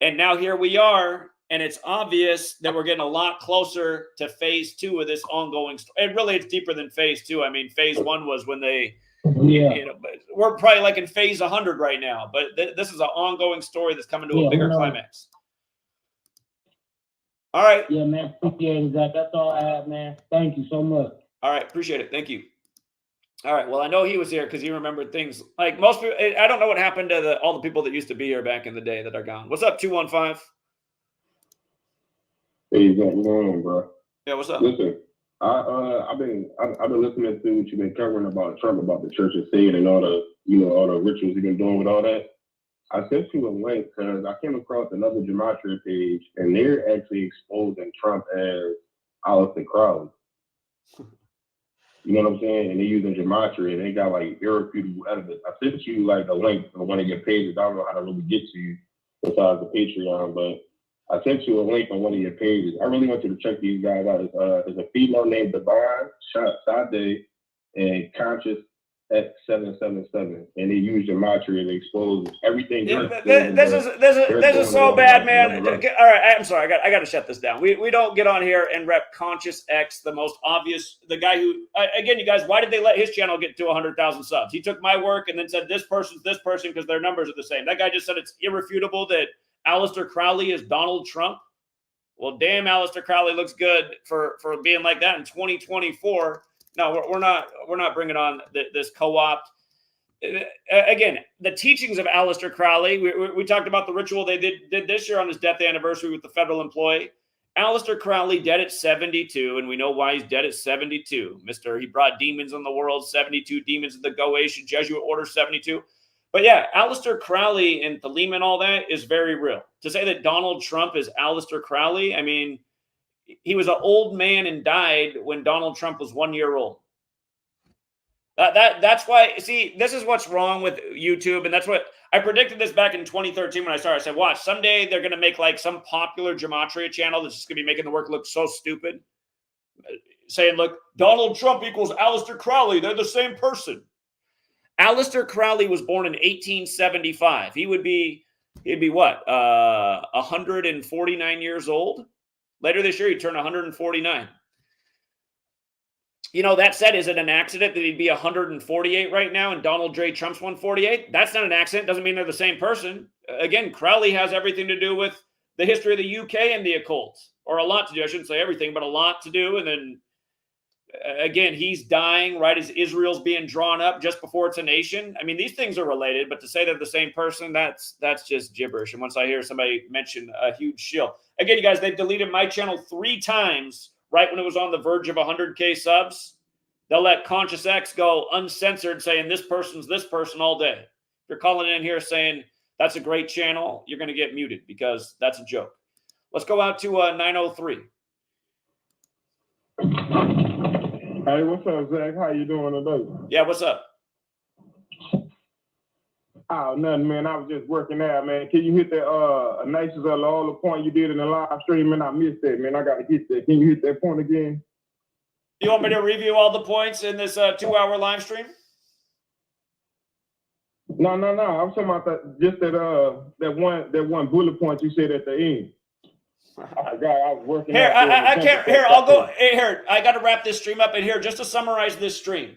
And now here we are. And it's obvious that we're getting a lot closer to phase 2 of this ongoing story. And really, it's deeper than phase 2. I mean, phase 1 was when they, we're probably like in phase 100 right now. But this is an ongoing story that's coming to a bigger climax. All right. Yeah, man. Appreciate it, Zach. That's all I have, man. Thank you so much. All right. Appreciate it. Thank you. All right. Well, I know he was here because he remembered things. Like most people, I don't know what happened to all the people that used to be here back in the day that are gone. What's up, 215? Hey, Zach, what's going on, bro? Yeah, what's up? Listen, I've been listening to what you've been covering about Trump, about the Church of Satan and all the rituals he's been doing with all that. I sent you a link because I came across another Gematria page, and they're actually exposing Trump as Aleister Crowley. You know what I'm saying? And they're using Gematria, and they got like irrefutable evidence. I sent you like a link to one of your pages. I don't know how to really get to you besides the Patreon, but I sent you a link on one of your pages. I really want you to check these guys out. There's a female named Divine Sade and Conscious X777, and they use Gematria to expose everything. This is so bad, man. All right, I'm sorry. I got to shut this down. We don't get on here and rep Conscious X, the most obvious, the guy who, again, you guys, why did they let his channel get to 100,000 subs? He took my work and then said this person's this person because their numbers are the same. That guy just said it's irrefutable that Aleister Crowley is Donald Trump. Well, damn, Aleister Crowley looks good for being like that in 2024. No, we're not bringing on this co-opt. Again, the teachings of Aleister Crowley. We talked about the ritual they did this year on his death anniversary with the federal employee. Aleister Crowley dead at 72, and we know why he's dead at 72. He brought demons in the world, 72 demons in the Goetian Jesuit order, 72. But yeah, Aleister Crowley and Thelema and all that is very real. To say that Donald Trump is Aleister Crowley, I mean, he was an old man and died when Donald Trump was 1 year old. That's why, see, this is what's wrong with YouTube. And that's what I predicted this back in 2013 when I started. I said, watch, someday they're going to make like some popular Gematria channel that's just going to be making the work look so stupid. Saying, look, Donald Trump equals Aleister Crowley. They're the same person. Aleister Crowley was born in 1875. He'd be what? 149 years old. Later this year, he'd turn 149. You know, that said, is it an accident that he'd be 148 right now and Donald J. Trump's 148? That's not an accident. Doesn't mean they're the same person. Again, Crowley has everything to do with the history of the UK and the occult, or a lot to do. I shouldn't say everything, but a lot to do. And then again, he's dying right as Israel's being drawn up just before it's a nation. I mean, these things are related, but to say they're the same person, that's just gibberish. And once I hear somebody mention a huge shill, again, you guys, they've deleted my channel 3 times right when it was on the verge of 100K subs. They'll let Conscious X go uncensored, saying this person's this person all day. If you're calling in here saying that's a great channel, you're going to get muted because that's a joke. Let's go out to 903. Hey, what's up, Zach? How you doing today? Yeah, what's up? Oh, nothing, man. I was just working out, man. Can you hit that analysis of all the point you did in the live stream? Man, I missed that, man. I got to hit that. Can you hit that point again? You want me to review all the points in this 2-hour live stream? No. I was talking about that one bullet point you said at the end. I was working Here, out there in the I can't. temple. Here, I'll go. Here, I got to wrap this stream up. And here, just to summarize this stream,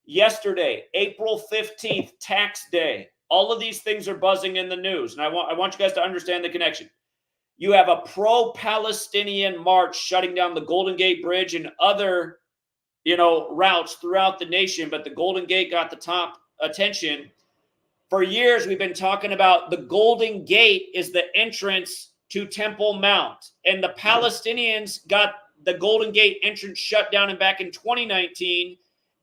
yesterday, April 15th, tax day. All of these things are buzzing in the news, and I want you guys to understand the connection. You have a pro-Palestinian march shutting down the Golden Gate Bridge and other, routes throughout the nation, but the Golden Gate got the top attention. For years, we've been talking about the Golden Gate is the entrance to Temple Mount, and the Palestinians got the Golden Gate entrance shut down back in 2019,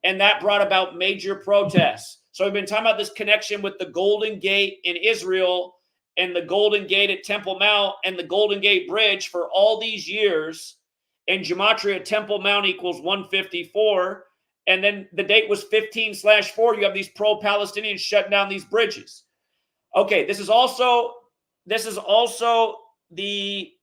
and that brought about major protests. So we've been talking about this connection with the Golden Gate in Israel and the Golden Gate at Temple Mount and the Golden Gate Bridge for all these years. And Gematria Temple Mount equals 154. And then the date was 15/4. You have these pro-Palestinians shutting down these bridges. Okay, this is also the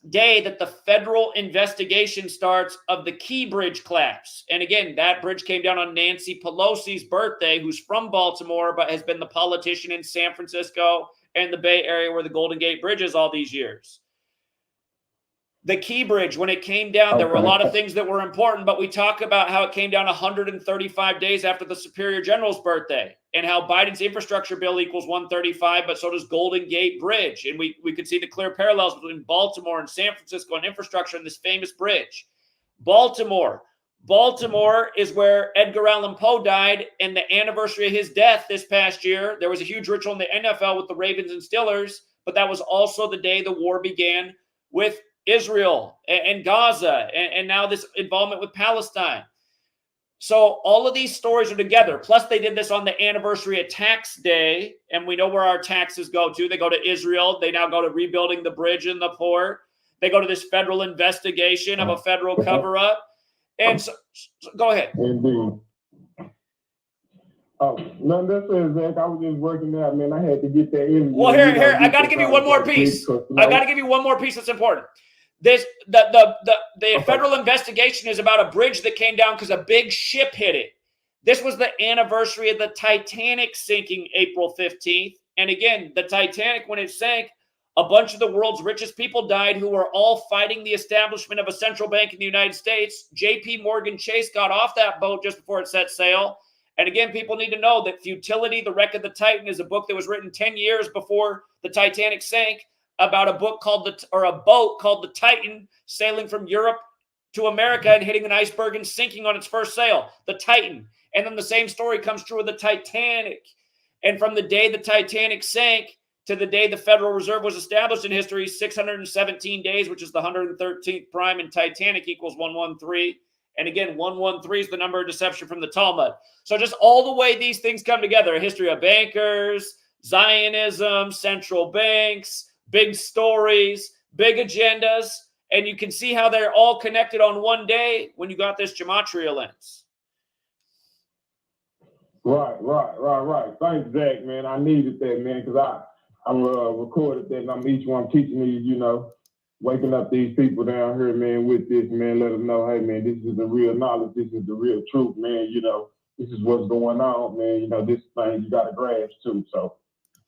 day that the federal investigation starts of the Key Bridge collapse. And again, that bridge came down on Nancy Pelosi's birthday, who's from Baltimore, but has been the politician in San Francisco and the Bay Area where the Golden Gate Bridge is all these years. The Key Bridge, when it came down, there were a lot of things that were important, but we talk about how it came down 135 days after the Superior General's birthday and how Biden's infrastructure bill equals 135, but so does Golden Gate Bridge. And we could see the clear parallels between Baltimore and San Francisco and infrastructure and this famous bridge. Baltimore is where Edgar Allan Poe died, and the anniversary of his death this past year, there was a huge ritual in the NFL with the Ravens and Steelers, but that was also the day the war began with Israel and Gaza, and now this involvement with Palestine. So all of these stories are together. Plus, they did this on the anniversary of tax day, and we know where our taxes go to. They go to Israel. They now go to rebuilding the bridge and the port. They go to this federal investigation of a federal cover-up. And so go ahead. Indeed. Oh, no, that's it, Zach. I was just working out, man. I had to get that in. Well, here, I got to give you one more piece. I got to give you one more piece that's important. The federal investigation is about a bridge that came down because a big ship hit it. This was the anniversary of the Titanic sinking April 15th. And again, the Titanic, when it sank, a bunch of the world's richest people died who were all fighting the establishment of a central bank in the United States. JP Morgan Chase got off that boat just before it set sail. And again, people need to know that Futility, The Wreck of the Titan is a book that was written 10 years before the Titanic sank, about a boat called the Titan sailing from Europe to America and hitting an iceberg and sinking on its first sail, the Titan. And then the same story comes true with the Titanic. And from the day the Titanic sank to the day the Federal Reserve was established in history, 617 days, which is the 113th prime in Titanic equals 113. And again, 113 is the number of deception from the Talmud. So just all the way these things come together, a history of bankers, Zionism, central banks, big stories, big agendas, and you can see how they're all connected on one day when you got this gematria lens. Right. Thanks, Zach, man. I needed that, man, because I recorded that, and I'm teaching these, waking up these people down here, man, with this, man, let them know, hey, man, this is the real knowledge, this is the real truth, man, this is what's going on, man, this thing you got to grasp, too, so.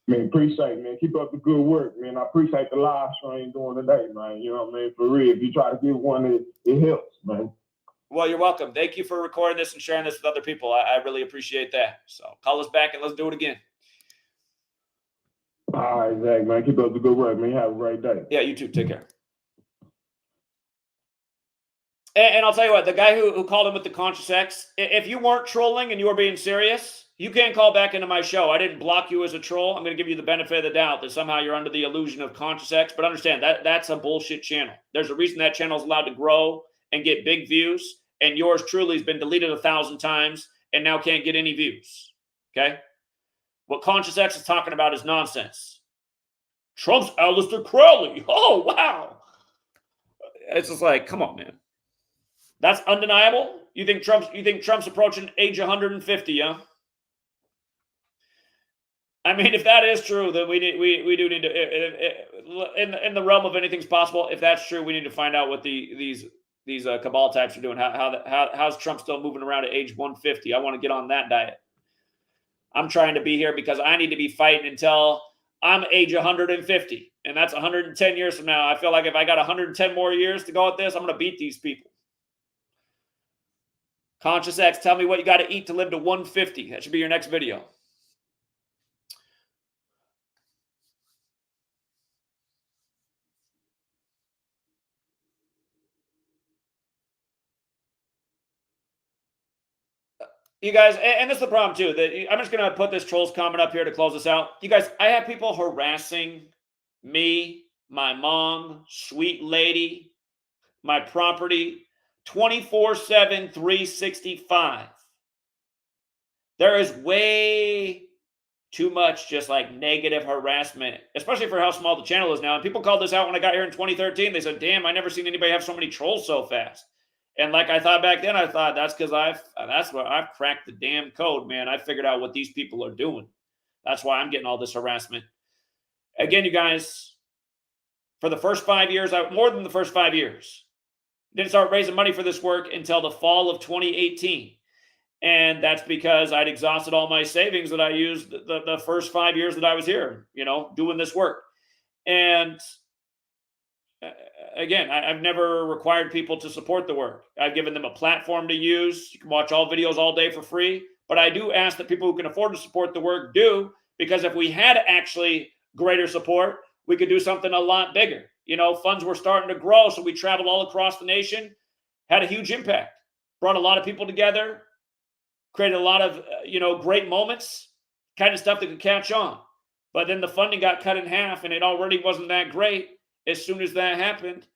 Man, appreciate, man. Keep up the good work, man. I appreciate the live stream doing today, man. You know what I mean? For real. If you try to give one, it helps, man. Well, you're welcome. Thank you for recording this and sharing this with other people. I really appreciate that. So call us back and let's do it again. All right, Zach, man. Keep up the good work, man. Have a great day. Yeah, you too. Take care. And I'll tell you what, the guy who called him with the conscious X, if you weren't trolling and you were being serious, you can't call back into my show. I didn't block you as a troll. I'm going to give you the benefit of the doubt that somehow you're under the illusion of conscious X. But understand, that's a bullshit channel. There's a reason that channel is allowed to grow and get big views. And yours truly has been deleted 1,000 times and now can't get any views. Okay? What conscious X is talking about is nonsense. Trump's Aleister Crowley. Oh, wow. It's just like, come on, man. That's undeniable. You think Trump's approaching age 150, huh? I mean, if that is true, then we do need to, in the realm of anything's possible. If that's true, we need to find out what these cabal types are doing. How's Trump still moving around at age 150? I want to get on that diet. I'm trying to be here because I need to be fighting until I'm age 150, and that's 110 years from now. I feel like if I got 110 more years to go at this, I'm going to beat these people. Conscious X, tell me what you got to eat to live to 150. That should be your next video. You guys, and this is the problem too, that I'm just going to put this trolls comment up here to close this out. You guys, I have people harassing me, my mom, sweet lady, my property, 24/7, 365. There is way too much just like negative harassment, especially for how small the channel is now. And people called this out when I got here in 2013. They said, damn, I never seen anybody have so many trolls so fast. And like I thought back then, I thought that's because I've cracked the damn code, man. I figured out what these people are doing. That's why I'm getting all this harassment. Again, you guys, for the first 5 years, more than the first 5 years, didn't start raising money for this work until the fall of 2018. And that's because I'd exhausted all my savings that I used the first 5 years that I was here, doing this work. And again, I've never required people to support the work. I've given them a platform to use. You can watch all videos all day for free. But I do ask that people who can afford to support the work do, because if we had actually greater support, we could do something a lot bigger. Funds were starting to grow, so we traveled all across the nation, had a huge impact, brought a lot of people together, created a lot of, great moments, kind of stuff that could catch on. But then the funding got cut in half, and it already wasn't that great as soon as that happened.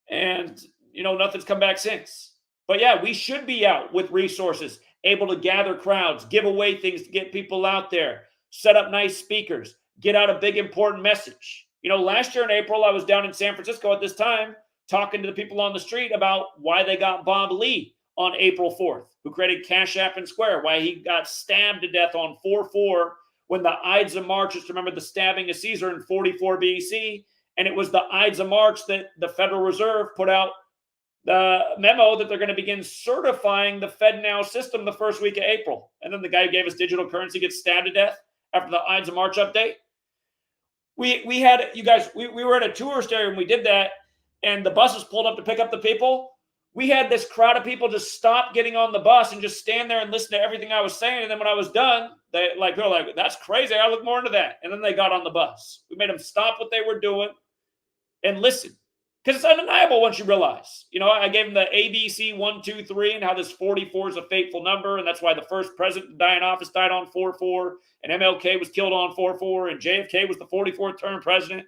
And, nothing's come back since. But yeah, we should be out with resources, able to gather crowds, give away things to get people out there, set up nice speakers, get out a big, important message. Last year in April, I was down in San Francisco at this time, talking to the people on the street about why they got Bob Lee on April 4th, who created CashApp and Square, why he got stabbed to death on 4/4 when the Ides of March, just remember the stabbing of Caesar in 44 BC. And it was the Ides of March that the Federal Reserve put out the memo that they're going to begin certifying the FedNow system the first week of April. And then the guy who gave us digital currency gets stabbed to death after the Ides of March update. We had, you guys, we were at a tourist area when we did that, and the buses pulled up to pick up the people. We had this crowd of people just stop getting on the bus and just stand there and listen to everything I was saying. And then when I was done, they were like, that's crazy. I look more into that. And then they got on the bus. We made them stop what they were doing and listen. Because it's undeniable once you realize. I gave them the ABC 1, 2, 3 and how this 44 is a fateful number. And that's why the first president to die in office died on 4/4. And MLK was killed on 4/4. And JFK was the 44th term president.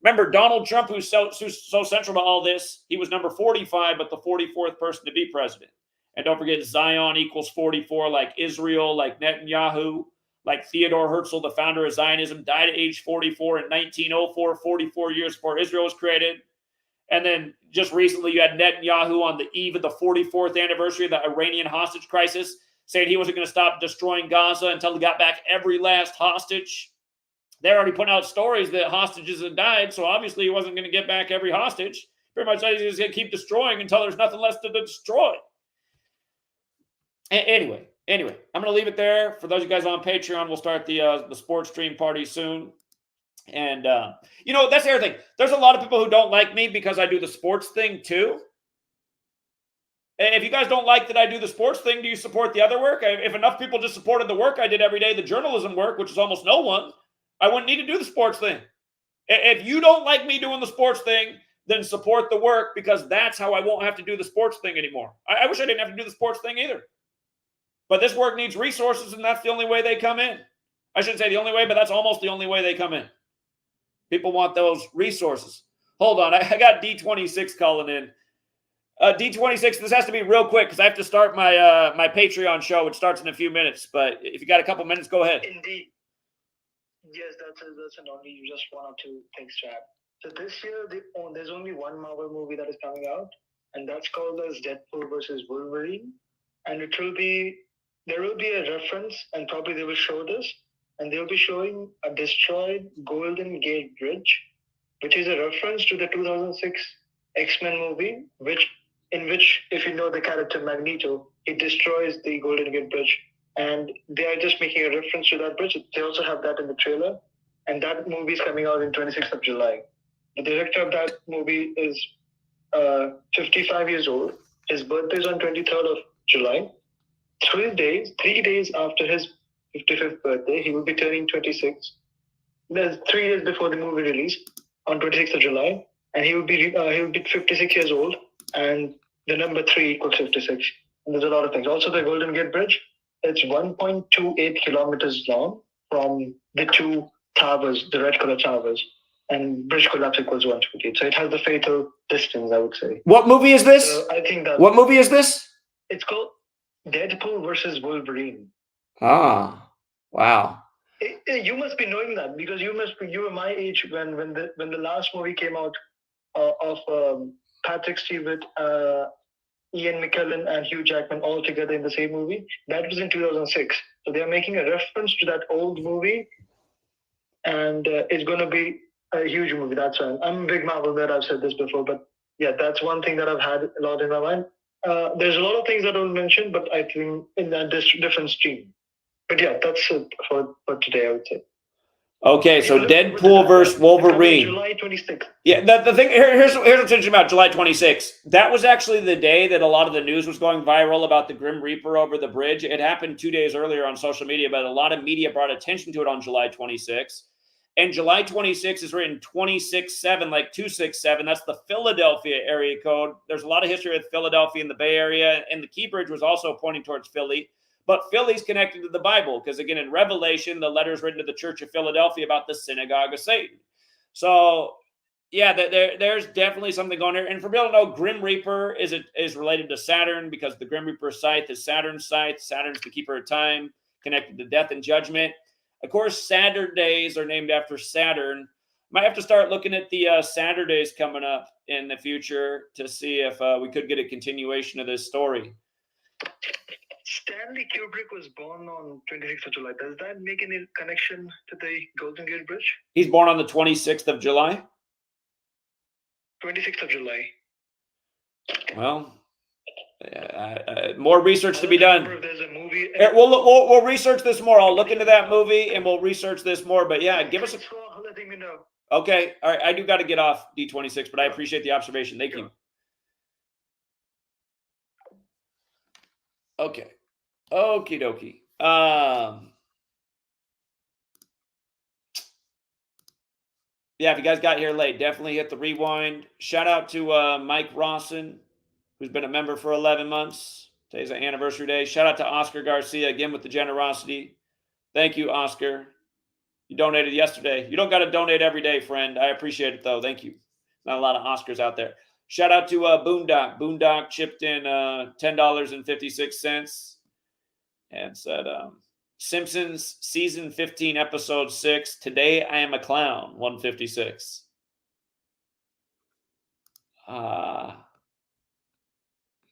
Remember, Donald Trump, who's so central to all this, he was number 45, but the 44th person to be president. And don't forget, Zion equals 44, like Israel, like Netanyahu, like Theodore Herzl, the founder of Zionism, died at age 44 in 1904, 44 years before Israel was created. And then just recently, you had Netanyahu on the eve of the 44th anniversary of the Iranian hostage crisis, saying he wasn't going to stop destroying Gaza until he got back every last hostage. They're already putting out stories that hostages had died, so obviously he wasn't going to get back every hostage. Pretty much he's just going to keep destroying until there's nothing left to destroy. Anyway, I'm going to leave it there. For those of you guys on Patreon, we'll start the sports stream party soon. And, that's the other thing. There's a lot of people who don't like me because I do the sports thing too. If you guys don't like that I do the sports thing, do you support the other work? If enough people just supported the work I did every day, the journalism work, which is almost no one, I wouldn't need to do the sports thing. If you don't like me doing the sports thing, then support the work, because that's how I won't have to do the sports thing anymore. I wish I didn't have to do the sports thing either. But this work needs resources, and that's the only way they come in. I shouldn't say the only way, but that's almost the only way they come in. People want those resources. Hold on. I got D26 calling in. D26, this has to be real quick because I have to start my my Patreon show, which starts in a few minutes. But if you got a couple minutes, go ahead. Indeed. Yes, that's an only just 1 or 2 things to add. So this year, there's only one Marvel movie that is coming out, and that's called as Deadpool versus Wolverine. And there will be a reference, and probably they will show this, and they'll be showing a destroyed Golden Gate Bridge, which is a reference to the 2006 X-Men movie, in which, if you know the character Magneto, he destroys the Golden Gate Bridge. And they are just making a reference to that bridge. They also have that in the trailer. and that movie is coming out in 26th of July. The director of that movie is 55 years old. His birthday is on 23rd of July. 3 days after his 55th birthday, he will be turning 26. There's 3 days before the movie release on 26th of July, and he will be 56 years old, and the number 3 equals 56. And there's a lot of things. Also, the Golden Gate Bridge, it's 1.28 kilometers long from the 2 towers, the red color towers, and bridge collapse equals 128. So it has the fatal distance, I would say. What movie is this? So I think that What movie is this? it's called Deadpool versus Wolverine. Ah, wow. You must be knowing that because you were my age when the last movie came out of Patrick Stewart, Ian McKellen, and Hugh Jackman all together in the same movie. That was in 2006. So they are making a reference to that old movie, and it's going to be a huge movie. That's why I'm a big Marvel nerd. I've said this before, but yeah, that's one thing that I've had a lot in my mind. There's a lot of things that I'll mention, but I think in a different stream. But yeah, that's it for today, I would say. Okay, so Deadpool versus Wolverine. July 26th. Yeah, the thing here's what's interesting about July 26th. That was actually the day that a lot of the news was going viral about the Grim Reaper over the bridge. It happened 2 days earlier on social media, but a lot of media brought attention to it on July 26th. And July 26th is written 267, like 267. That's the Philadelphia area code. There's a lot of history with Philadelphia in the Bay Area, and the Key Bridge was also pointing towards Philly. But Philly's connected to the Bible because, again, in Revelation, the letter is written to the Church of Philadelphia about the synagogue of Satan. So, yeah, there's definitely something going there. And for people to know, Grim Reaper is related to Saturn because the Grim Reaper scythe is Saturn's scythe. Saturn's the keeper of time, connected to death and judgment. Of course, Saturdays are named after Saturn. Might have to start looking at the Saturdays coming up in the future to see if we could get a continuation of this story. Stanley Kubrick was born on 26th of July. Does that make any connection to the Golden Gate Bridge? He's born on the 26th of July? 26th of July. Well, more research to be done. If there's a movie. We'll research this more. I'll look into that movie and we'll research this more. But yeah, give us a... letting me know. Okay. All right. I do got to get off D26, but I appreciate the observation. Thank you. Okay. Okie dokie. Yeah, if you guys got here late, definitely hit the rewind. Shout out to Mike Rawson, who's been a member for 11 months. Today's an anniversary day. Shout out to Oscar Garcia, again, with the generosity. Thank you, Oscar. You donated yesterday. You don't got to donate every day, friend. I appreciate it, though. Thank you. Not a lot of Oscars out there. Shout out to Boondock. Boondock chipped in $10.56 and said, Simpsons season 15, episode 6. Today I am a clown. 156.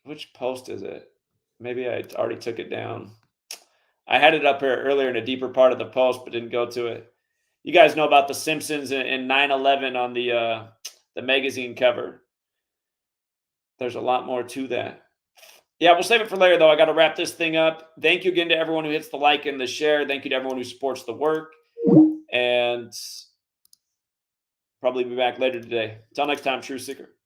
Which post is it? Maybe I already took it down. I had it up here earlier in a deeper part of the post, but didn't go to it. You guys know about the Simpsons and 9/11 on the magazine cover. There's a lot more to that. Yeah, we'll save it for later, though. I got to wrap this thing up. Thank you again to everyone who hits the like and the share. Thank you to everyone who supports the work. And probably be back later today. Until next time, True Seeker.